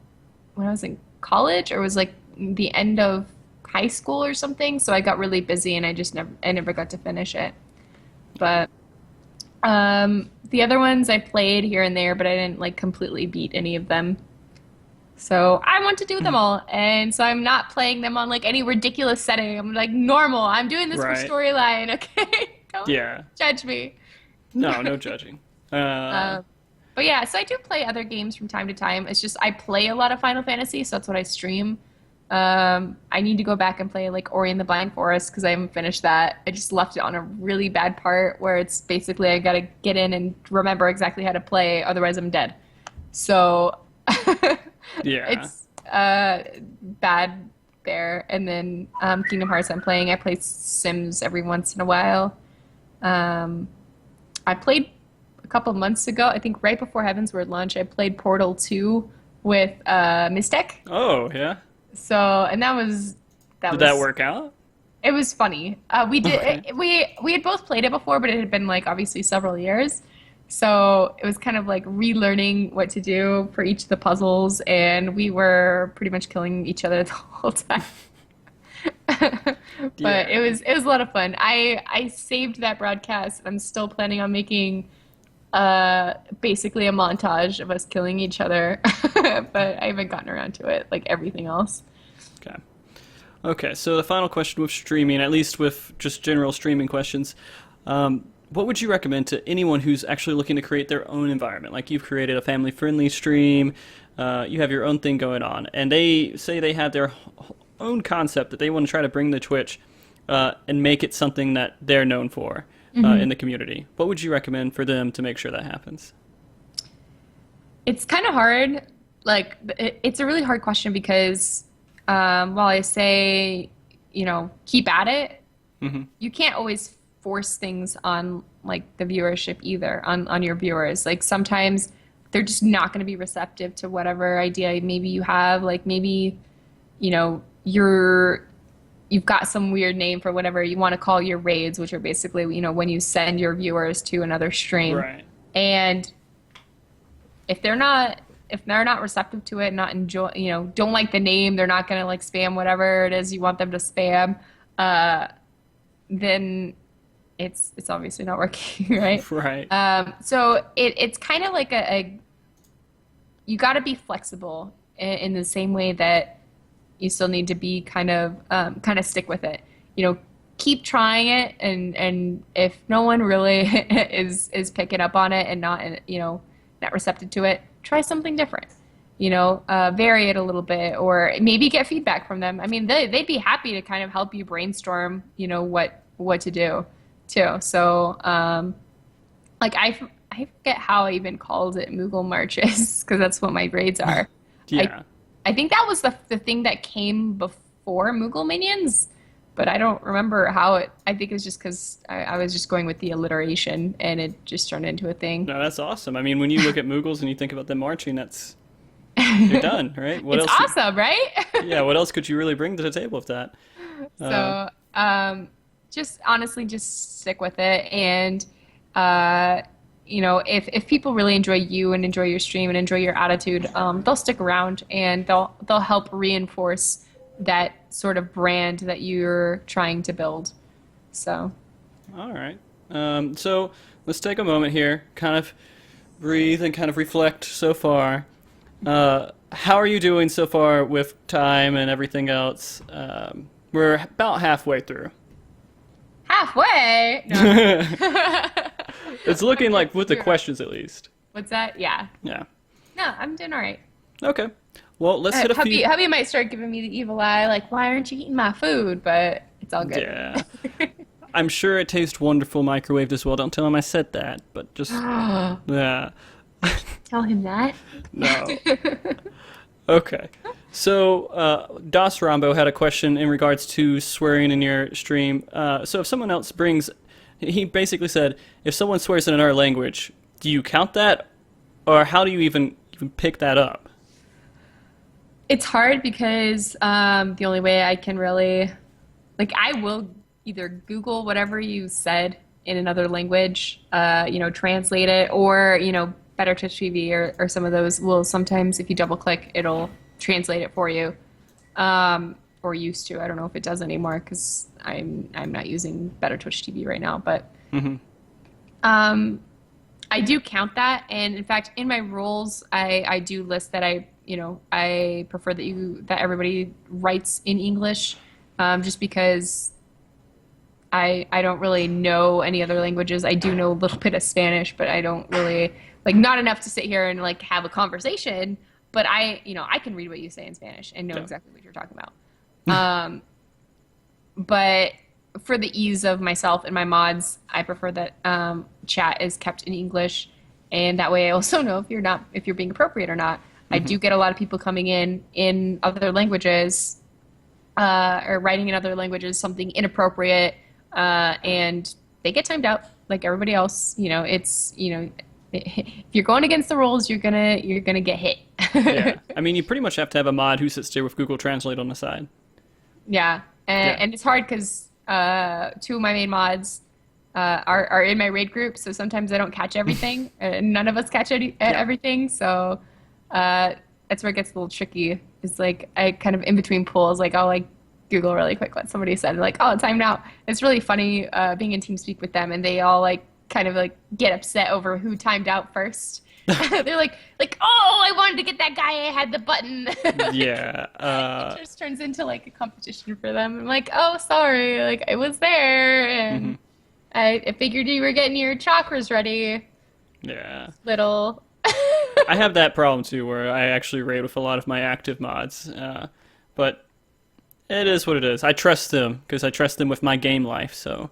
when I was in college or was like the end of high school or something. So I got really busy and I never got to finish it. But the other ones I played here and there, but I didn't like completely beat any of them. So I want to do them all, and so I'm not playing them on like any ridiculous setting. I'm like normal. I'm doing this for Right. storyline, okay? Don't judge me. No judging. But yeah, so I do play other games from time to time. It's just I play a lot of Final Fantasy, so that's what I stream. I need to go back and play like Ori and the Blind Forest because I haven't finished that. I just left it on a really bad part where it's basically I gotta get in and remember exactly how to play, otherwise I'm dead. So Yeah. it's bad there. And then Kingdom Hearts I'm playing. I play Sims every once in a while. I played a couple months ago, I think right before Heavensward launch, I played Portal 2 with Mystic. Oh, yeah. So, and Did that work out? It was funny. We did Okay. we had both played it before, but it had been like obviously several years. So it was kind of like relearning what to do for each of the puzzles, and we were pretty much killing each other the whole time. But it was a lot of fun. I saved that broadcast. I'm still planning on making basically a montage of us killing each other, but I haven't gotten around to it like everything else. Okay, so the final question with streaming, at least with just general streaming questions, what would you recommend to anyone who's actually looking to create their own environment? Like you've created a family-friendly stream, you have your own thing going on, and they say they have their own concept that they want to try to bring to Twitch and make it something that they're known for in the community. What would you recommend for them to make sure that happens? It's kind of hard. Like, it's a really hard question because while I say, keep at it, you can't always force things on like the viewership either, on your viewers. Like sometimes they're just not going to be receptive to whatever idea maybe you have. Like maybe, you've got some weird name for whatever you want to call your raids, which are basically, when you send your viewers to another stream. Right. And if they're not receptive to it, not enjoy, don't like the name, they're not going to like spam whatever it is you want them to spam, then it's obviously not working, right? Right. So it's kind of like you got to be flexible in the same way that you still need to be kind of stick with it. Keep trying it, and if no one really is picking up on it and not not receptive to it, try something different. Vary it a little bit, or maybe get feedback from them. I mean, they'd be happy to kind of help you brainstorm, what to do too. So, like I forget how I even called it Moogle Marches because that's what my grades are. Yeah. I think that was the thing that came before Moogle Minions, but I don't remember how it. I think it was just because I was just going with the alliteration, and it just turned into a thing. No, that's awesome. I mean, when you look at Moogles and you think about them marching, you're done, right? What It's else? awesome, right? Yeah. What else could you really bring to the table with that? So, just honestly, just stick with it, and if people really enjoy you and enjoy your stream and enjoy your attitude, they'll stick around and they'll help reinforce that sort of brand that you're trying to build. So, All right. So let's take a moment here, kind of breathe and kind of reflect so far. how are you doing so far with time and everything else? We're about halfway through. Halfway? No. It's looking like with the Zero. questions at least. What's that? Yeah. Yeah. No, I'm doing all right. Okay. Well, let's hit a few. Hubby might start giving me the evil eye, like, why aren't you eating my food? But it's all good. Yeah. I'm sure it tastes wonderful microwaved as well. Don't tell him I said that, but just yeah. Tell him that. No. Okay. So, Das Rambo had a question in regards to swearing in your stream. So if someone else brings, he basically said, if someone swears in another language, do you count that? Or how do you even pick that up? It's hard because the only way I can really, like, I will either Google whatever you said in another language, translate it, or, Better Touch TV or some of those will sometimes, if you double click, it'll translate it for you. Or used to. I don't know if it does anymore because I'm not using Better Twitch TV right now. But I do count that, and in fact, in my rules, I do list that I prefer that everybody writes in English, just because I don't really know any other languages. I do know a little bit of Spanish, but I don't really not enough to sit here and have a conversation. But I can read what you say in Spanish and know exactly what you're talking about. But for the ease of myself and my mods, I prefer that chat is kept in English, and that way I also know if you're being appropriate or not. I do get a lot of people coming in other languages, or writing in other languages something inappropriate, and they get timed out like everybody else. If you're going against the rules, you're gonna get hit. Yeah, I mean, you pretty much have to have a mod who sits there with Google Translate on the side. Yeah, and it's hard because two of my main mods are in my raid group, so sometimes I don't catch everything, and none of us catch everything. So that's where it gets a little tricky. It's I kind of in between pools, I'll Google really quick what somebody said, oh, timed out. It's really funny being in TeamSpeak with them, and they all get upset over who timed out first. They're like, oh, I wanted to get that guy. I had the button. Yeah. It just turns into a competition for them. I'm like, oh, sorry. I was there, and I figured you were getting your chakras ready. Yeah. Little. I have that problem too, where I actually raid with a lot of my active mods. But it is what it is. I trust them because I trust them with my game life. So.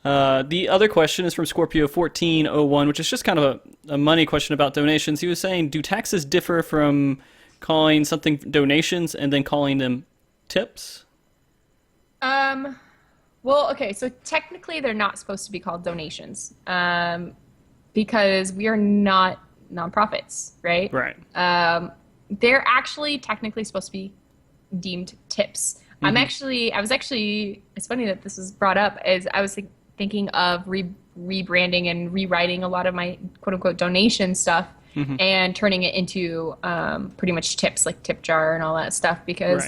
The other question is from Scorpio1401, which is just kind of a money question about donations. He was saying, do taxes differ from calling something donations and then calling them tips? Well, okay, so technically they're not supposed to be called donations, because we are not nonprofits, right? Right. They're actually technically supposed to be deemed tips. I was actually, it's funny that this was brought up, as I was thinking of rebranding and rewriting a lot of my quote-unquote donation stuff and turning it into pretty much tips, like tip jar and all that stuff, because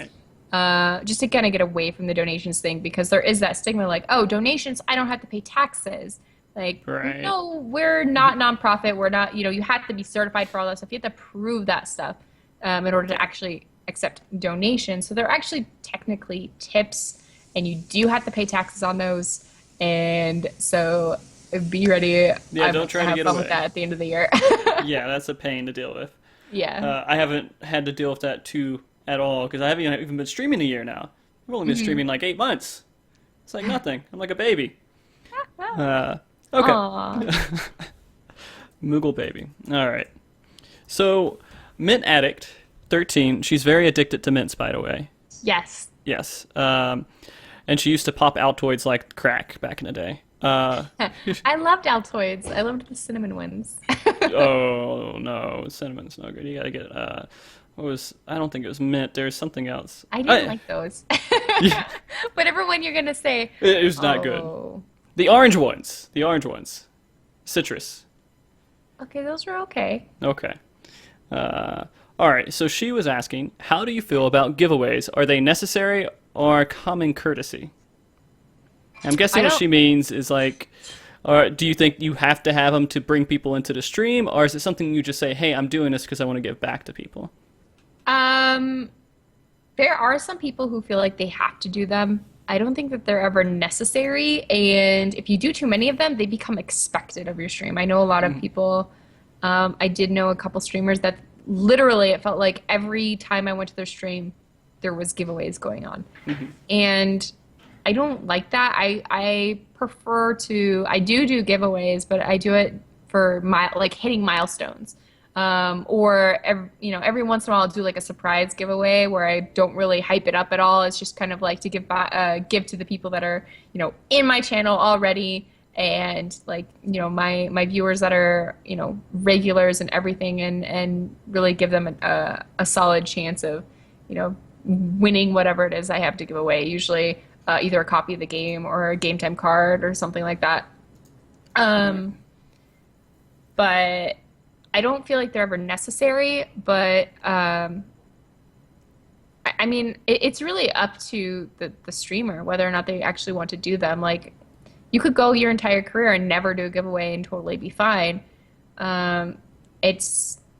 just to kind of get away from the donations thing, because there is that stigma oh, donations, I don't have to pay taxes. No, we're not nonprofit. We're not, you have to be certified for all that stuff. You have to prove that stuff in order to actually accept donations. So they're actually technically tips, and you do have to pay taxes on those. And so be ready. Yeah, don't try to get away with that at the end of the year. Yeah, that's a pain to deal with. Yeah. I haven't had to deal with that too at all, because I haven't even been streaming a year now. I've only been streaming 8 months. It's nothing. I'm like a baby. Okay. Moogle baby. All right. So, Mint Addict 13. She's very addicted to mints, by the way. Yes. Yes. And she used to pop Altoids like crack back in the day. I loved Altoids. I loved the cinnamon ones. Oh no, cinnamon's no good. You gotta get I don't think it was mint. There's something else. I didn't like those. Yeah. Whatever one you're gonna say. It was not good. The orange ones. Citrus. Okay, those were okay. Okay. All right. So she was asking, how do you feel about giveaways? Are they necessary or common courtesy? I'm guessing what she means is Or do you think you have to have them to bring people into the stream, or is it something you just say, hey, I'm doing this because I want to give back to people? There are some people who feel like they have to do them. I don't think that they're ever necessary, and if you do too many of them, they become expected of your stream. I know a lot of people. I did know a couple streamers that literally it felt like every time I went to their stream, there was giveaways going on, and I don't like that. I prefer to. I do giveaways, but I do it for like hitting milestones. Or every once in a while I'll do like a surprise giveaway where I don't really hype it up at all. It's just kind of like to give to the people that are, in my channel already, and like, my viewers that are, regulars and everything, and really give them a solid chance of, winning whatever it is I have to give away. Usually either a copy of the game or a game time card or something like that. But I don't feel like they're ever necessary, but I mean, it's really up to the streamer whether or not they actually want to do them. Like, you could go your entire career and never do a giveaway and totally be fine. And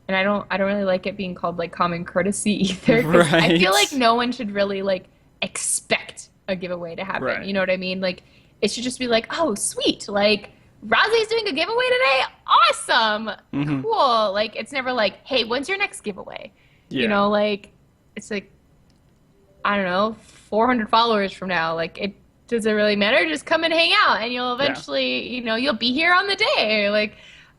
I don't really like it being called like common courtesy either. Right. I feel like no one should really like expect a giveaway to happen. Right. You know what I mean? Like, it should just be like, oh, sweet, like, Rahhzay's doing a giveaway today? Awesome! Cool. Like, it's never like, hey, when's your next giveaway? Yeah. Like, it's like, I don't know, 400 followers from now. Like, it doesn't really matter. Just come and hang out, and you'll eventually, you'll be here on the day. Like,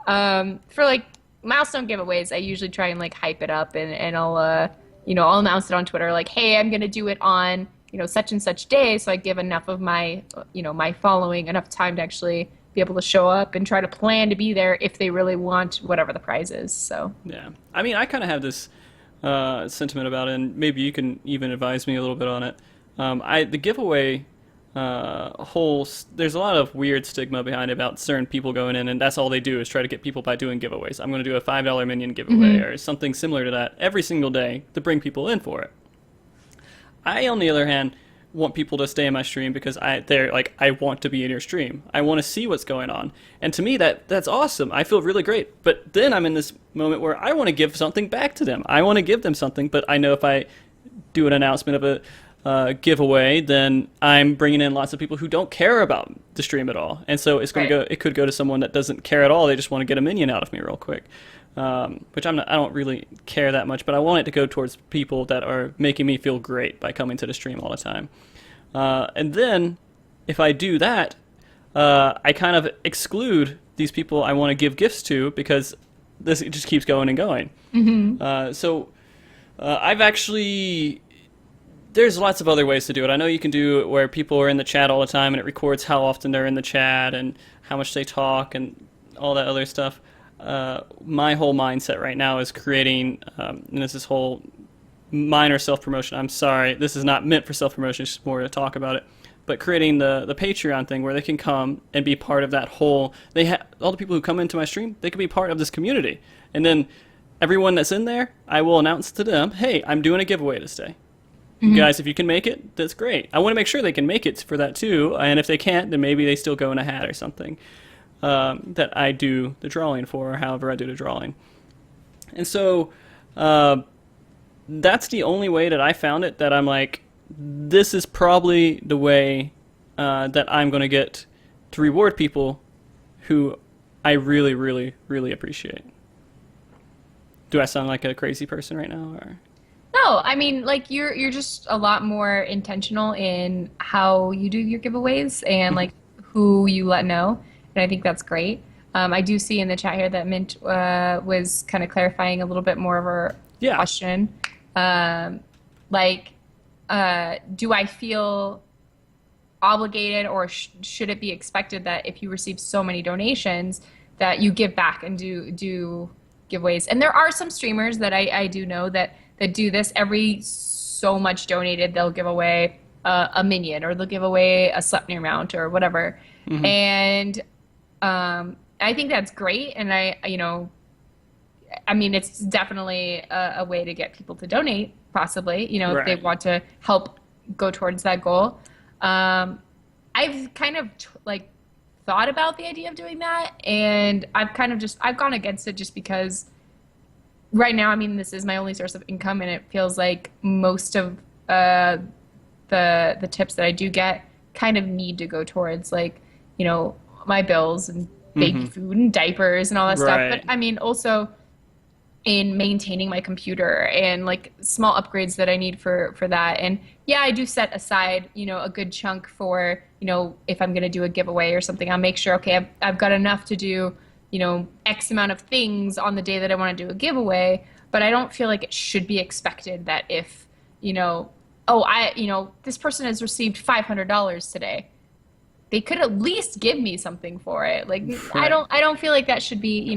for like milestone giveaways, I usually try and like hype it up, and I'll, I'll announce it on Twitter, like, hey, I'm gonna do it on, such and such day, so I give enough of my, my following enough time to actually be able to show up and try to plan to be there if they really want whatever the prize is. So yeah, I mean, I kind of have this sentiment about it, and maybe you can even advise me a little bit on it. The giveaway there's a lot of weird stigma behind it about certain people going in, and that's all they do is try to get people by doing giveaways. I'm going to do a $5 minion giveaway or something similar to that every single day to bring people in for it. I, on the other hand, want people to stay in my stream because I want to be in your stream. I want to see what's going on. And to me, that's awesome. I feel really great. But then I'm in this moment where I want to give something back to them. I want to give them something, but I know if I do an announcement of a giveaway, then I'm bringing in lots of people who don't care about the stream at all. And so it's going to go. It could go to someone that doesn't care at all. They just want to get a minion out of me real quick. Which I don't really care that much, but I want it to go towards people that are making me feel great by coming to the stream all the time. And then, if I do that, I kind of exclude these people I want to give gifts to because it just keeps going and going. I've actually... There's lots of other ways to do it. I know you can do it where people are in the chat all the time and it records how often they're in the chat and how much they talk and all that other stuff. My whole mindset right now is creating, and this whole minor self-promotion. I'm sorry, this is not meant for self-promotion, it's just more to talk about it. But creating the Patreon thing where they can come and be part of that whole, all the people who come into my stream, they can be part of this community. And then everyone that's in there, I will announce to them, hey, I'm doing a giveaway this day. You guys, if you can make it, that's great. I want to make sure they can make it for that too, and if they can't, then maybe they still go in a hat or something. That I do the drawing for, or however I do the drawing. And so that's the only way that I found it that I'm like, this is probably the way that I'm going to get to reward people who I really, really, really appreciate. Do I sound like a crazy person right now? Or? No, I mean, like, you're just a lot more intentional in how you do your giveaways and like who you let know. And I think that's great. I do see in the chat here that Mint was kind of clarifying a little bit more of her question. Do I feel obligated, or should it be expected that if you receive so many donations that you give back and do giveaways? And there are some streamers that I do know that do this. Every so much donated, they'll give away a minion, or they'll give away a Sleipnir mount or whatever. And I think that's great, and I mean, it's definitely a way to get people to donate, possibly, if they want to help go towards that goal. I've kind of thought about the idea of doing that, and I've gone against it just because right now, I mean, this is my only source of income, and it feels like most of the tips that I do get kind of need to go towards like, my bills and baby food and diapers and all that stuff. But I mean, also in maintaining my computer and like small upgrades that I need for that. And yeah, I do set aside, a good chunk for, if I'm going to do a giveaway or something, I'll make sure, okay, I've got enough to do, X amount of things on the day that I want to do a giveaway. But I don't feel like it should be expected that if, this person has received $500 today, they could at least give me something for it. Like, I don't feel like that should be,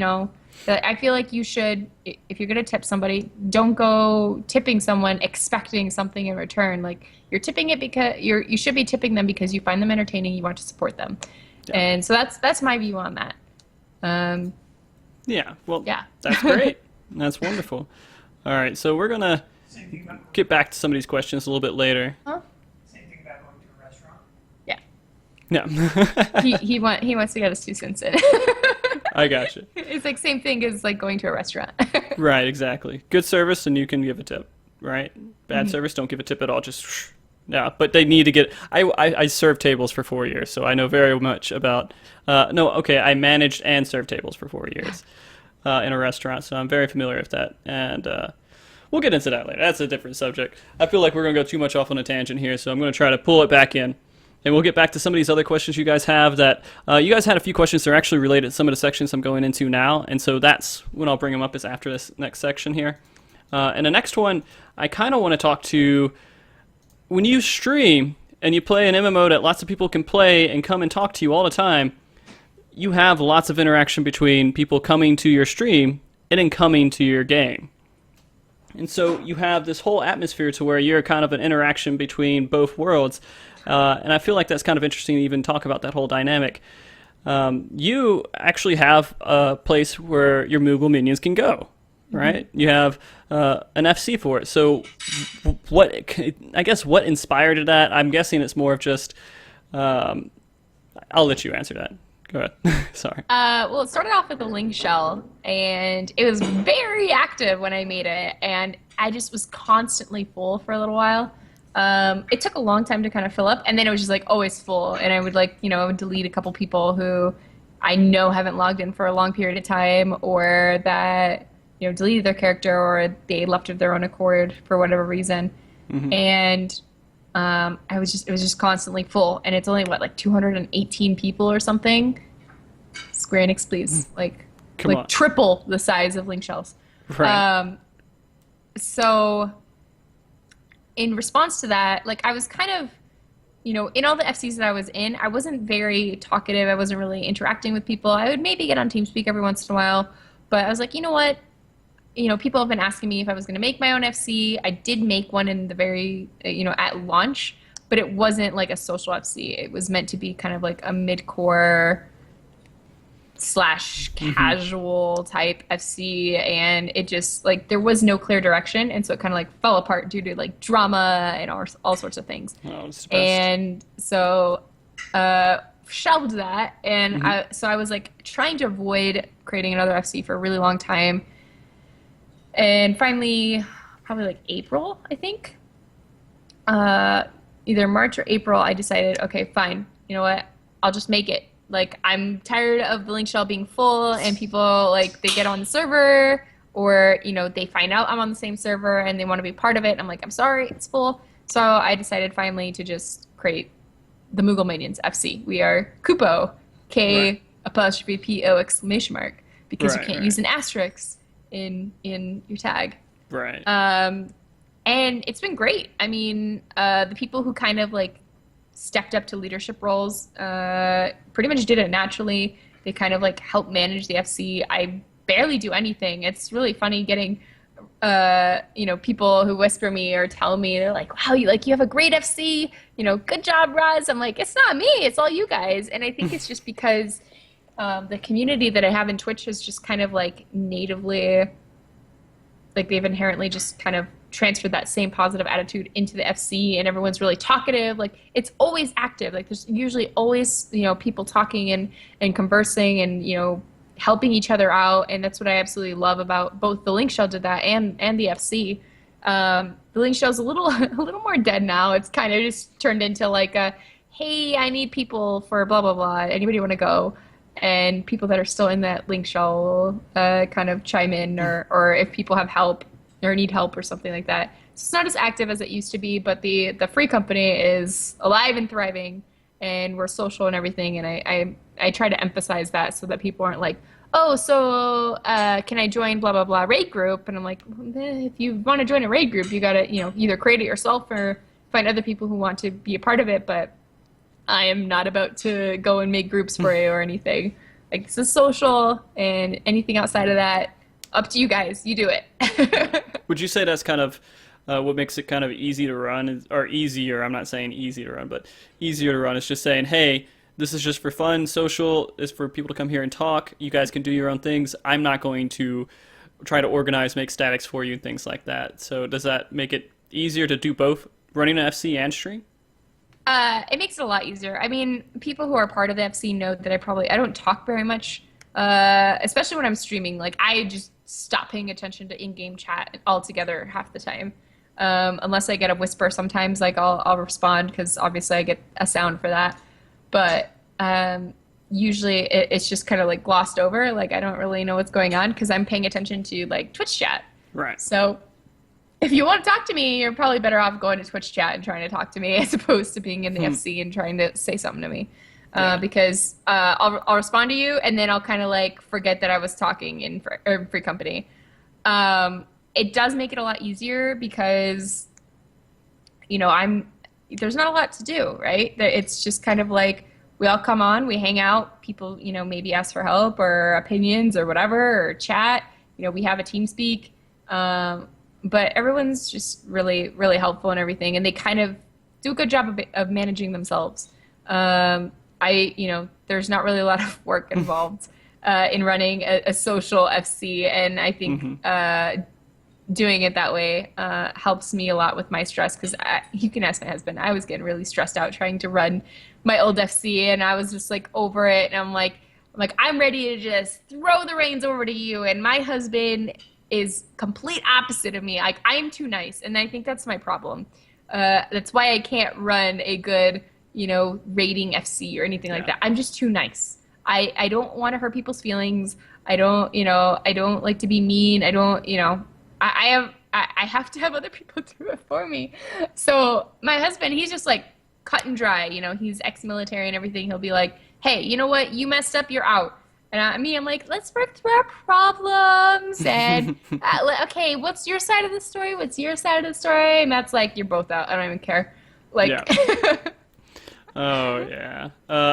that I feel like you should, if you're going to tip somebody, don't go tipping someone expecting something in return. Like, you're tipping it because you should be tipping them because you find them entertaining, you want to support them. Yeah. And so that's my view on that. Yeah, that's great. That's wonderful. All right, so we're going to get back to some of these questions a little bit later. Huh? Same thing about going to a restaurant. Yeah. he wants to get us 2 cents in. I got you. It's like same thing as like going to a restaurant. Right, exactly. Good service and you can give a tip, right? Bad service, don't give a tip at all. Just yeah, but they need to get. I served tables for 4 years, so I know very much about. I managed and served tables for 4 years in a restaurant, so I'm very familiar with that. And we'll get into that later. That's a different subject. I feel like we're going to go too much off on a tangent here, so I'm going to try to pull it back in. And we'll get back to some of these other questions you guys have that you guys had a few questions that are actually related to some of the sections I'm going into now. And so that's when I'll bring them up is after this next section here. And the next one, I kind of want to talk to when you stream and you play an MMO that lots of people can play and come and talk to you all the time, you have lots of interaction between people coming to your stream and then coming to your game. And so you have this whole atmosphere to where you're kind of an interaction between both worlds. And I feel like that's kind of interesting to even talk about that whole dynamic. You actually have a place where your Moogle minions can go, right? You have an FC for it. So what inspired that? I'm guessing it's more of just, I'll let you answer that. Go ahead. Sorry. Well, it started off with a link shell, and it was very active when I made it, and I just was constantly full for a little while. It took a long time to kind of fill up, and then it was just like always full, and I would I would delete a couple people who I know haven't logged in for a long period of time, or that deleted their character, or they left of their own accord for whatever reason, and it was just constantly full, and it's only 218 people or something. Square Enix, please, Come on. Triple the size of link shells. Right. So in response to that, I was kind of, in all the FCs that I was in, I wasn't very talkative. I wasn't really interacting with people. I would maybe get on TeamSpeak every once in a while, but I was like, you know what? People have been asking me if I was going to make my own FC. I did make one in the very, at launch, but it wasn't like a social FC. It was meant to be kind of like a mid-core / casual type FC, and it just there was no clear direction, and so it kind of fell apart due to drama and all sorts of things. Oh, it's and so shelved that, and I was trying to avoid creating another FC for a really long time. And finally, probably April, I think, either March or April, I decided, okay, fine, you know what, I'll just make it. I'm tired of the link shell being full, and people, they get on the server, or, they find out I'm on the same server, and they want to be part of it, and I'm I'm sorry, it's full. So I decided finally to just create the Moogle Minions FC. We are Kupo, K''P''O! Because you can't use an asterisk in your tag. Right. And it's been great. I mean, the people who kind of stepped up to leadership roles pretty much did it naturally. They kind of help manage the FC. I barely do anything. It's really funny getting people who whisper me or tell me, they're like, wow, you have a great FC, good job, Roz. I'm like, it's not me, it's all you guys. And I think it's just because the community that I have in Twitch is just kind of natively, they've inherently just kind of transferred that same positive attitude into the FC, and everyone's really talkative. Like, it's always active. Like, there's usually always, people talking and conversing and, helping each other out. And that's what I absolutely love about both the Link Shell did that and the FC. The Link Shell's a little more dead now. It's kind of just turned into like a, hey, I need people for blah, blah, blah. Anybody want to go? And people that are still in that Link Shell kind of chime in, or if people have help or need help or something like that. So it's not as active as it used to be, but the free company is alive and thriving, and we're social and everything. And I try to emphasize that so that people aren't like, oh, so can I join blah, blah, blah raid group? And I'm like, if you want to join a raid group, you got to, either create it yourself or find other people who want to be a part of it. But I am not about to go and make groups for you or anything. Like, this is social, and anything outside of that, up to you guys. You do it. Would you say that's kind of what makes it kind of easy to run, or easier? I'm not saying easy to run, but easier to run is just saying, hey, this is just for fun. Social is for people to come here and talk. You guys can do your own things. I'm not going to try to organize, make statics for you and things like that. So does that make it easier to do both, running an FC and stream? It makes it a lot easier. I mean, people who are part of the FC know that I don't talk very much, especially when I'm streaming. Like, I just stop paying attention to in-game chat altogether half the time. Unless I get a whisper sometimes, like I'll respond because obviously I get a sound for that. But usually it's just kind of like glossed over. Like, I don't really know what's going on because I'm paying attention to like Twitch chat. Right. So if you want to talk to me, you're probably better off going to Twitch chat and trying to talk to me as opposed to being in the FC and trying to say something to me. Because I'll respond to you, and then I'll kind of like forget that I was talking in free company. It does make it a lot easier because, there's not a lot to do, right? It's just kind of like we all come on, we hang out, people, maybe ask for help or opinions or whatever, or chat. We have a TeamSpeak. But everyone's just really, really helpful and everything, and they kind of do a good job of managing themselves. There's not really a lot of work involved in running a social FC, and I think doing it that way helps me a lot with my stress, because you can ask my husband. I was getting really stressed out trying to run my old FC, and I was just like over it, and I'm like, I'm ready to just throw the reins over to you, and my husband is complete opposite of me. Like, I'm too nice, and I think that's my problem. That's why I can't run a good, rating FC or anything like that. I'm just too nice. I don't want to hurt people's feelings. I don't like to be mean. I don't, I have to have other people do it for me. So my husband, he's just like cut and dry. He's ex-military and everything. He'll be like, hey, you know what? You messed up. You're out. And I'm like, let's work through our problems. And, okay, what's your side of the story? What's your side of the story? And that's like, you're both out. I don't even care. Like, yeah. Oh, yeah.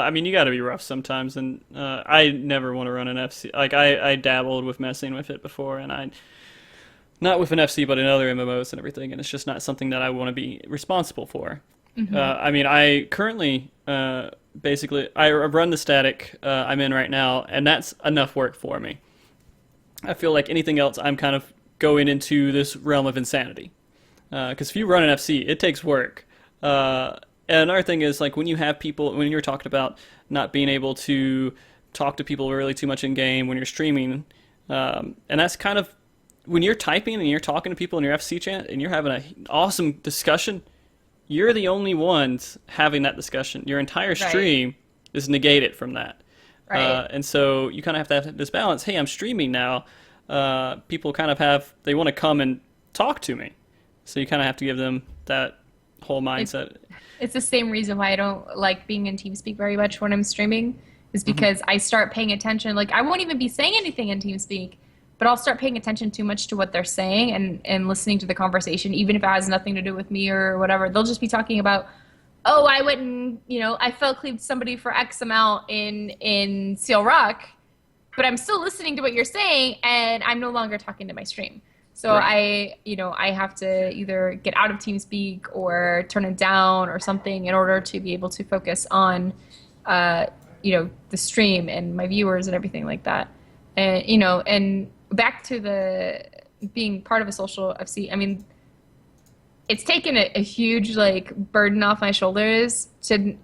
You got to be rough sometimes. And I never want to run an FC. Like, I dabbled with messing with it before. And not with an FC, but in other MMOs and everything. And it's just not something that I want to be responsible for. I currently... basically, I run the static I'm in right now, and that's enough work for me. I feel like anything else, I'm kind of going into this realm of insanity. Because if you run an FC, it takes work. And another thing is, like, when you have people, when you're talking about not being able to talk to people really too much in game when you're streaming, and that's kind of, when you're typing and you're talking to people in your FC chat and you're having an awesome discussion, you're the only ones having that discussion. Your entire stream is negated from that. Right. And so you kind of have to have this balance. Hey, I'm streaming now. People kind of they want to come and talk to me. So you kind of have to give them that whole mindset. It's the same reason why I don't like being in TeamSpeak very much when I'm streaming, is because I start paying attention. Like, I won't even be saying anything in TeamSpeak, but I'll start paying attention too much to what they're saying and listening to the conversation, even if it has nothing to do with me or whatever. They'll just be talking about, oh, I went and, I fell cleaved somebody for X amount in Seal Rock, but I'm still listening to what you're saying, and I'm no longer talking to my stream. So I have to either get out of TeamSpeak or turn it down or something in order to be able to focus on, the stream and my viewers and everything like that. And, and back to the being part of a social FC, it's taken a huge like burden off my shoulders to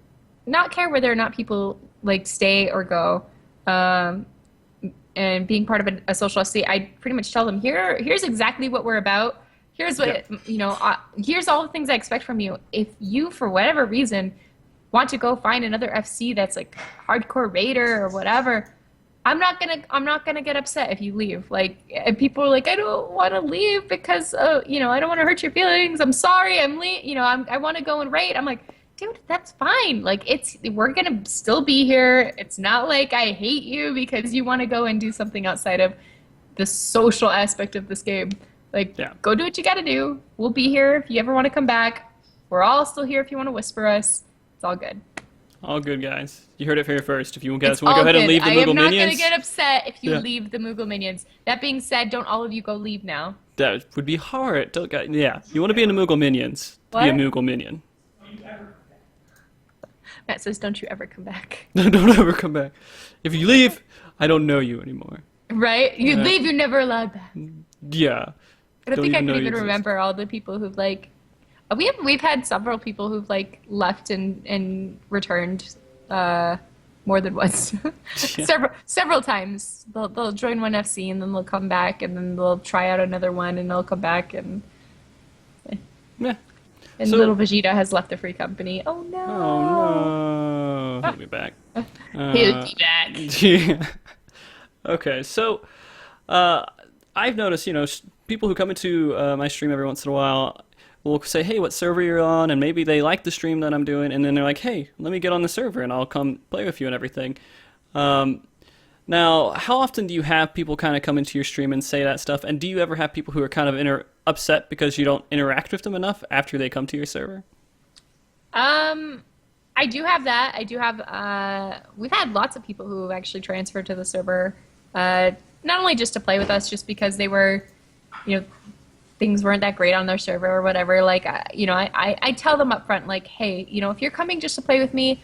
not care whether or not people like stay or go. And being part of a social SC, I pretty much tell them here's exactly what we're about. Here's what here's all the things I expect from you. If you, for whatever reason, want to go find another FC that's like hardcore raider or whatever, I'm not gonna get upset if you leave. Like, and people are like, I don't want to leave because I don't want to hurt your feelings. I'm sorry. I want to go and raid. I'm like, dude, that's fine. Like, we're gonna still be here. It's not like I hate you because you want to go and do something outside of the social aspect of this game. Like, go do what you gotta do. We'll be here if you ever want to come back. We're all still here if you want to whisper us. It's all good. All good, guys. You heard it here first. If you guys want to go ahead and leave the Moogle Minions. I am not going to get upset if you leave the Moogle Minions. That being said, don't all of you go leave now. That would be hard. You want to be in the Moogle Minions. Be a Moogle Minion. Matt says, don't you ever come back. Don't ever come back. If you leave, I don't know you anymore. Right? You leave, you're never allowed back. Yeah. I don't think I can even remember all the people who've like... We've had several people who've like left and returned more than once. Several times. They'll join one FC and then they'll come back and then they'll try out another one and they'll come back and... Yeah. And so, little Vegeta has left the free company. Oh no! Oh no! He'll be back. He'll be back. Yeah. Okay, so I've noticed, people who come into my stream every once in a while will say, "Hey, what server you're on?" And maybe they like the stream that I'm doing, and then they're like, "Hey, let me get on the server, and I'll come play with you and everything." Now, how often do you have people kind of come into your stream and say that stuff? And do you ever have people who are kind of upset because you don't interact with them enough after they come to your server? I do have that. I do have, we've had lots of people who have actually transferred to the server, not only just to play with us, just because they were, things weren't that great on their server or whatever. Like, I tell them up front, like, hey, if you're coming just to play with me,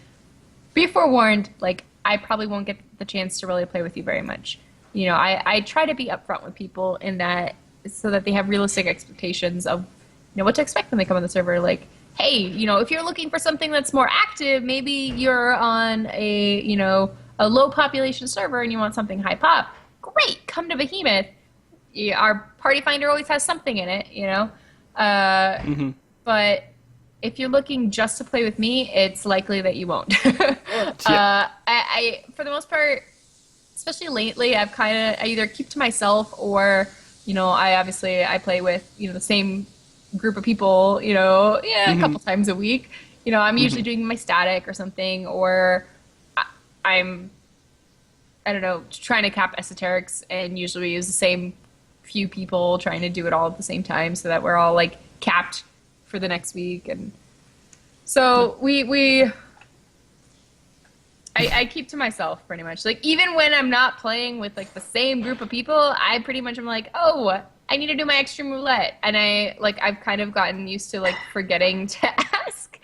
be forewarned, like, I probably won't get the chance to really play with you very much. I try to be upfront with people in that, so that they have realistic expectations of, what to expect when they come on the server. Like, hey, if you're looking for something that's more active, maybe you're on a low population server and you want something high pop. Great, come to Behemoth. Our party finder always has something in it, But if you're looking just to play with me, it's likely that you won't. I for the most part, especially lately, I either keep to myself or, I play with, the same group of people, a couple times a week. I'm usually doing my static or something, or I'm, I don't know, trying to cap esoterics and usually use the same few people trying to do it all at the same time so that we're all like capped for the next week. And so I keep to myself pretty much. Like, even when I'm not playing with like the same group of people, I pretty much am like, oh, I need to do my extreme roulette. And I've kind of gotten used to like forgetting to ask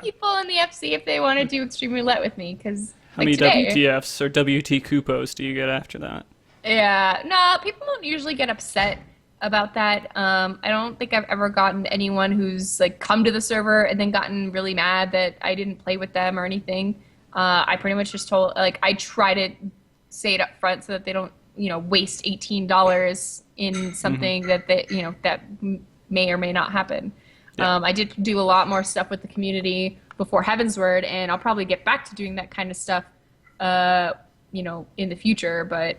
people in the FC if they want to do extreme roulette with me. Because how many WTFs or WT Coupos do you get after that? Yeah, no, people don't usually get upset about that. I don't think I've ever gotten anyone who's like come to the server and then gotten really mad that I didn't play with them or anything. I pretty much just I try to say it up front so that they don't, waste $18 in something that that may or may not happen. Yeah. I did do a lot more stuff with the community before Heavensward, and I'll probably get back to doing that kind of stuff, in the future, but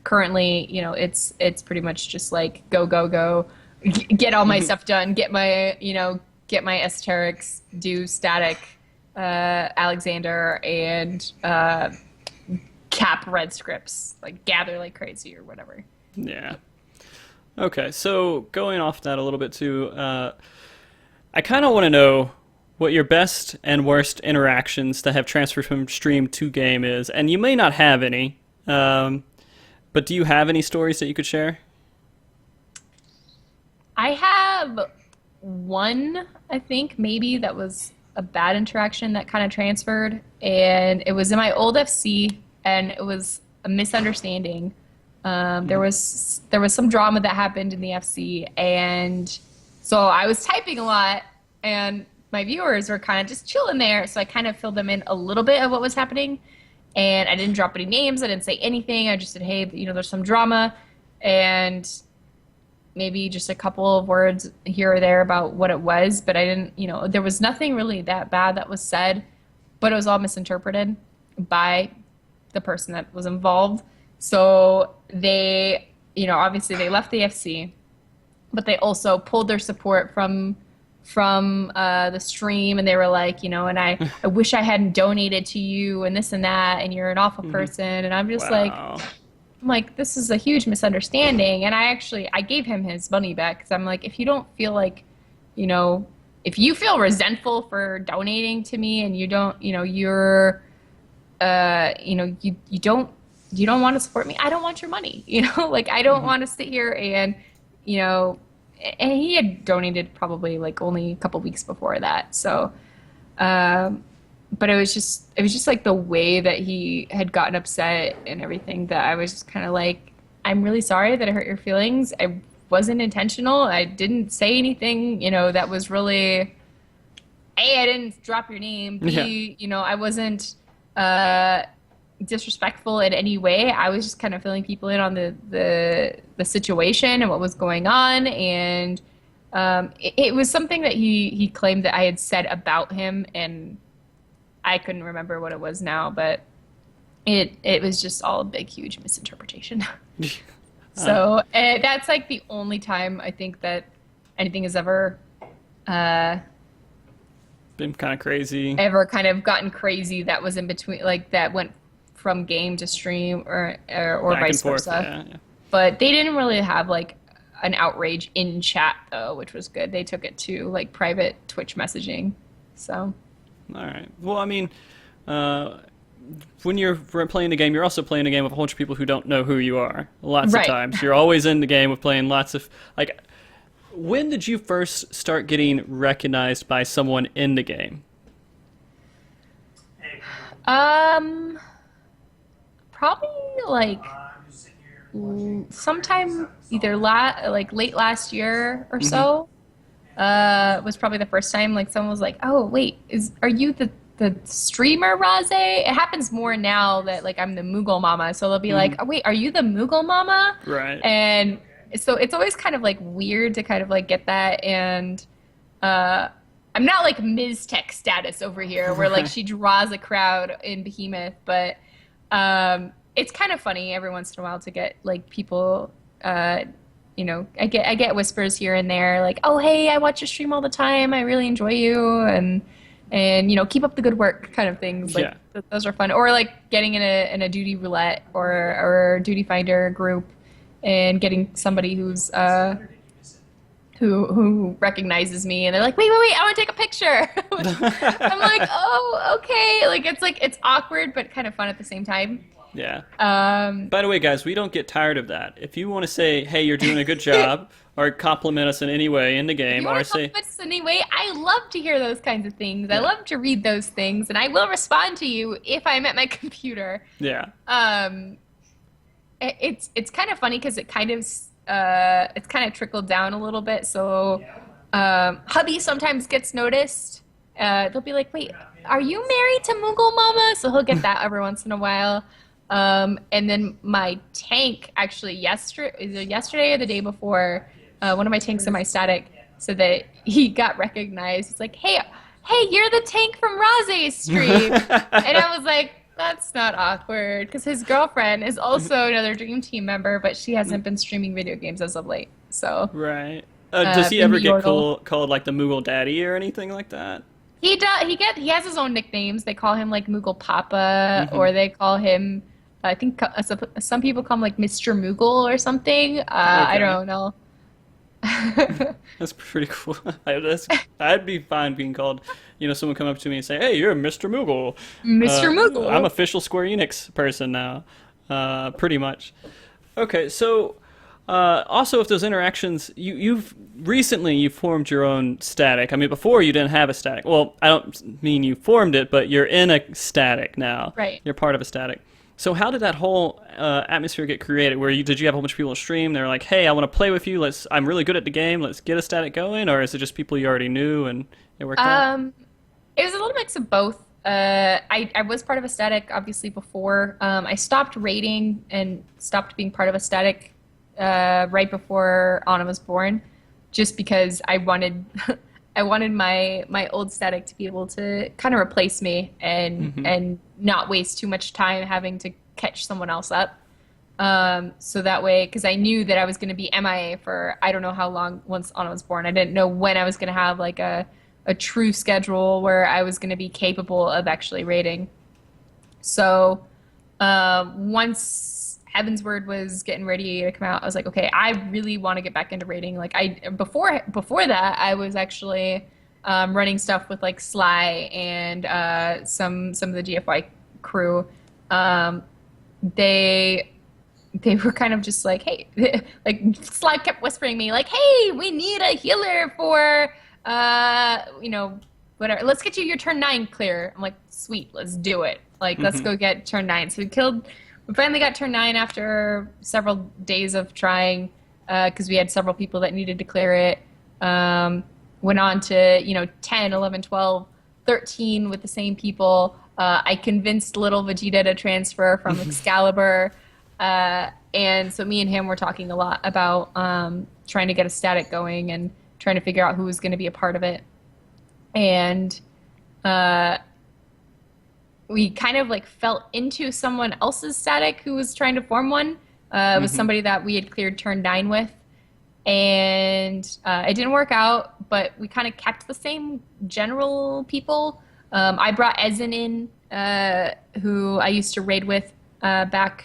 currently, it's pretty much just like go, get all my stuff done, get my esoterics, do static, Alexander, and cap red scripts, like gather like crazy or whatever. Yeah. Okay, so going off that a little bit too, I kind of want to know what your best and worst interactions that have transferred from stream to game is, and you may not have any. But do you have any stories that you could share? I have one, I think, maybe, that was a bad interaction that kind of transferred. And it was in my old FC, and it was a misunderstanding. There was some drama that happened in the FC, and So I was typing a lot, and my viewers were kind of just chilling there. So I kind of filled them in a little bit of what was happening. And I didn't drop any names. I didn't say anything. I just said, hey, there's some drama. And maybe just a couple of words here or there about what it was. But I didn't, there was nothing really that bad that was said. But it was all misinterpreted by the person that was involved. So they, obviously they left the FC. But they also pulled their support from the stream, and they were like, and I wish I hadn't donated to you and this and that, and you're an awful person. And I'm just like, this is a huge misunderstanding. And I gave him his money back, because I'm like, if you don't feel like, if you feel resentful for donating to me, and you don't, you're, you don't want to support me, I don't want your money, like, I don't want to sit here and, and he had donated probably like only a couple weeks before that. So, but it was just like the way that he had gotten upset and everything, that I was just kind of like, I'm really sorry that I hurt your feelings. I wasn't intentional. I didn't say anything, that was really, A, I didn't drop your name. B, I wasn't, disrespectful in any way. I was just kind of filling people in on the situation and what was going on, and it was something that he claimed that I had said about him, and I couldn't remember what it was now, but it was just all a big, huge misinterpretation. So that's like the only time I think that anything has ever been kind of crazy. Ever kind of gotten crazy that was in between, like that went from game to stream or vice versa. Yeah. But they didn't really have like an outrage in chat though, which was good. They took it to like private Twitch messaging. So. All right. Well, I mean, when you're playing the game, you're also playing a game with a whole bunch of people who don't know who you are. Lots of times. You're always in the game with playing lots of, like, when did you first start getting recognized by someone in the game? Probably like sometime either late last year or so. Was probably the first time like someone was like, "Oh, wait, are you the streamer Rahhzay?" It happens more now that like I'm the Moogle Mama, so they'll be like, "Oh, wait, are you the Moogle Mama?" Right. And so it's always kind of like weird to kind of like get that, and I'm not like Ms. Tech status over here where like she draws a crowd in Behemoth, but it's kind of funny every once in a while to get like people, I get whispers here and there like, "Oh, hey, I watch your stream all the time. I really enjoy you, and keep up the good work," kind of things. Like those are fun. Or like getting in a duty roulette or duty finder group and getting somebody who's who recognizes me, and they're like, wait, I want to take a picture. I'm like, oh, okay. Like it's awkward, but kind of fun at the same time. Yeah. By the way, guys, we don't get tired of that. If you want to say, hey, you're doing a good job, or compliment us in any way in the game, or say... compliment us in any way, I love to hear those kinds of things. I love to read those things, and I will respond to you if I'm at my computer. Yeah. It's kind of funny because it's kind of trickled down a little bit. So hubby sometimes gets noticed. They'll be like, "Wait, are you married to Moogle Mama?" So he'll get that every once in a while. And then my tank, actually yesterday or the day before, one of my tanks in my static said that he got recognized. He's like, hey, you're the tank from Rahhzay's stream. And I was like, that's not awkward, because his girlfriend is also another Dream Team member, but she hasn't been streaming video games as of late. So right. Does he ever get called like the Moogle Daddy or anything like that? He does. He has his own nicknames. They call him like Moogle Papa, or they call him, I think some people call him like Mr. Moogle or something. Okay. I don't know. That's pretty cool. I'd be fine being called, someone come up to me and say, "Hey, you're Mr. Moogle." Mr. Moogle. I'm official Square Enix person now, pretty much. Okay, so also with those interactions, you've recently formed your own static. I mean, before you didn't have a static. Well, I don't mean you formed it, but you're in a static now. Right. You're part of a static. So how did that whole atmosphere get created? Did you have a whole bunch of people on stream? They're like, "Hey, I want to play with you. I'm really good at the game. Let's get a static going." Or is it just people you already knew and it worked out? It was a little mix of both. I was part of a static obviously before. I stopped raiding and stopped being part of a static right before Anna was born, just because I wanted I wanted my old static to be able to kind of replace me and not waste too much time having to catch someone else up. So that way, because I knew that I was going to be MIA for I don't know how long once Anna was born. I didn't know when I was going to have like a true schedule where I was going to be capable of actually raiding. So once Heaven's Word was getting ready to come out, I was like, okay, I really want to get back into raiding. Like before that, I was actually running stuff with like Sly and some of the GFY crew. They were kind of just like, hey, like Sly kept whispering me like, hey, we need a healer for whatever. Let's get you your turn 9 clear. I'm like, sweet, let's do it. Like, let's go get turn 9. So we finally got turn 9 after several days of trying, because we had several people that needed to clear it. Went on to, 10, 11, 12, 13 with the same people. I convinced little Vegeta to transfer from Excalibur. And so me and him were talking a lot about trying to get a static going and trying to figure out who was going to be a part of it. And we kind of like fell into someone else's static who was trying to form one. It was somebody that we had cleared turn 9 with. And it didn't work out, but we kind of kept the same general people. I brought Ezen in, who I used to raid with back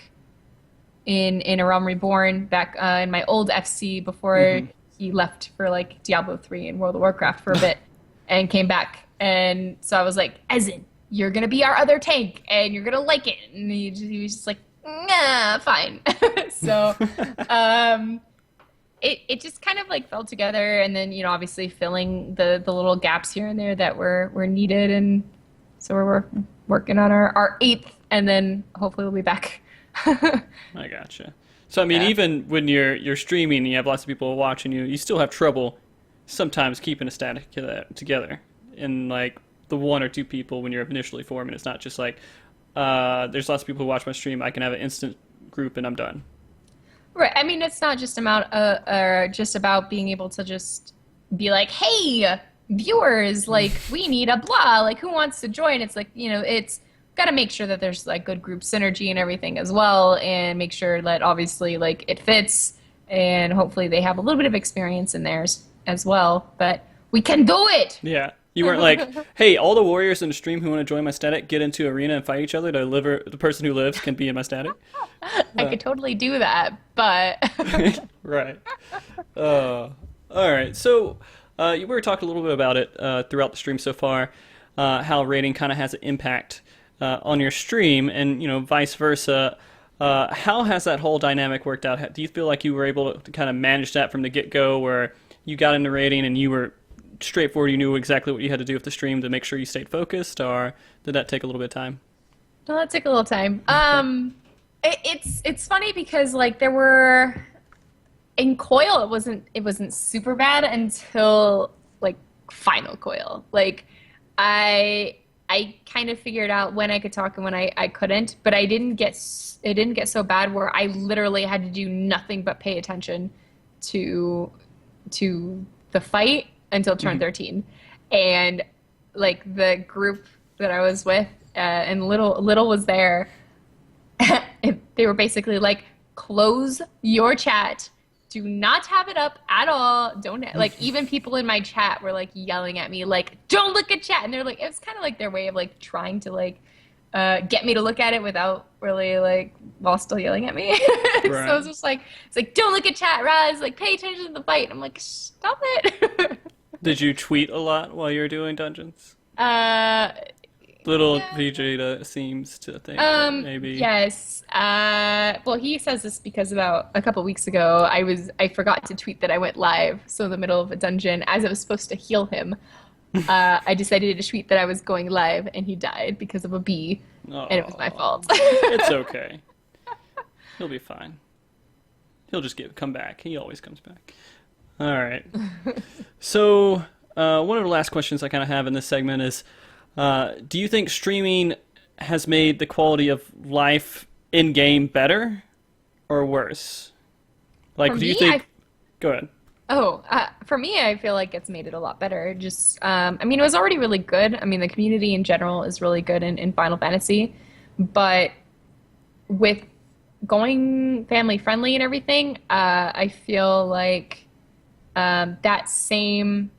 in A Realm Reborn, back in my old FC before he left for like Diablo 3 and World of Warcraft for a bit and came back. And so I was like, Ezen, you're going to be our other tank and you're going to like it. And he was just like, nah, fine. So it just kind of like fell together. And then, obviously filling the little gaps here and there that were needed. And so we're working on our 8th, and then hopefully we'll be back. I gotcha. So I mean, even when you're streaming and you have lots of people watching you, you still have trouble sometimes keeping a static together. And like the 1 or 2 people when you're initially forming, it's not just like there's lots of people who watch my stream. I can have an instant group and I'm done. Right. I mean, it's not just just about being able to just be like, hey, viewers, like we need a blah, like who wants to join? It's like, it's got to make sure that there's like good group synergy and everything as well, and make sure that obviously like it fits, and hopefully they have a little bit of experience in theirs as well. But we can do it. Yeah. You weren't like, hey, all the warriors in the stream who want to join my static, get into arena and fight each other. The person who lives can be in my static. I could totally do that, but right. All right. So we were talking a little bit about it throughout the stream so far, how rating kind of has an impact on your stream, and vice versa. How has that whole dynamic worked out? Do you feel like you were able to kind of manage that from the get-go, where you got into rating and you were straightforward, you knew exactly what you had to do with the stream to make sure you stayed focused, or did that take a little bit of time? No, that took a little time. It's funny because like there were in Coil, it wasn't super bad until like Final Coil. Like I kind of figured out when I could talk and when I couldn't, but it didn't get so bad where I literally had to do nothing but pay attention to the fight until turn 13. And like the group that I was with, and Little was there, they were basically like, close your chat. Do not have it up at all. Don't like, even people in my chat were like yelling at me like, don't look at chat. And they're like, it's kind of like their way of like trying to like get me to look at it without really like, while still yelling at me. Right. So it's like, don't look at chat, Rahhz, like pay attention to the fight. And I'm like, stop it. Did you tweet a lot while you were doing dungeons? Little Vegeta seems to think that maybe. Yes. Well, he says this because about a couple weeks ago, I forgot to tweet that I went live. So in the middle of a dungeon, as I was supposed to heal him, I decided to tweet that I was going live, and he died because of a bee, and it was my fault. It's okay. He'll be fine. He'll just come back. He always comes back. All right. So, one of the last questions I kind of have in this segment is, do you think streaming has made the quality of life in-game better or worse? Like, For do you me, think... Go ahead. For me, I feel like it's made it a lot better. Just, I mean, it was already really good. I mean, the community in general is really good in Final Fantasy, but with going family friendly and everything, I feel like that same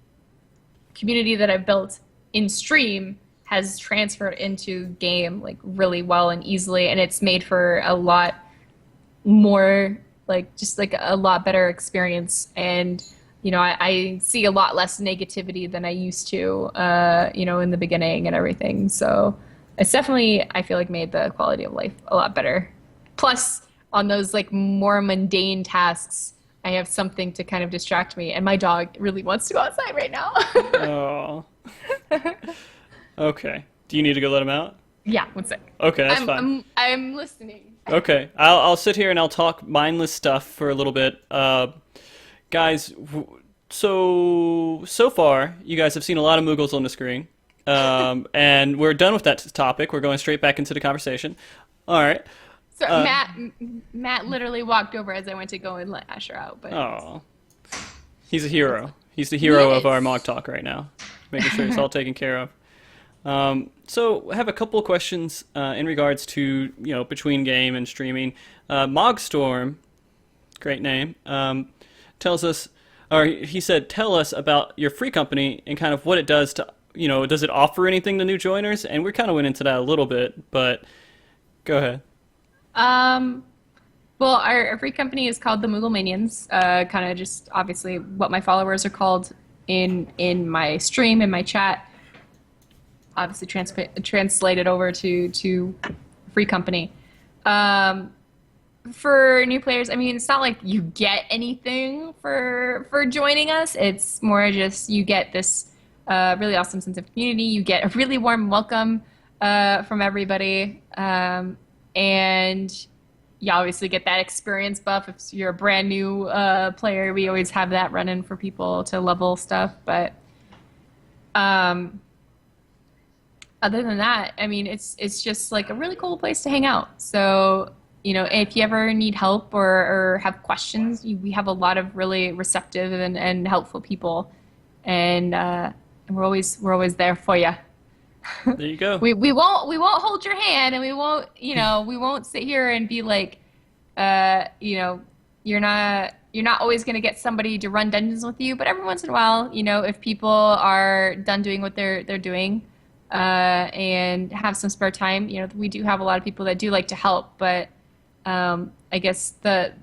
community that I've built in stream has transferred into game like really well and easily, and it's made for a lot more like just like a lot better experience. And I see a lot less negativity than I used to in the beginning and everything. So it's definitely, I feel like, made the quality of life a lot better. Plus, on those like more mundane tasks, I have something to kind of distract me, and my dog really wants to go outside right now. Oh. Okay. Do you need to go let him out? Yeah, one sec. Okay, that's fine. I'm listening. Okay, I'll sit here and I'll talk mindless stuff for a little bit. Guys, so far, you guys have seen a lot of Moogles on the screen. And we're done with that topic. We're going straight back into the conversation. All right. So Matt literally walked over as I went to go and let Asher out. But Oh, he's a hero. He's the hero He of our is. MogTalk right now, making sure it's all taken care of. So I have a couple of questions in regards to between game and streaming. Mogstorm, great name, tells us, or he said, tell us about your free company and kind of what it does to does it offer anything to new joiners? And we kind of went into that a little bit, but go ahead. Well, our free company is called the Moogle Minions. Kind of just obviously what my followers are called in my stream, in my chat. Obviously translated over to free company. For new players, I mean, it's not like you get anything for joining us. It's more just you get this really awesome sense of community. You get a really warm welcome from everybody. And you obviously get that experience buff. If you're a brand new player, we always have that running for people to level stuff. But other than that, I mean, it's just like a really cool place to hang out. So, if you ever need help or have questions, we have a lot of really receptive and helpful people. And we're always there for you. There you go. We won't hold your hand, and we won't sit here and be like, you're not always going to get somebody to run dungeons with you, but every once in a while, if people are done doing what they're doing and have some spare time, we do have a lot of people that do like to help. But I guess the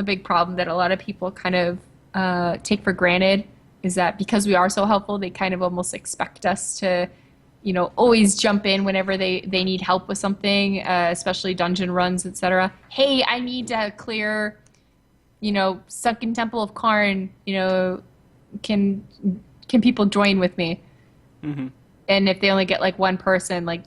big problem that a lot of people kind of take for granted is that because we are so helpful, they kind of almost expect us to always jump in whenever they need help with something, especially dungeon runs, etc. Hey, I need to clear, Sunken Temple of Karn. Can people join with me? Mm-hmm. And if they only get like one person, like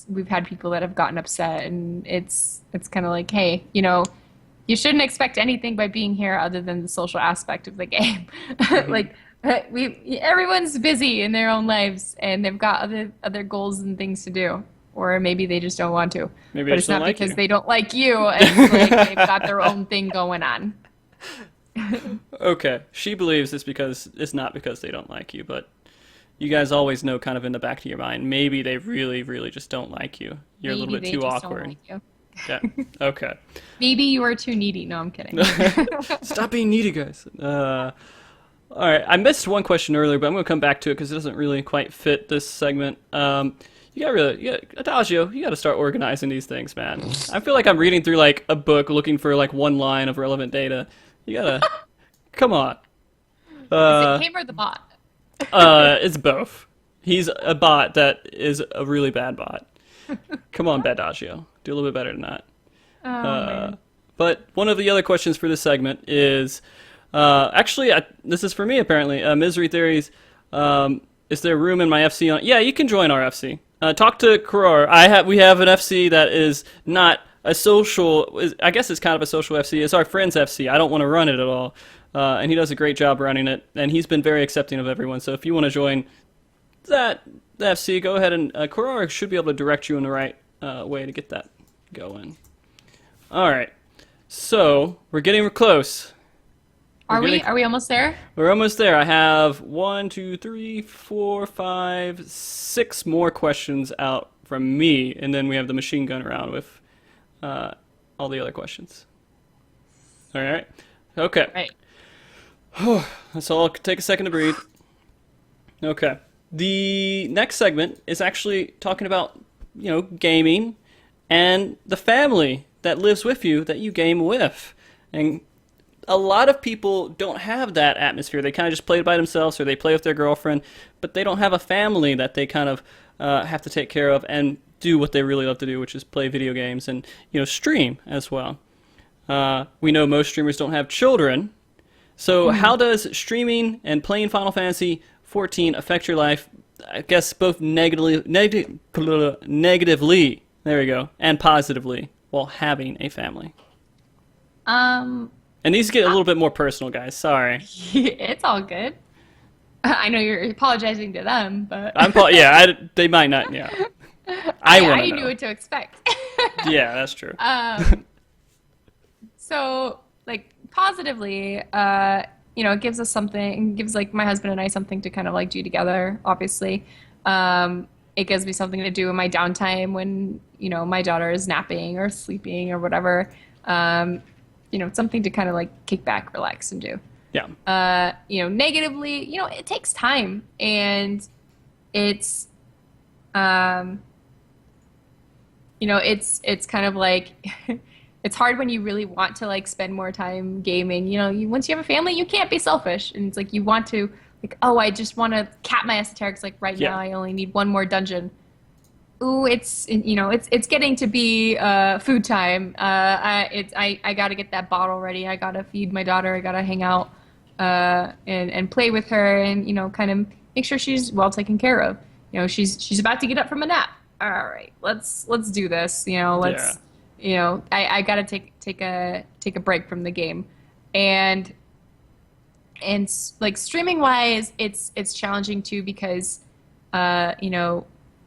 we've had people that have gotten upset, and it's kind of like, hey, you shouldn't expect anything by being here other than the social aspect of the game. Mm-hmm. Like. Everyone's busy in their own lives, and they've got other goals and things to do, or maybe they just don't want to. Maybe but it's not like because you. they don't like you. It's like they've got their own thing going on. Okay, she believes it's not because they don't like you, but you guys always know, kind of in the back of your mind, maybe they really, really just don't like you. You're Maybe a little bit they too just awkward. Don't like you. Yeah. Okay. Maybe you are too needy. No, I'm kidding. Stop being needy, guys. All right, I missed one question earlier, but I'm going to come back to it because it doesn't really quite fit this segment. Adagio, you got to start organizing these things, man. I feel like I'm reading through like a book looking for like one line of relevant data. You gotta, come on. Is it him or the bot? It's both. He's a bot that is a really bad bot. Come on, Badagio, do a little bit better than that. Oh, man. But one of the other questions for this segment is. This is for me apparently. Misery Theories Is there room in my FC on? Yeah, you can join our FC. Talk to Karor. We have an FC that is not a social. I guess it's kind of a social FC. It's our friend's FC. I don't want to run it at all, and he does a great job running it. And he's been very accepting of everyone. So if you want to join that FC, go ahead and Karor should be able to direct you in the right way to get that going. All right. So we're getting close. Are we almost there? We're almost there. I have 1, 2, 3, 4, 5, 6 more questions out from me, and then we have the machine gun round with all the other questions. All right. Okay. Right. So I'll take a second to breathe. Okay. The next segment is actually talking about, gaming and the family that lives with you that you game with. And a lot of people don't have that atmosphere. They kind of just play by themselves, or they play with their girlfriend, but they don't have a family that they kind of have to take care of and do what they really love to do, which is play video games and stream as well. We know most streamers don't have children. So how does streaming and playing Final Fantasy 14 affect your life? I guess both negatively, there we go, and positively while having a family. And these get a little bit more personal, guys. Sorry. It's all good. I know you're apologizing to them, but they might not. Yeah, I knew what to expect. Yeah, that's true. So, like, positively, it gives us something. It gives like my husband and I something to kind of like do together. Obviously, it gives me something to do in my downtime when my daughter is napping or sleeping or whatever. Something to kind of like kick back, relax, and do. Yeah. Negatively, it takes time, and it's, it's kind of like, it's hard when you really want to like spend more time gaming. Once you have a family, you can't be selfish, and it's like you want to, like, oh, I just want to cap my esoterics. Like right now, I only need one more dungeon. Ooh, it's getting to be food time. I gotta get that bottle ready. I gotta feed my daughter. I gotta hang out and play with her, and kind of make sure she's well taken care of. She's about to get up from a nap. All right, let's do this. I gotta take a break from the game, and like streaming wise, it's challenging too because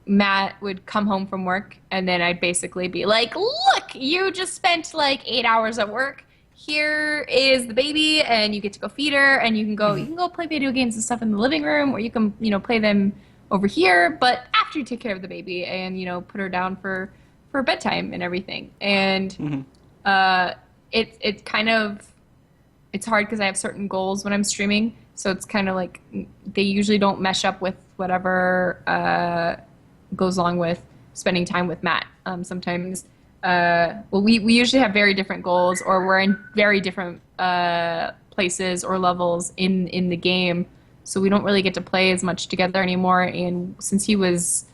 Matt would come home from work, and then I'd basically be like, look, you just spent like 8 hours at work. Here is the baby, and you get to go feed her, and you can go play video games and stuff in the living room, or you can, play them over here, but after you take care of the baby and, put her down for bedtime and everything. And it's kind of, it's hard because I have certain goals when I'm streaming, so it's kind of like they usually don't mesh up with whatever goes along with spending time with Matt. Sometimes, we usually have very different goals, or we're in very different places or levels in the game, so we don't really get to play as much together anymore. And since he was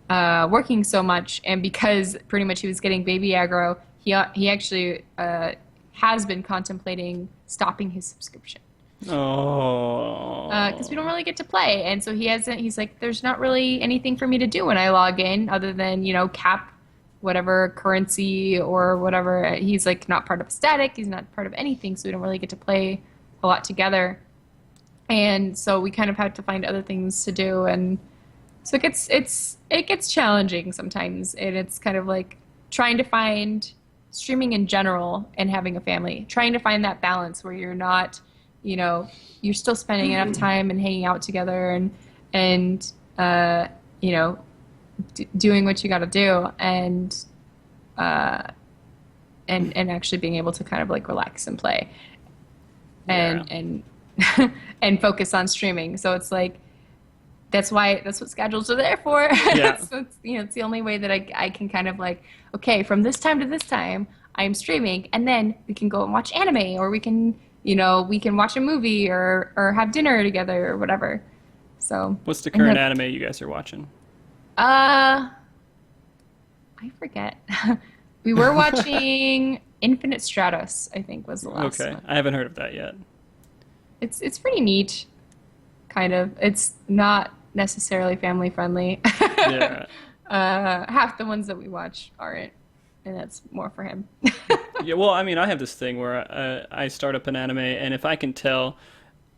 working so much, and because pretty much he was getting baby aggro, he actually has been contemplating stopping his subscription. Oh. Because we don't really get to play, and so he's like, there's not really anything for me to do when I log in other than cap whatever currency or whatever. He's like not part of Static, he's not part of anything, so we don't really get to play a lot together, and so we kind of have to find other things to do, and so it gets challenging sometimes, and it's kind of like trying to find streaming in general and having a family, trying to find that balance where you're not, you're still spending enough time and hanging out together and doing what you got to do, and actually being able to kind of like relax and play and and focus on streaming. So it's like, that's what schedules are there for. Yeah. So it's the only way that I can kind of like, okay, from this time to this time I'm streaming, and then we can go and watch anime, or we can watch a movie or have dinner together or whatever. So what's the current anime you guys are watching? I forget. We were watching Infinite Stratos, I think was the last one. I haven't heard of that yet. It's pretty neat, kind of. It's not necessarily family friendly. Yeah. Half the ones that we watch aren't, and that's more for him. Yeah, well, I mean, I have this thing where I start up an anime, and if I can tell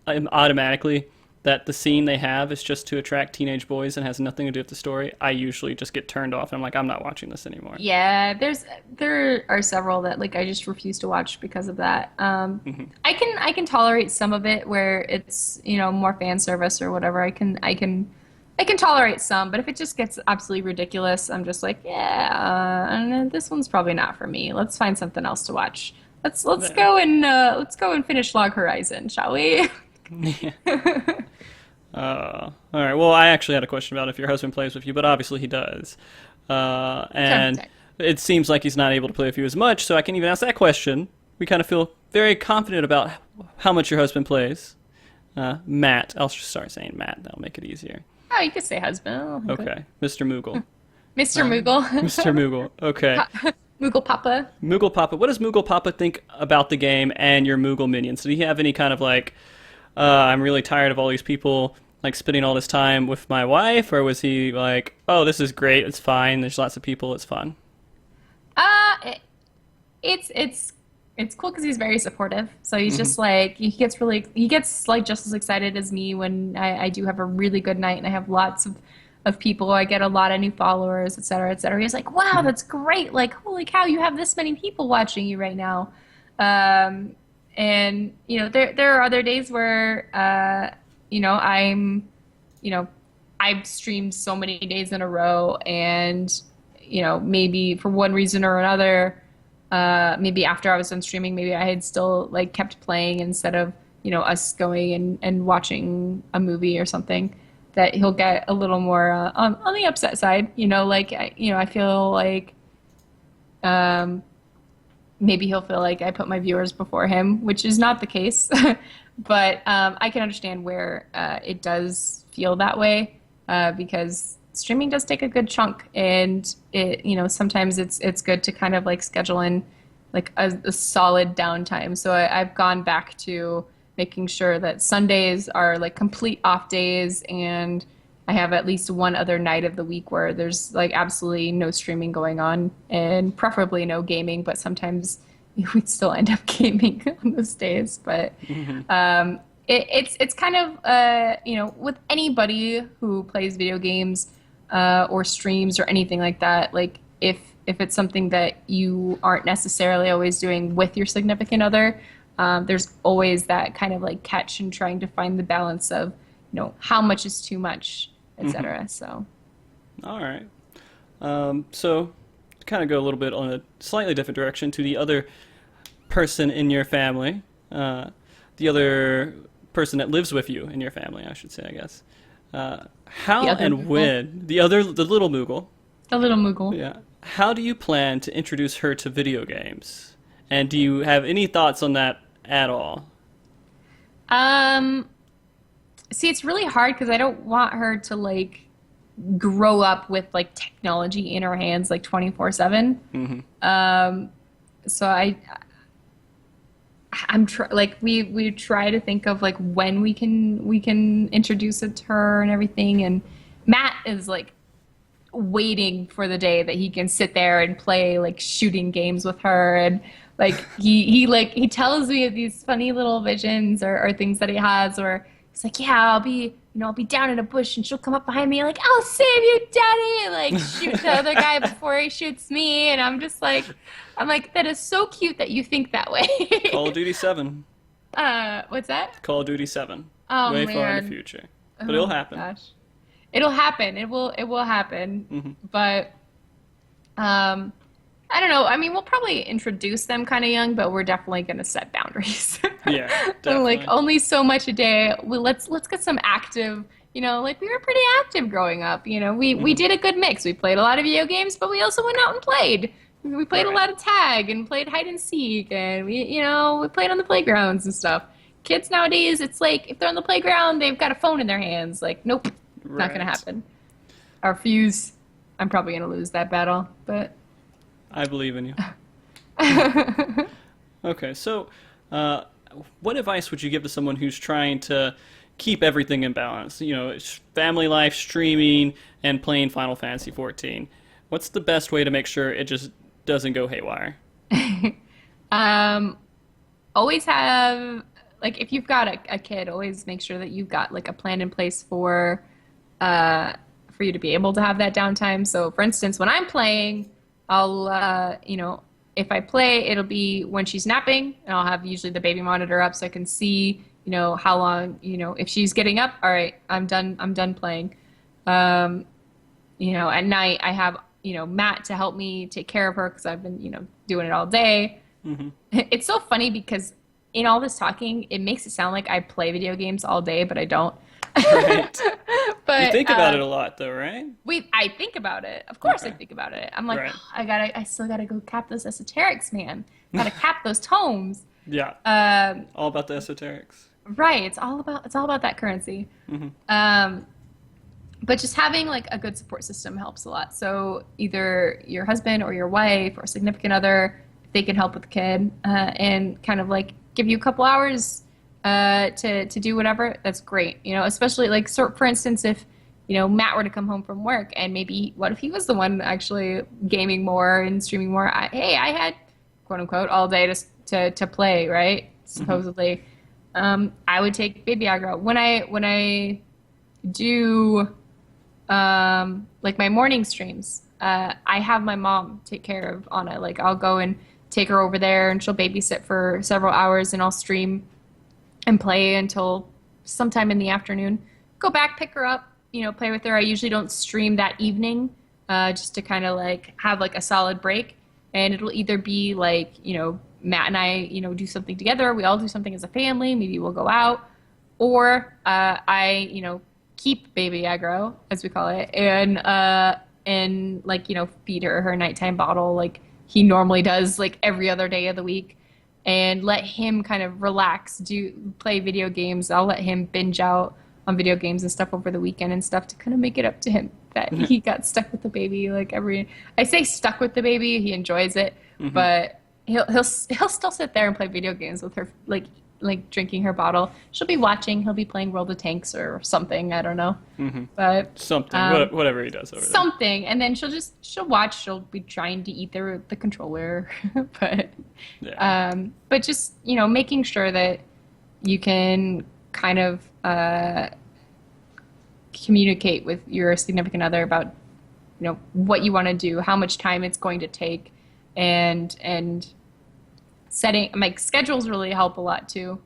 automatically that the scene they have is just to attract teenage boys and has nothing to do with the story, I usually just get turned off, and I'm like, I'm not watching this anymore. Yeah, there are several that like I just refuse to watch because of that. I can tolerate some of it where it's more fan service or whatever. I can tolerate some, but if it just gets absolutely ridiculous, I'm just like, yeah, this one's probably not for me. Let's find something else to watch. Let's go and finish Log Horizon, shall we? Yeah. All right. Well, I actually had a question about if your husband plays with you, but obviously he does. And Sorry. it seems like he's not able to play with you as much, so I can even ask that question. We kind of feel very confident about how much your husband plays. Matt. I'll just start saying Matt. That'll make it easier. Oh, you could say husband. Oh, Okay. Mr. Moogle. Mr. Moogle. Mr. Moogle. Okay. Moogle Papa. Moogle Papa. What does Moogle Papa think about the game and your Moogle minions? Did he have any kind of like, I'm really tired of all these people like spending all this time with my wife, or was he like, oh, this is great, it's fine, there's lots of people, it's fun? It, it's cool because he's very supportive. So he's just like he gets like just as excited as me when I do have a really good night and I have lots of people. I get a lot of new followers, et cetera, et cetera. He's like, wow, that's great. Like, holy cow, you have this many people watching you right now. And there are other days where I've streamed so many days in a row, and maybe for one reason or another, maybe after I was done streaming, maybe I had still like kept playing instead of us going and watching a movie or something. That he'll get a little more on the upset side. I feel like maybe he'll feel like I put my viewers before him, which is not the case. But I can understand where it does feel that way because streaming does take a good chunk, and sometimes it's good to kind of like schedule in like a solid downtime. So I've gone back to making sure that Sundays are like complete off days, and I have at least one other night of the week where there's like absolutely no streaming going on, and preferably no gaming, but sometimes we'd still end up gaming on those days. But it's kind of with anybody who plays video games or streams or anything like that, like if it's something that you aren't necessarily always doing with your significant other, there's always that kind of like catch in trying to find the balance of how much is too much, etc. So All right. So to kind of go a little bit on a slightly different direction to the other person in your family, the other person that lives with you in your family, I should say, I guess. How and Moogle. when the little Moogle, the little Moogle. yeah. How do you plan to introduce her to video games? And do you have any thoughts on that at all? See, it's really hard because I don't want her to like grow up with like technology in her hands like 24/7. So like we try to think of like when we can introduce it to her and everything, and Matt is like waiting for the day that he can sit there and play like shooting games with her, and like he tells me of these funny little visions or things that he has, or he's like, yeah, I'll be down in a bush and she'll come up behind me like, I'll save you, daddy, and like shoot the other guy before he shoots me. And I'm like, that is so cute that you think that way. Call of Duty 7. What's that? Call of Duty 7. Oh, Way far in man. the future. But it'll happen. Gosh. It'll happen. It will happen. But I don't know. I mean, we'll probably introduce them kind of young, but we're definitely going to set boundaries. Yeah, definitely. Like only so much a day. Let's get some active. Like we were pretty active growing up. We did a good mix. We played a lot of video games, but we also went out and played. We played a lot of tag and played hide and seek, and we played on the playgrounds and stuff. Kids nowadays, it's like if they're on the playground, they've got a phone in their hands. Like, nope, not gonna happen. Our fuse, I'm probably gonna lose that battle, but I believe in you. Okay, so what advice would you give to someone who's trying to keep everything in balance? You know, family life, streaming, and playing Final Fantasy 14. What's the best way to make sure it just doesn't go haywire? Um, always have like if you've got a kid, always make sure that you've got like a plan in place for you to be able to have that downtime. So for instance, when I'm playing, I'll if I play, it'll be when she's napping, and I'll have usually the baby monitor up so I can see, how long, if she's getting up, all right, I'm done playing. Um, at night I have, Matt to help me take care of her because I've been, doing it all day. Hmm. It's so funny because in all this talking, it makes it sound like I play video games all day, but I don't. Right. You But think about it a lot, though, right? I think about it. Of course, I Okay. think about it. I'm like, Right. "Oh, I still gotta go cap those esoterics, man. Gotta cap those tomes. Yeah. Um, All about the esoterics. right. It's all about that currency. Hmm. Um, but just having like a good support system helps a lot. So either your husband or your wife or significant other, if they can help with the kid and kind of like give you a couple hours to do whatever, that's great. Especially like for instance, if Matt were to come home from work and maybe what if he was the one actually gaming more and streaming more? I had quote unquote all day to play, right? Hmm. Supposedly, I would take baby aggro when I do like my morning streams. I have my mom take care of Anna. Like I'll go and take her over there, and she'll babysit for several hours, and I'll stream and play until sometime in the afternoon. Go back, pick her up, play with her. I usually don't stream that evening, just to kind of like have like a solid break. And it'll either be like, Matt and I, do something together. We all do something as a family. Maybe we'll go out, or I, keep baby aggro, as we call it, and like feed her nighttime bottle like he normally does like every other day of the week, and let him kind of relax, play video games. I'll let him binge out on video games and stuff over the weekend and stuff to kind of make it up to him that he got stuck with the baby. Like I say stuck with the baby, he enjoys it, Hmm. but he'll still sit there and play video games with her, like drinking her bottle. She'll be watching. He'll be playing World of Tanks or something. I don't know, Hmm. but Something. um, Whatever he does over there. something. And then she'll watch. She'll be trying to eat the controller, but Yeah. just making sure that you can kind of communicate with your significant other about what you want to do, how much time it's going to take, and setting like schedules really help a lot too.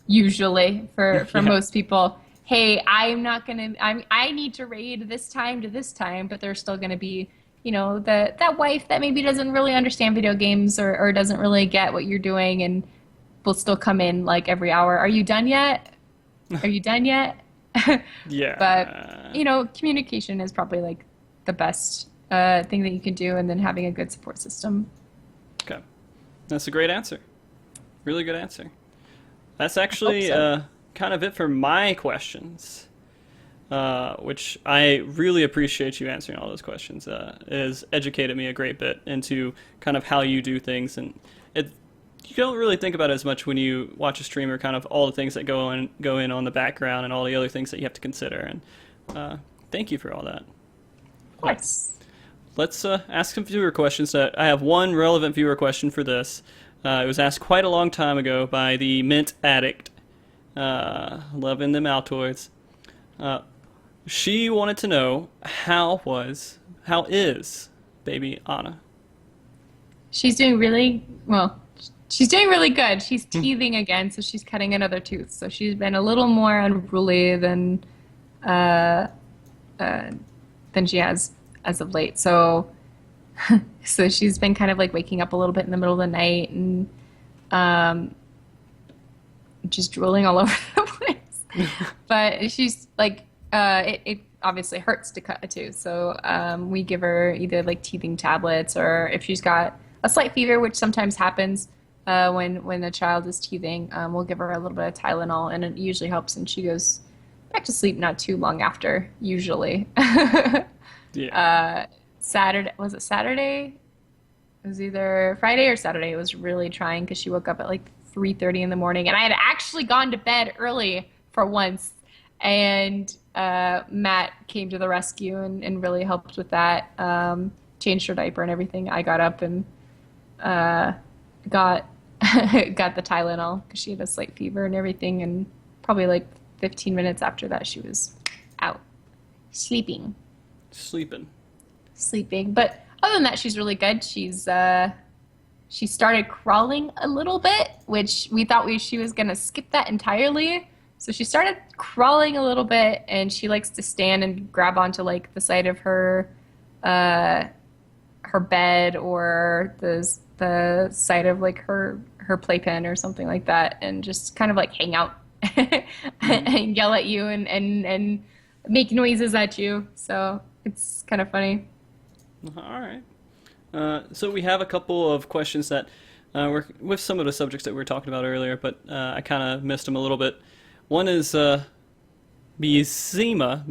Usually for Yeah. most people, hey, I need to raid this time to this time, but there's still going to be that wife that maybe doesn't really understand video games or doesn't really get what you're doing and will still come in like every hour. Are you done yet? Are you done yet? But Yeah. communication is probably like the best thing that you can do, and then having a good support system. Okay. That's a great answer. Really good answer. That's Hope actually so. kind of it for my questions, which I really appreciate you answering all those questions. It has educated me a great bit into kind of how you do things, and you don't really think about it as much when you watch a streamer, kind of all the things that go in on the background and all the other things that you have to consider. And thank you for all that. Of course. Let's ask some viewer questions. I have one relevant viewer question for this. It was asked quite a long time ago by the Mint Addict, loving them Altoids. She wanted to know how is baby Anna? She's doing really well. She's doing really good. She's teething again, so she's cutting another tooth. So she's been a little more unruly uh, than she has as of late. So so she's been kind of like waking up a little bit in the middle of the night and um, just drooling all over the place. But she's like, it obviously hurts to cut a tooth. So we give her either like teething tablets, or if she's got a slight fever, which sometimes happens when the child is teething, we'll give her a little bit of Tylenol, and it usually helps, and she goes back to sleep not too long after, usually. Yeah. Saturday, was it Saturday? It was either Friday or Saturday. It was really trying because she woke up at like 3:30 in the morning, and I had actually gone to bed early for once. And Matt came to the rescue and really helped with that. Changed her diaper and everything. I got up and got got the Tylenol because she had a slight fever and everything. And probably like 15 minutes after that, she was out sleeping. But other than that, she's really good. She started crawling a little bit, which we thought she was gonna skip that entirely. So she started crawling a little bit, and she likes to stand and grab onto like the side of her bed or the side of like her playpen or something like that, and just kind of like hang out and yell at you and make noises at you. So it's kind of funny. All right. So we have a couple of questions that were with some of the subjects that we were talking about earlier, but I kind of missed them a little bit. One is Miasma.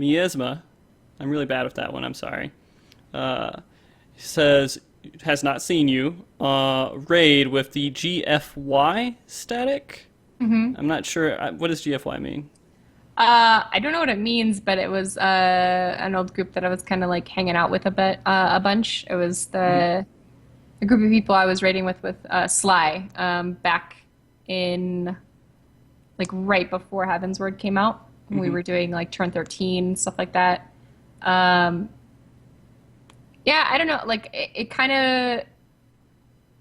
I'm really bad with that one. I'm sorry. Says has not seen you raid with the GFY static. Mm-hmm. I'm not sure. What does GFY mean? I don't know what it means, but it was an old group that I was kind of like hanging out with a bunch. It was the group of people I was raiding with Sly back in like right before Heaven's Word came out. When we were doing like Turn 13 stuff like that. Yeah, I don't know. Like it kind of.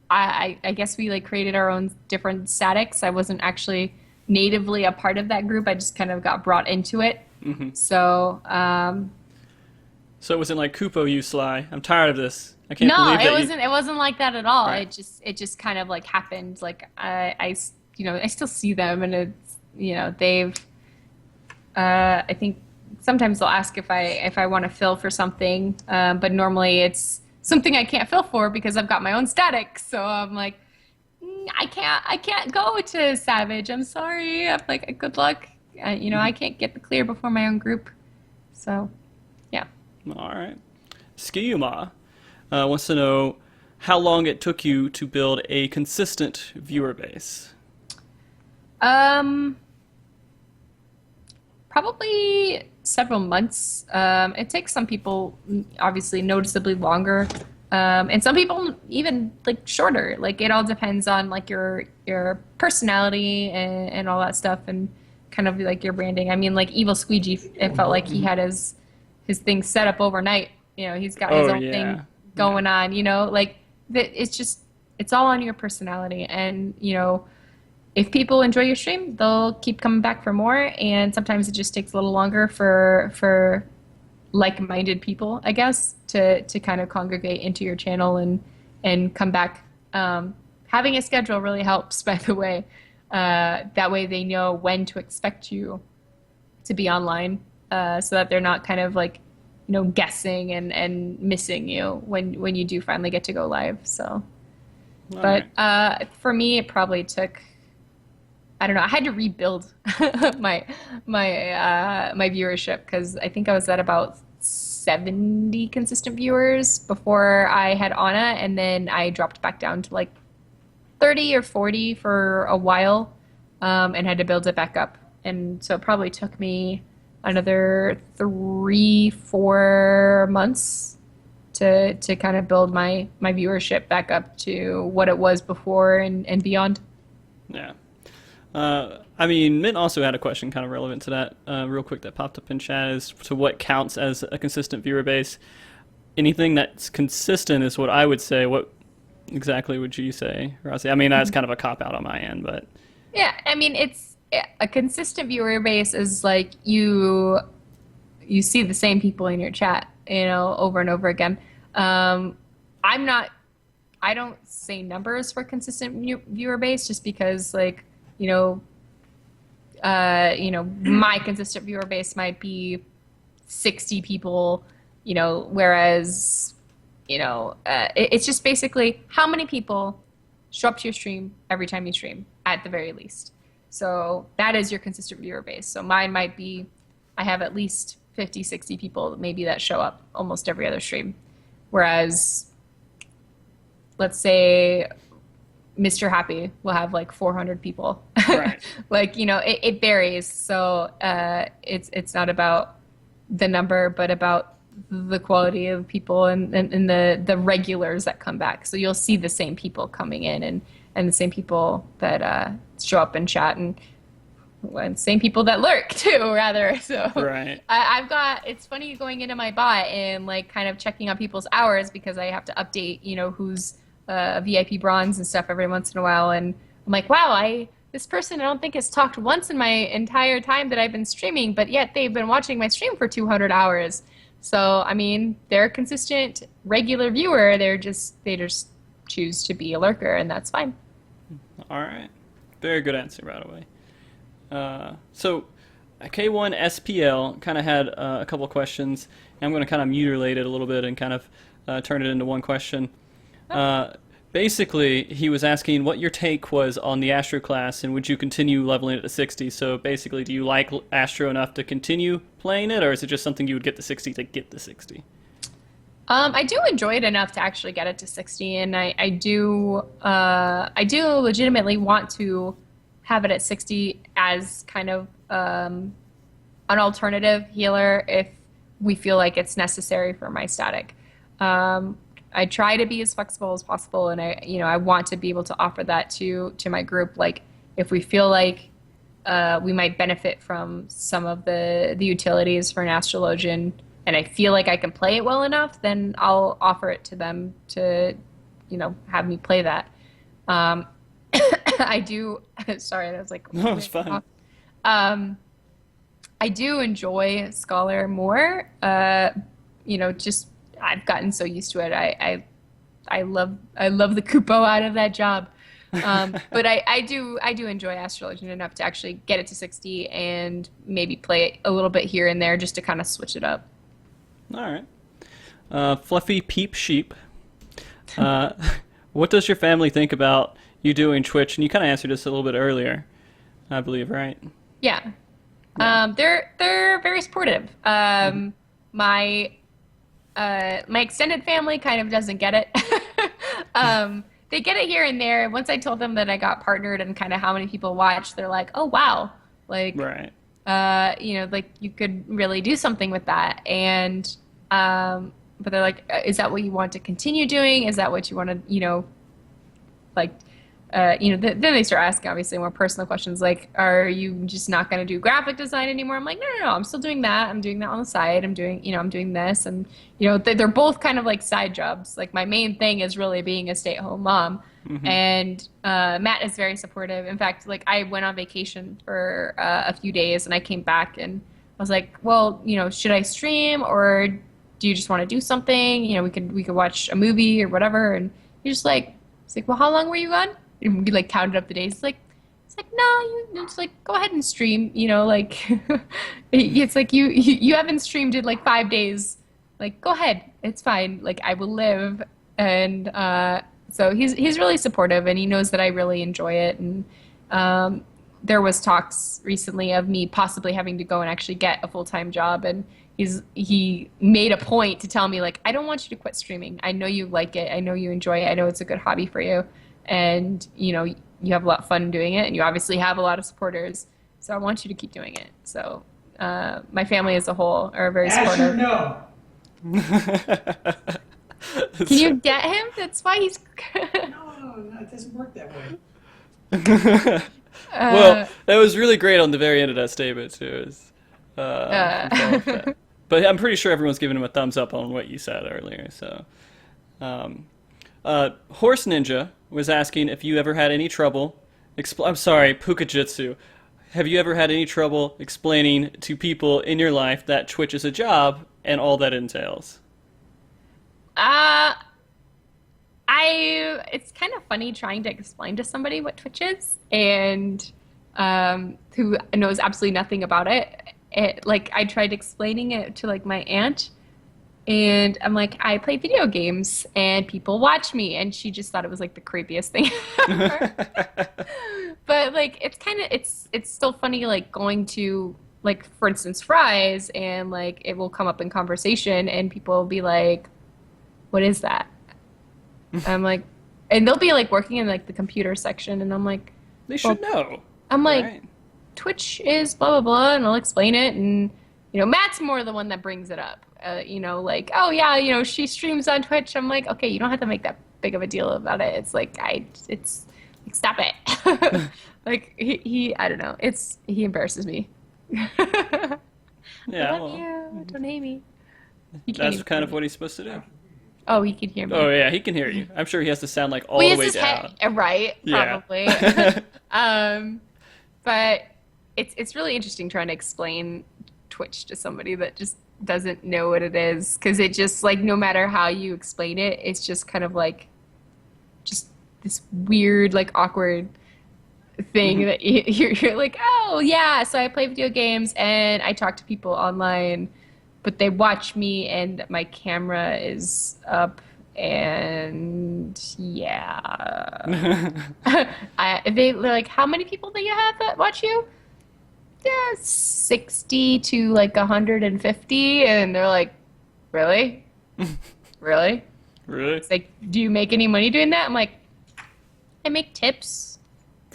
I guess we like created our own different statics. I wasn't actually natively a part of that group. I just kind of got brought into it. Mm-hmm. So it wasn't like Kupo you Sly. I'm tired of this. I can't believe that. No, it wasn't like that at all. Right. It just kind of like happened. Like I still see them, and it's they've I think sometimes they'll ask if I want to fill for something, but normally it's something I can't fill for because I've got my own static. So I'm like, I can't go to Savage. I'm sorry. I'm like, good luck. I can't get the clear before my own group. So, yeah. All right. Skiyuma wants to know how long it took you to build a consistent viewer base. Probably several months. It takes some people obviously noticeably longer. And some people even like shorter. Like it all depends on like your personality and all that stuff, and kind of like your branding. I mean, like Evil Squeegee, it felt like he had his thing set up overnight. He's got his own thing going on. Like it's all on your personality, and if people enjoy your stream, they'll keep coming back for more. And sometimes it just takes a little longer for like-minded people, I guess, to kind of congregate into your channel and come back. Having a schedule really helps, by the way. That way they know when to expect you to be online, so that they're not kind of like, guessing and missing you when you do finally get to go live. So, for me, it probably took, I don't know. I had to rebuild my viewership because I think I was at about 70 consistent viewers before I had Anna, and then I dropped back down to like 30 or 40 for a while, and had to build it back up. And so it probably took me another 3-4 months to kind of build my viewership back up to what it was before and beyond. Yeah. I mean, Mint also had a question kind of relevant to that, real quick, that popped up in chat, as to what counts as a consistent viewer base. Anything that's consistent is what I would say. What exactly would you say, Rahhzay? I mean, that's kind of a cop-out on my end, but... Yeah, I mean, it's a consistent viewer base is like you see the same people in your chat, over and over again. I don't say numbers for consistent viewer base just because, like, my consistent viewer base might be 60 people, whereas, it's just basically how many people show up to your stream every time you stream, at the very least. So that is your consistent viewer base. So mine might be, I have at least 50, 60 people maybe that show up almost every other stream. Whereas, let's say Mr. Happy will have like 400 people. Right. Like, it varies. So it's not about the number, but about the quality of people and the regulars that come back. So you'll see the same people coming in and the same people that show up and chat and same people that lurk too, rather. So Right. I've got, it's funny going into my bot and like kind of checking on people's hours because I have to update, who's VIP bronze and stuff every once in a while. And I'm like, wow, this person I don't think has talked once in my entire time that I've been streaming, but yet they've been watching my stream for 200 hours. So, I mean, they're a consistent, regular viewer. They just choose to be a lurker, and that's fine. All right. Very good answer, by the way. So, K1 SPL kind of had a couple of questions, and I'm going to kind of mutilate it a little bit and kind of turn it into one question. Basically, he was asking what your take was on the Astro class, and would you continue leveling it to 60? So basically, do you like Astro enough to continue playing it, or is it just something you would get to 60 to get to 60? I do enjoy it enough to actually get it to 60, and I do legitimately want to have it at 60 as kind of an alternative healer if we feel like it's necessary for my static. I try to be as flexible as possible, and I want to be able to offer that to my group. Like, if we feel like we might benefit from some of the utilities for an astrologian, and I feel like I can play it well enough, then I'll offer it to them to, have me play that. I do. Sorry, that was like. No, it's fine. I do enjoy Scholar more. Just. I've gotten so used to it. I love the cupo out of that job. But I do enjoy Astrologian enough to actually get it to 60 and maybe play it a little bit here and there just to kind of switch it up. All right. Fluffy Peep Sheep. What does your family think about you doing Twitch? And you kind of answered this a little bit earlier, I believe, right? Yeah. They're very supportive. My extended family kind of doesn't get it. They get it here and there. Once I told them that I got partnered and kind of how many people watch, they're like, "Oh wow, like, right. Like you could really do something with that." And but they're like, "Is that what you want to continue doing? Is that what you want to, like?" Then they start asking obviously more personal questions like, are you just not going to do graphic design anymore? I'm like, no, I'm still doing that. I'm doing that on the side. I'm doing this. And, they're both kind of like side jobs. Like my main thing is really being a stay-at-home mom. Mm-hmm. And Matt is very supportive. In fact, like I went on vacation for a few days and I came back and I was like, well, should I stream or do you just want to do something? We could watch a movie or whatever. And he's like, well, how long were you gone? And we like counted up the days. It's like no, you just like go ahead and stream. Like it's like you haven't streamed in like 5 days. Like go ahead, it's fine. Like I will live. And so he's really supportive, and he knows that I really enjoy it. And there was talks recently of me possibly having to go and actually get a full-time job, and he made a point to tell me like, I don't want you to quit streaming. I know you like it. I know you enjoy it. I know it's a good hobby for you. And, you have a lot of fun doing it, and you obviously have a lot of supporters. So I want you to keep doing it. So my family as a whole are very supportive. No. Can you get him? That's why he's... No, it doesn't work that way. Well, that was really great on the very end of that statement, too. But I'm pretty sure everyone's giving him a thumbs up on what you said earlier. So, Horse Ninja was asking if you ever had any trouble. I'm sorry, Pukajitsu. Have you ever had any trouble explaining to people in your life that Twitch is a job and all that entails? It's kind of funny trying to explain to somebody what Twitch is and who knows absolutely nothing about it. Like I tried explaining it to like my aunt, and I'm like, I play video games and people watch me, and she just thought it was like the creepiest thing ever. But like it's still funny, like going to like, for instance, Fry's, and like it will come up in conversation and people will be like, what is that? I'm like, and they'll be like working in like the computer section, and I'm like, They should know. I'm like, right? Twitch is blah blah blah, and I'll explain it, and Matt's more the one that brings it up. Like, oh yeah, she streams on Twitch. I'm like, okay, you don't have to make that big of a deal about it. It's like it's like, stop it. Like he I don't know. He embarrasses me. Yeah, I love you. Don't hate me. He can't that's even kind hear of me. what he's supposed to do. Oh, he can hear me. Oh yeah, he can hear you. I'm sure he has to sound like all Well, the he way has his down. head, right? Yeah. Probably. But it's really interesting trying to explain Twitch to somebody that just doesn't know what it is, because it just like no matter how you explain it, it's just kind of like just this weird like awkward thing that you're like, oh yeah, so I play video games and I talk to people online, but they watch me and my camera is up, and yeah. They're like, how many people do you have that watch you? Yeah, 60 to like 150, and they're like, really? Really? Really? It's like, do you make any money doing that? I'm like, I make tips.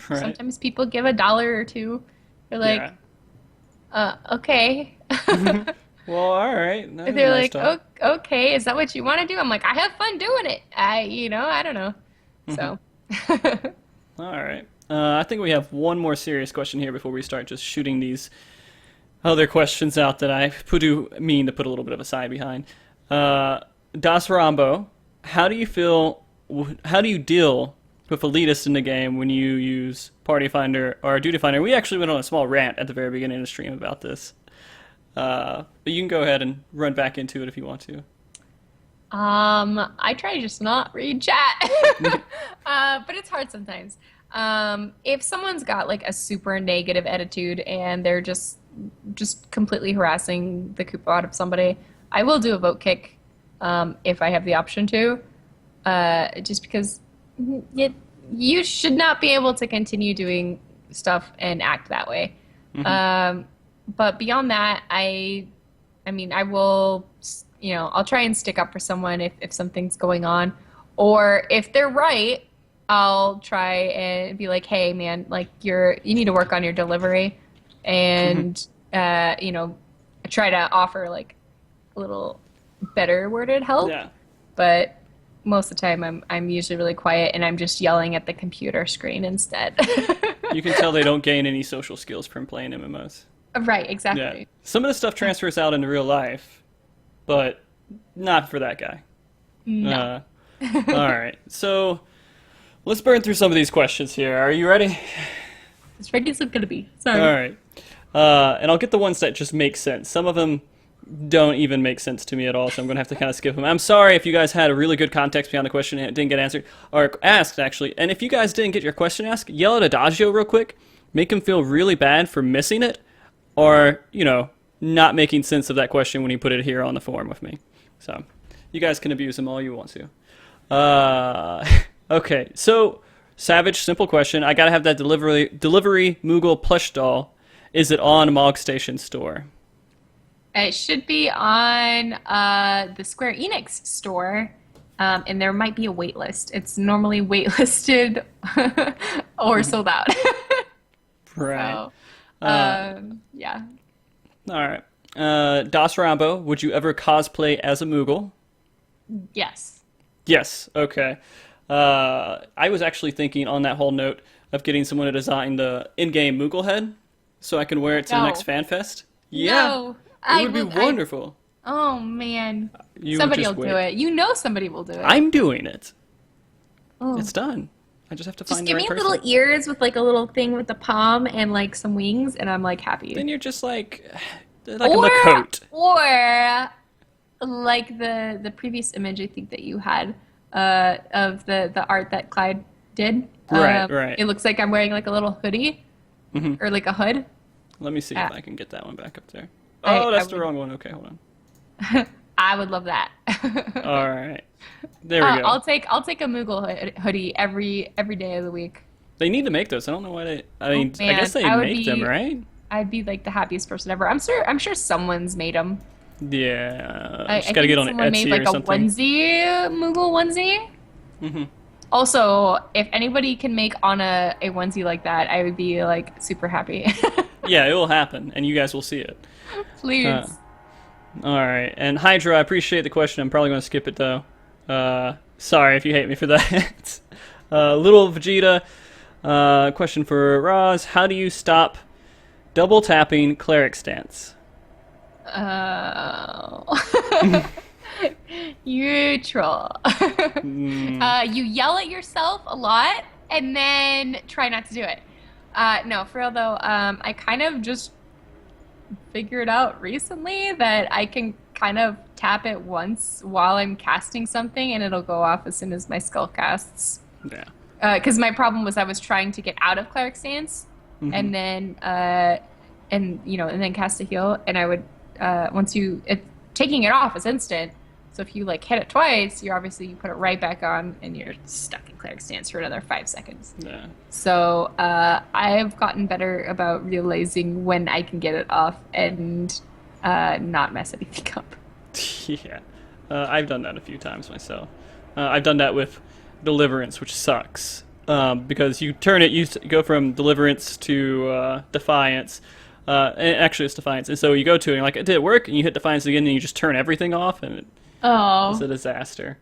Right. Sometimes people give $1 or $2. They're like, okay. Well, all right. That was They're a nice like, talk. oh, okay, is that what you want to do? I'm like, I have fun doing it. I don't know. So. All right. I think we have one more serious question here before we start just shooting these other questions out that I mean to put a little bit of a side behind. Das Rambo, how do you deal with elitists in the game when you use Party Finder or Duty Finder? We actually went on a small rant at the very beginning of the stream about this. But you can go ahead and run back into it if you want to. I try to just not read chat, but it's hard sometimes. If someone's got like a super negative attitude and they're just completely harassing the poop out of somebody, I will do a vote kick, if I have the option to, just because you should not be able to continue doing stuff and act that way. But beyond that, I mean, I will, I'll try and stick up for someone if something's going on, or if they're right, I'll try and be like, hey man, like you need to work on your delivery, and try to offer like a little better worded help. Yeah. But most of the time I'm usually really quiet and I'm just yelling at the computer screen instead. You can tell they don't gain any social skills from playing MMOs. Right, exactly. Yeah. Some of the stuff transfers out into real life, but not for that guy. No. All right. So let's burn through some of these questions here. Are you ready? As ready as it's gonna be. Sorry. All right. And I'll get the ones that just make sense. Some of them don't even make sense to me at all, so I'm going to have to kind of skip them. I'm sorry if you guys had a really good context behind the question and it didn't get answered, or asked, actually. And if you guys didn't get your question asked, yell at Adagio real quick. Make him feel really bad for missing it, or, not making sense of that question when he put it here on the forum with me. So you guys can abuse him all you want to. Okay, so Savage, simple question. I got to have that delivery Moogle plush doll. Is it on Mog Station store? It should be on the Square Enix store, and there might be a wait list. It's normally waitlisted or sold out. Right. So, yeah. All right. Das Rambo, would you ever cosplay as a Moogle? Yes. Yes. Okay. I was actually thinking on that whole note of getting someone to design the in-game Moogle head so I can wear it to the next fan fest. Yeah. No, it would be wonderful. Oh, man. You Somebody just will wait. do it. You know somebody will do it. I'm doing it. Oh. It's done. I just have to Just find give the me right person. little ears with like a little thing with the palm and like some wings, and I'm like happy. Then you're just like a Makote. Or like the previous image I think that you had of the art that Clyde did. Right. It looks like I'm wearing like a little hoodie or like a hood. Let me see if I can get that one back up there. I Oh, that's the would- wrong one. Okay, hold on. I would love that. All right. There we go. I'll take a Moogle hoodie every day of the week. They need to make those. I don't know why they. I mean, I man, guess they I would make them, be- right? I'd be like the happiest person ever. I'm sure someone's made them. Yeah. I Just gotta think get on someone Etsy made or like a something. onesie, Moogle onesie. Also, if anybody can make a onesie like that, I would be like super happy. Yeah, it will happen, and you guys will see it. Please. All right, and Hydra, I appreciate the question. I'm probably going to skip it though. Sorry if you hate me for that. Little Vegeta, question for Roz: how do you stop double tapping cleric stance? Oh. You troll. You yell at yourself a lot and then try not to do it. No, for real though, I kind of just figured out recently that I can kind of tap it once while I'm casting something and it'll go off as soon as my skull casts. Yeah. Because my problem was I was trying to get out of cleric stance and then and then cast a heal, and I would taking it off is instant. So if you like hit it twice, you put it right back on, and you're stuck in cleric stance for another 5 seconds. Yeah. So I've gotten better about realizing when I can get it off and not mess anything up. Yeah. I've done that a few times myself. I've done that with Deliverance, which sucks. Because you turn it, you go from Deliverance to Defiance. And actually, it's Defiance. And so you go to it, and you're like, did it work? And you hit Defiance again, and you just turn everything off, and it's a disaster.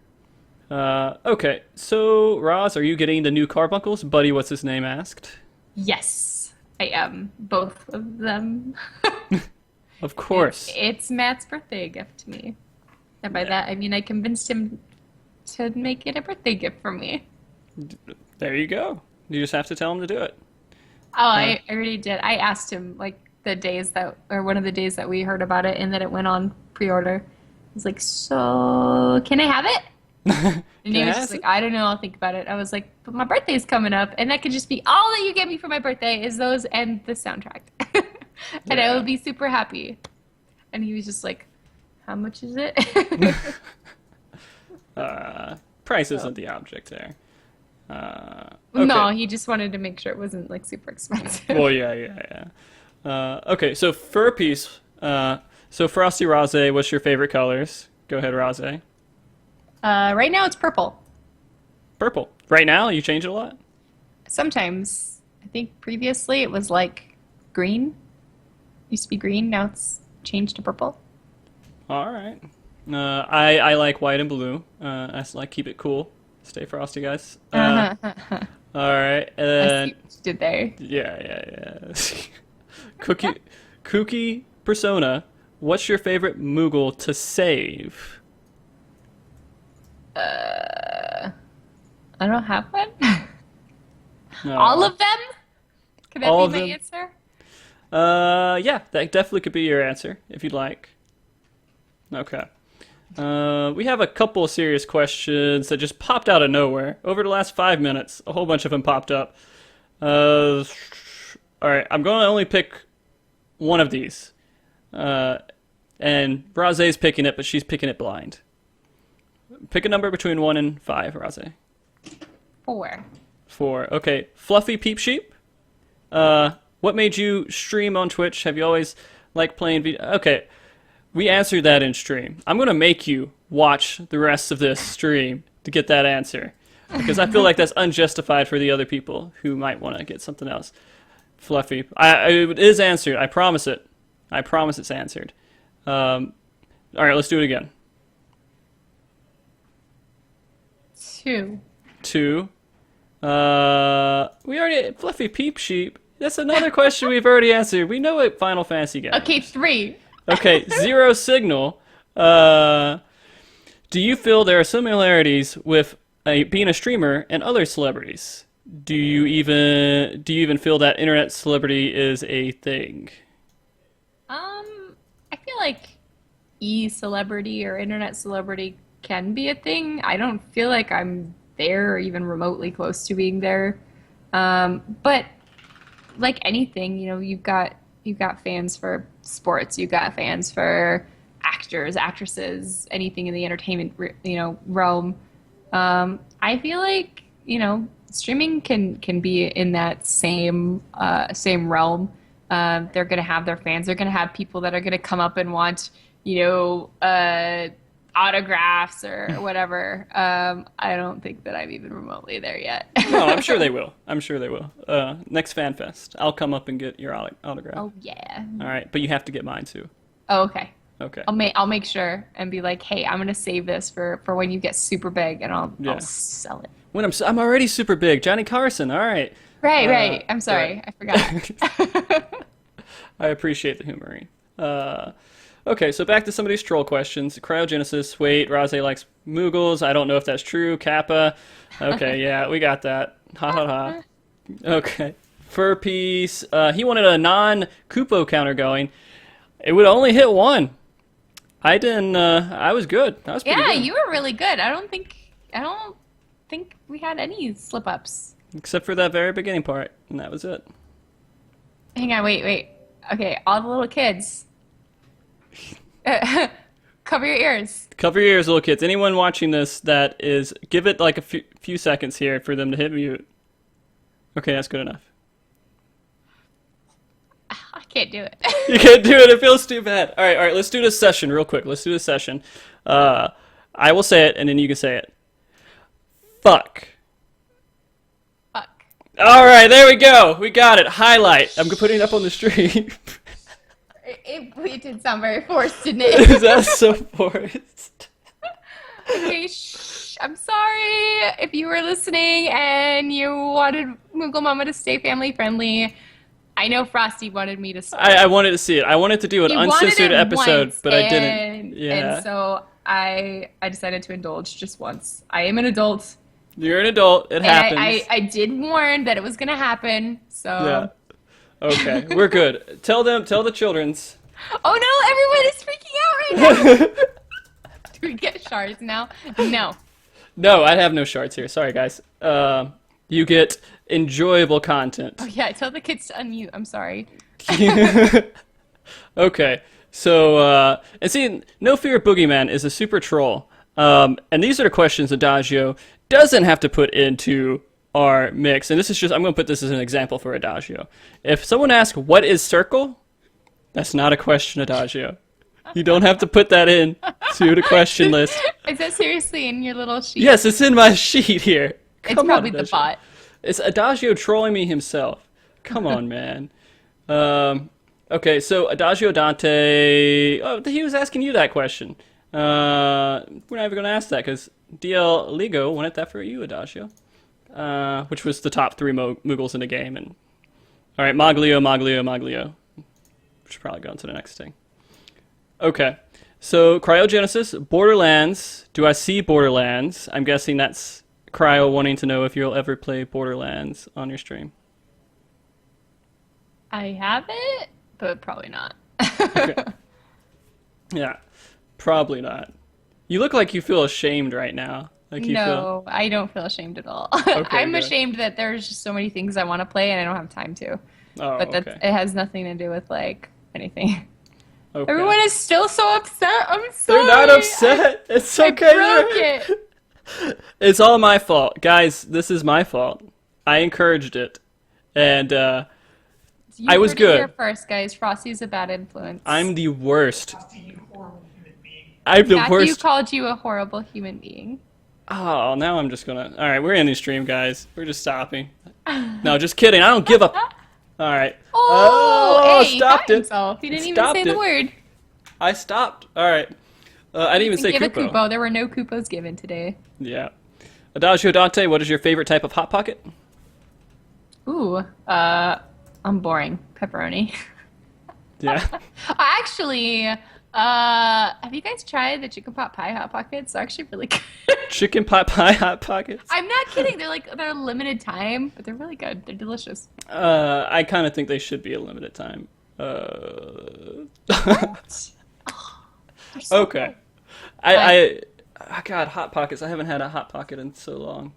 Okay, so Roz, are you getting the new carbuncles? Buddy, what's his name asked. Yes, I am. Both of them. Of course. It's Matt's birthday gift to me. And by that, I mean I convinced him to make it a birthday gift for me. There you go. You just have to tell him to do it. Oh, I already did. I asked him like one of the days that we heard about it and that it went on pre-order. I was like, so can I have it? And he was just like, I don't know, I'll think about it. I was like, but my birthday's coming up, and that could just be all that you get me for my birthday is those and the soundtrack. And I will be super happy. And he was just like, how much is it? Price isn't the object there. Okay. No, he just wanted to make sure it wasn't like super expensive. Well, yeah. Okay, so fur piece. So Frosty Rahhzay, what's your favorite colors? Go ahead, Rahhzay. Right now it's purple. Purple. Right now, you change it a lot. Sometimes. I think previously it was like green. Used to be green, now it's changed to purple. All right. I like white and blue. I like keep it cool. Stay frosty, guys. All right. I see what you did there. Yeah. Kooky Persona, what's your favorite Moogle to save? I don't have one. No. All of them? Could that All be of my them? answer? Yeah, that definitely could be your answer if you'd like. Okay. We have a couple of serious questions that just popped out of nowhere. Over the last 5 minutes, a whole bunch of them popped up. All right, I'm going to only pick one of these. And Rahhzay's picking it, but she's picking it blind. Pick a number between 1 and 5, Rahhzay. 4. 4. Okay. Fluffy Peep Sheep. What made you stream on Twitch? Have you always liked playing video? Okay. We answered that in stream. I'm going to make you watch the rest of this stream to get that answer. Because I feel like that's unjustified for the other people who might want to get something else. Fluffy. It is answered. I promise it. I promise it's answered. All right, let's do it again. 2. 2. We already... Fluffy Peep Sheep. That's another question we've already answered. We know what Final Fantasy got. Okay, 3. Okay, Zero Signal. Do you feel there are similarities with being a streamer and other celebrities? Do you even feel that internet celebrity is a thing? I feel like e-celebrity or internet celebrity can be a thing. I don't feel like I'm there or even remotely close to being there. But like anything, you've got fans for sports, you've got fans for actors, actresses, anything in the entertainment, realm. I feel like, streaming can be in that same realm. They're going to have their fans. They're going to have people that are going to come up and want, I autographs or whatever. I don't think that I'm even remotely there yet. No, I'm sure they will. I'm sure they will. Next Fan Fest, I'll come up and get your autograph. Oh yeah. All right, but you have to get mine too. Oh, okay. Okay. I'll make sure and be like, hey, I'm gonna save this for when you get super big, and I'll sell it. When I'm already super big, Johnny Carson. All right. Right. I'm sorry, I forgot. I appreciate the humoring. Okay, so back to some of these troll questions. Cryogenesis, wait, Rahhzay likes Moogles. I don't know if that's true. Kappa. Okay, yeah, we got that. Ha ha ha. Okay. Fur Piece. He wanted a non-Kupo counter going. It would only hit one. I didn't, I was good. I was pretty good. You were really good. I don't think we had any slip-ups. Except for that very beginning part, and that was it. Hang on, wait. Okay, all the little kids. Cover your ears. Cover your ears, little kids. Anyone watching this give it like a few seconds here for them to hit mute. Okay, that's good enough. I can't do it. You can't do it. It feels too bad. All right. Let's do this session real quick. Let's do this session. I will say it, and then you can say it. Fuck. Fuck. All right, there we go. We got it. Highlight. I'm putting it up on the stream. It did sound very forced, didn't it? Is that so forced? Okay, I'm sorry if you were listening and you wanted Moogle Mama to stay family friendly. I know Frosty wanted me to stay. I wanted to see it. I wanted to do an uncensored episode, but I didn't. Yeah. And so I decided to indulge just once. I am an adult. You're an adult. It happens. I did warn that it was going to happen. So. Yeah. Okay, we're good. Tell the children's. Oh no, everyone is freaking out right now. Do we get shards now? No. No, I have no shards here. Sorry, guys. You get enjoyable content. Oh yeah, tell the kids to unmute. I'm sorry. Okay, so and see, No Fear Boogeyman is a super troll, and these are the questions Adagio doesn't have to put into our mix. And this is I'm going to put this as an example for Adagio. If someone asks what is circle, that's not a question, Adagio. You don't have to put that in to the question list. Is that seriously in your little sheet? Yes, it's in my sheet here. It's probably the bot. It's Adagio trolling me himself. Come on, man. Okay, so Adagio Dante... Oh, he was asking you that question. We're not even going to ask that, because DL Ligo wanted that for you, Adagio. Which was the top 3 Moogles in the game. And all right, Moglio. We should probably go on to the next thing. Okay, so Cryogenesis, Borderlands. Do I see Borderlands? I'm guessing that's Cryo wanting to know if you'll ever play Borderlands on your stream. I have it, but probably not. Okay. Yeah, probably not. You look like you feel ashamed right now. No, I don't feel ashamed at all. Okay, I'm good. ashamed that there's just so many things I want to play and I don't have time to. Oh, But okay. it has nothing to do with like anything. Okay. Everyone is still so upset. I'm sorry. They're not upset. It's okay. I broke it. It's all my fault. Guys, this is my fault. I encouraged it. And I was You heard it here good. first, guys. Frosty's a bad influence. I'm the worst. Frosty, you horrible human being. I'm the Matthew worst. called you a horrible human being. Oh, now I'm just gonna... Alright, we're ending stream, guys. We're just stopping. No, just kidding. I don't give a... Alright. Oh, hey, he stopped caught it. himself. He didn't even Stopped say the it. word. I stopped. Alright. I didn't even say Give a Kupo. Kupo. There were no Kupos given today. Yeah. Adagio Dante, what is your favorite type of Hot Pocket? Ooh, I'm boring. Pepperoni. Yeah. Actually, have you guys tried the chicken pot pie Hot Pockets? They're actually really good. Chicken pot pie Hot Pockets? I'm not kidding. They're limited time, but they're really good. They're delicious. I kind of think they should be a limited time. They're so Okay. good. God, Hot Pockets. I haven't had a Hot Pocket in so long.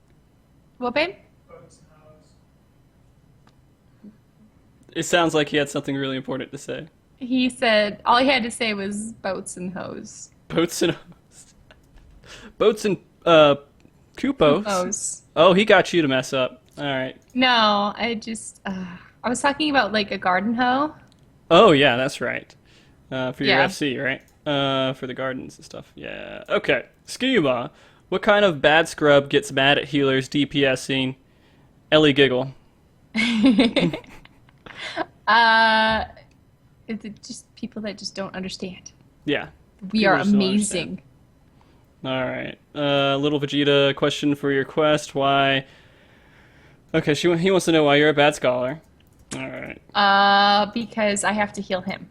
What, babe? It sounds like he had something really important to say. He said all he had to say was boats and hose. Boats and Kupos. Hose. Oh, he got you to mess up. All right. No, I was talking about like a garden hoe. Oh yeah, that's right. For your Yeah. FC, right? For the gardens and stuff. Yeah. Okay. Schema. What kind of bad scrub gets mad at healers DPSing? Ellie giggle. It's just people that just don't understand. Yeah. We People are just don't amazing. All right. Little Vegeta, question for your quest. Why? Okay, he wants to know why you're a bad scholar. All right. Because I have to heal him.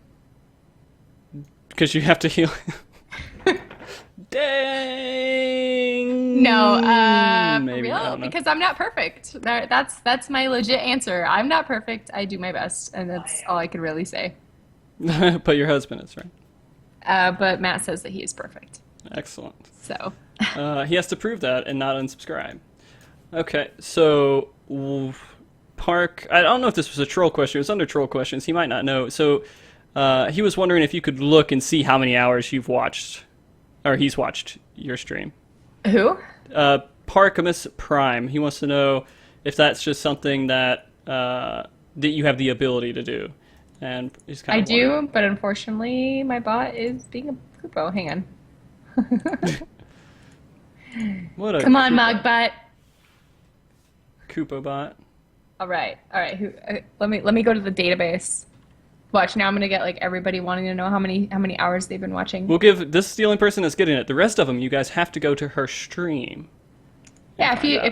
Because you have to heal him. Dang. No, Maybe. for I real? don't know. Because I'm not perfect. That's my legit answer. I'm not perfect. I do my best, and that's all I can really say. But your husband is, right? But Matt says that he is perfect. Excellent. So. He has to prove that and not unsubscribe. Okay, so Park, I don't know if this was a troll question. It was under troll questions. He might not know. So he was wondering if you could look and see how many hours you've watched, or he's watched your stream. Who? Parkamus Prime. He wants to know if that's just something that that you have the ability to do. And he's kind I of do, but unfortunately, my bot is being a poopo. Hang on. What a Come on, Koopa- Mogbot. Koopa bot. All right. Who? Let me go to the database. Watch now. I'm gonna get like everybody wanting to know how many hours they've been watching. We'll give this is the only person that's getting it. The rest of them, you guys have to go to her stream. Yeah, and find out.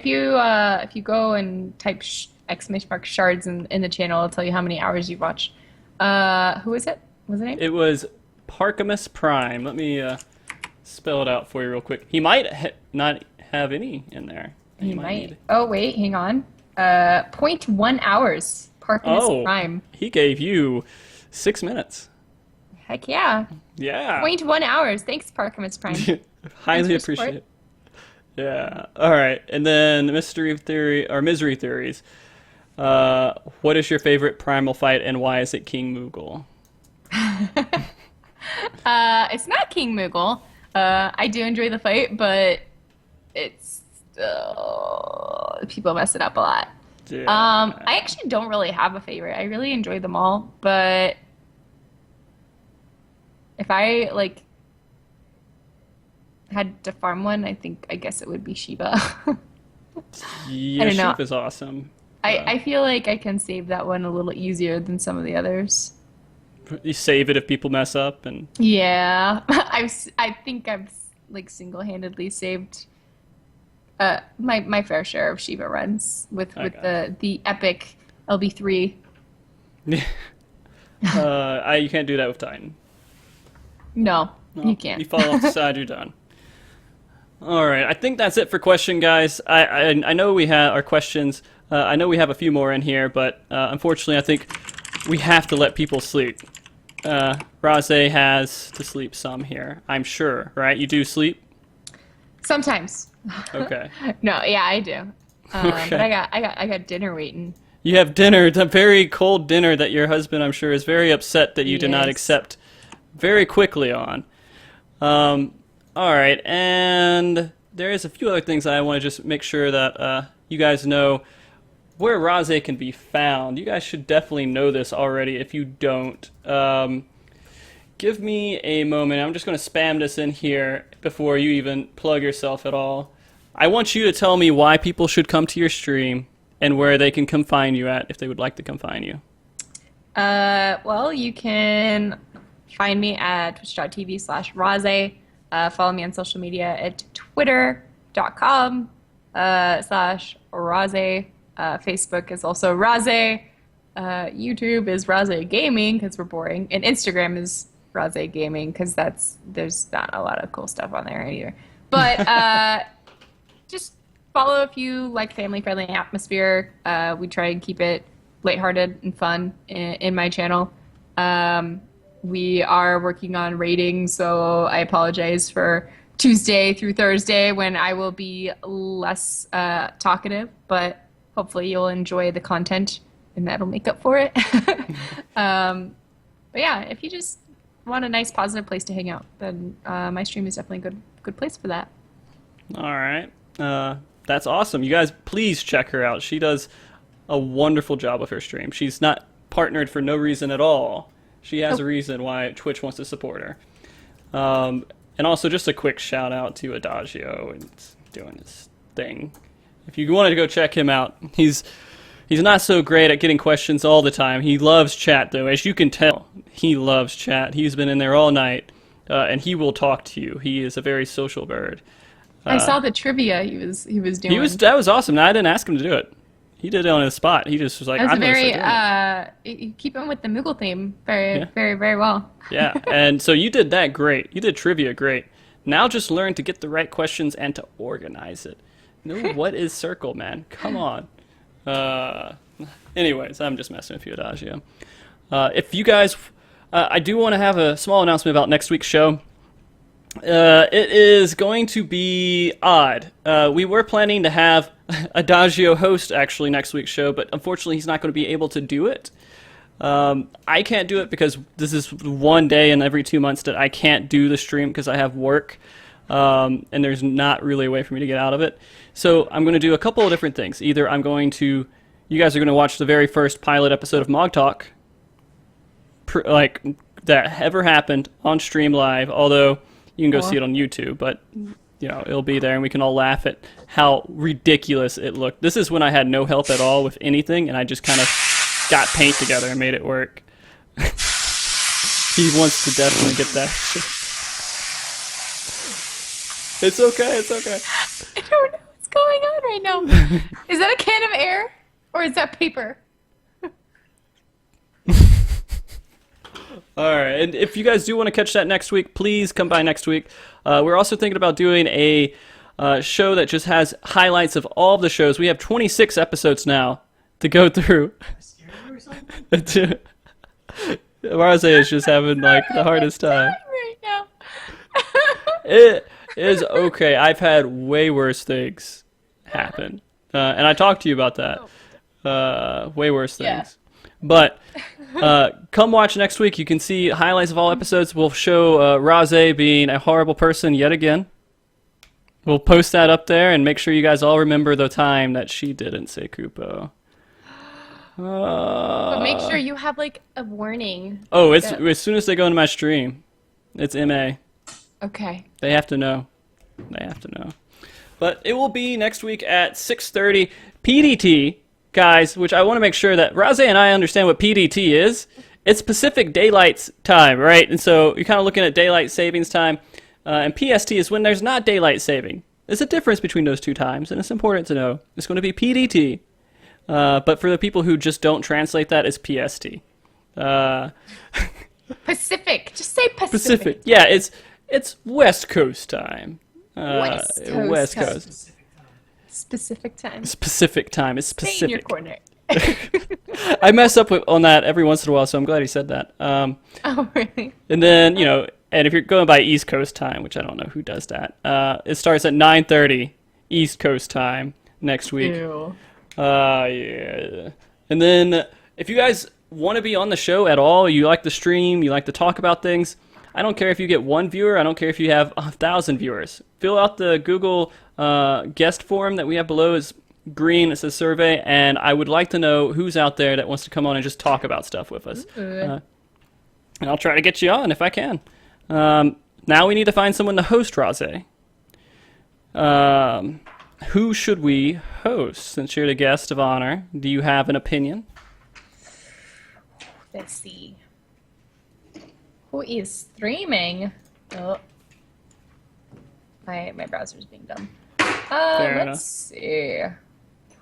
if you go and type !shards in the channel, it'll tell you how many hours you've watched. Who is it? What's the name? It was Parkamus Prime. Let me spell it out for you real quick. He might not have any in there. He might might. need. Oh wait, hang on. 0.1 hours. Parkiness Oh, Prime. he gave you 6 minutes. Heck yeah. Yeah. 0.1 hours. Thanks, Parkiness Prime. Highly Thanks for appreciate support. it. Yeah. All right. And then Mystery Theory or Misery Theories. What is your favorite primal fight and why is it King Moogle? It's not King Moogle. I do enjoy the fight, but it's people mess it up a lot. Yeah. I actually don't really have a favorite. I really enjoy them all, but if I like had to farm one, I guess it would be Shiba. Yeah, I don't know. Sheep is awesome. I feel like I can save that one a little easier than some of the others. You save it if people mess up and Yeah, I think I've like single-handedly saved my fair share of Shiva runs with Okay. the epic LB3. you can't do that with Titan. No, No, you can't. You fall off the side, you're done. All right, I think that's it for question, guys. I know we have our questions. I know we have a few more in here, but unfortunately, I think we have to let people sleep. Rahhzay has to sleep some here, I'm sure, right? You do sleep? Sometimes. Okay. No, yeah, I do. Okay. But I got dinner waiting. You have dinner, the very cold dinner that your husband, I'm sure, is very upset that you did not Yes. accept very quickly on. All right, and there is a few other things I want to just make sure that you guys know where Rahhzay can be found. You guys should definitely know this already if you don't. Give me a moment. I'm just going to spam this in here before you even plug yourself at all. I want you to tell me why people should come to your stream and where they can come find you at if they would like to come find you. Well, you can find me at twitch.tv/Rahhzay. Follow me on social media at twitter.com/Rahhzay. Facebook is also Rahhzay. YouTube is Rahhzay Gaming because we're boring. And Instagram is Rahhzay Gaming because there's not a lot of cool stuff on there either. But just follow if you like family-friendly atmosphere. We try and keep it lighthearted and fun in my channel. We are working on ratings, so I apologize for Tuesday through Thursday when I will be less talkative, but hopefully you'll enjoy the content and that'll make up for it. But yeah, if you just want a nice positive place to hang out, then my stream is definitely a good place for that. All right. That's awesome. You guys, please check her out. She does a wonderful job with her stream. She's not partnered for no reason at all. She has a reason why Twitch wants to support her. And also just a quick shout out to Adagio and doing his thing. If you wanted to go check him out, he's not so great at getting questions all the time. He loves chat though, as you can tell. He loves chat. He's been in there all night, and he will talk to you. He is a very social bird. I saw the trivia he was doing. That was awesome. Now I didn't ask him to do it. He did it on his spot. He just was like, That was I'm very gonna start doing it. you keep him with the Moogle theme very, very well. Yeah, and so you did that great. You did trivia great. Now just learn to get the right questions and to organize it. Know what is circle, man. Come on. Anyways, I'm just messing with you, Adagio. If you guys... I do want to have a small announcement about next week's show. It is going to be odd. We were planning to have Adagio host, actually, next week's show, but unfortunately he's not going to be able to do it. I can't do it because this is one day in every 2 months that I can't do the stream because I have work, and there's not really a way for me to get out of it. So I'm going to do a couple of different things. Either you guys are going to watch the very first pilot episode of MogTalk, like that ever happened on stream live, although you can go see it on YouTube, but it'll be there and we can all laugh at how ridiculous it looked. This is when I had no help at all with anything and I just kind of got paint together and made it work. He wants to definitely get that. It's okay. I don't know what's going on right now. Is that a can of air or is that paper? All right, and if you guys do want to catch that next week, please come by next week. We're also thinking about doing a show that just has highlights of all of the shows. We have 26 episodes now to go through. Rahhzay is just having like the hardest time. Right now. It is okay. I've had way worse things happen, and I talked to you about that. Way worse things. But come watch next week. You can see highlights of all episodes. We'll show Rahhzay being a horrible person yet again. We'll post that up there and make sure you guys all remember the time that she didn't say Kupo. But make sure you have like a warning. Oh, it's as soon as they go into my stream. It's MA. Okay. They have to know. But it will be next week at 6:30 PDT. Guys, which I want to make sure that Rahhzay and I understand what PDT is. It's Pacific Daylight Time, right? And so you're kind of looking at daylight savings time. And PST is when there's not daylight saving. There's a difference between those two times, and it's important to know. It's going to be PDT. But for the people who just don't translate that, it's PST. Pacific. Just say Pacific. Yeah, it's West Coast time. West Coast. Specific time. It's specific. Stay in your corner. I mess up on that every once in a while, so I'm glad he said that. Oh, really? And then, and if you're going by East Coast time, which I don't know who does that, it starts at 9:30 East Coast time next week. Ew. Yeah. And then, if you guys want to be on the show at all, you like the stream, you like to talk about things, I don't care if you get one viewer, I don't care if you have 1,000 viewers. Fill out the Google guest form that we have below. Is green, it says survey, and I would like to know who's out there that wants to come on and just talk about stuff with us. And I'll try to get you on if I can. Now we need to find someone to host Rahhzay. Who should we host? Since you're the guest of honor, do you have an opinion? Let's see. Who is streaming? Oh. My browser's being dumb. Let's see.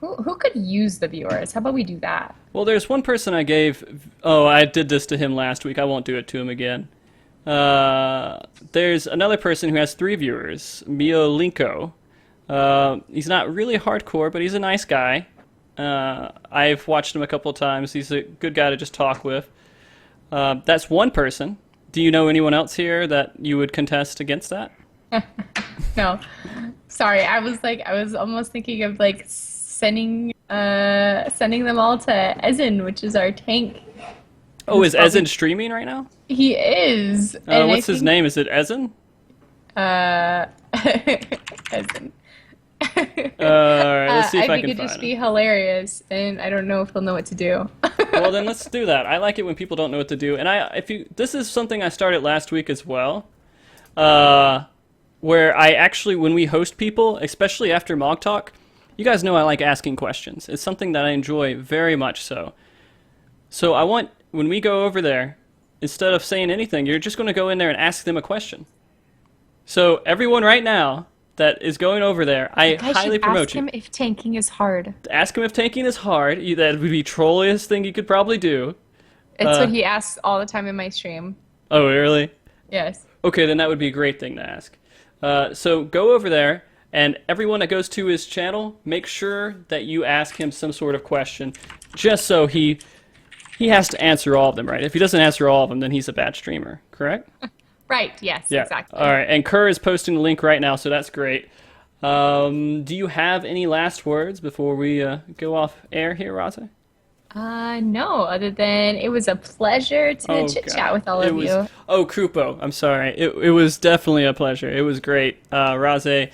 Who could use the viewers? How about we do that? Well, there's one person I gave... Oh, I did this to him last week. I won't do it to him again. There's another person who has 3 viewers, Miolinko. He's not really hardcore, but he's a nice guy. I've watched him a couple of times. He's a good guy to just talk with. That's one person. Do you know anyone else here that you would contest against that? No. Sorry, I was almost thinking of like sending them all to Ezen, which is our tank. Oh, is Ezen streaming right now? He is. What's his name? Is it Ezen? Ezen. Alright, let's see if I can find think it'd just be hilarious, and I don't know if he'll know what to do. Well, then let's do that. I like it when people don't know what to do. And this is something I started last week as well. where I actually, when we host people, especially after MogTalk, you guys know I like asking questions. It's something that I enjoy very much so. So I want, when we go over there, instead of saying anything, you're just going to go in there and ask them a question. So everyone right now that is going over there, I highly promote ask you. him if tanking is hard. Ask him if tanking is hard. That would be trolliest thing you could probably do. It's what he asks all the time in my stream. Oh, really? Yes. Okay, then that would be a great thing to ask. So go over there, and everyone that goes to his channel, make sure that you ask him some sort of question, just so he has to answer all of them, right? If he doesn't answer all of them, then he's a bad streamer, correct? Right, yes, Yeah. exactly. All right, and Kerr is posting the link right now, so that's great. Do you have any last words before we go off air here, Rahhzay? No, other than it was a pleasure to chit-chat with all of you. Oh, Krupo, I'm sorry. It was definitely a pleasure. It was great. Rahhzay,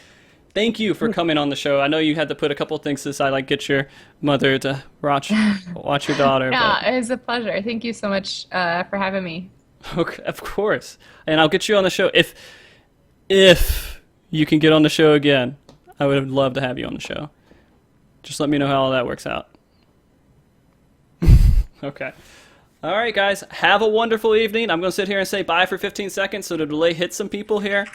thank you for coming on the show. I know you had to put a couple things aside, like get your mother to watch your daughter. Yeah, it was a pleasure. Thank you so much for having me. Okay, of course. And I'll get you on the show. If you can get on the show again, I would love to have you on the show. Just let me know how all that works out. Okay. All right, guys. Have a wonderful evening. I'm going to sit here and say bye for 15 seconds so the delay hits some people here.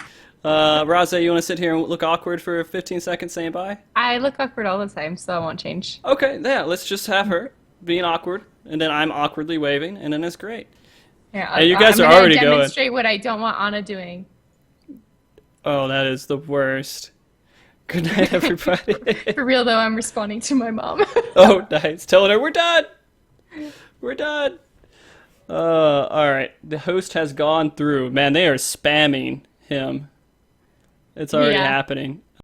Rahhzay, you want to sit here and look awkward for 15 seconds saying bye? I look awkward all the time, so I won't change. Okay, yeah. Let's just have her being awkward, and then I'm awkwardly waving, and then it's great. Yeah, And you guys are already going. Demonstrate what I don't want Anna doing. Oh, that is the worst. Good night, everybody. For real though, I'm responding to my mom. Oh, nice. Telling her we're done. We're done. All right. The host has gone through. Man, they are spamming him. It's already happening.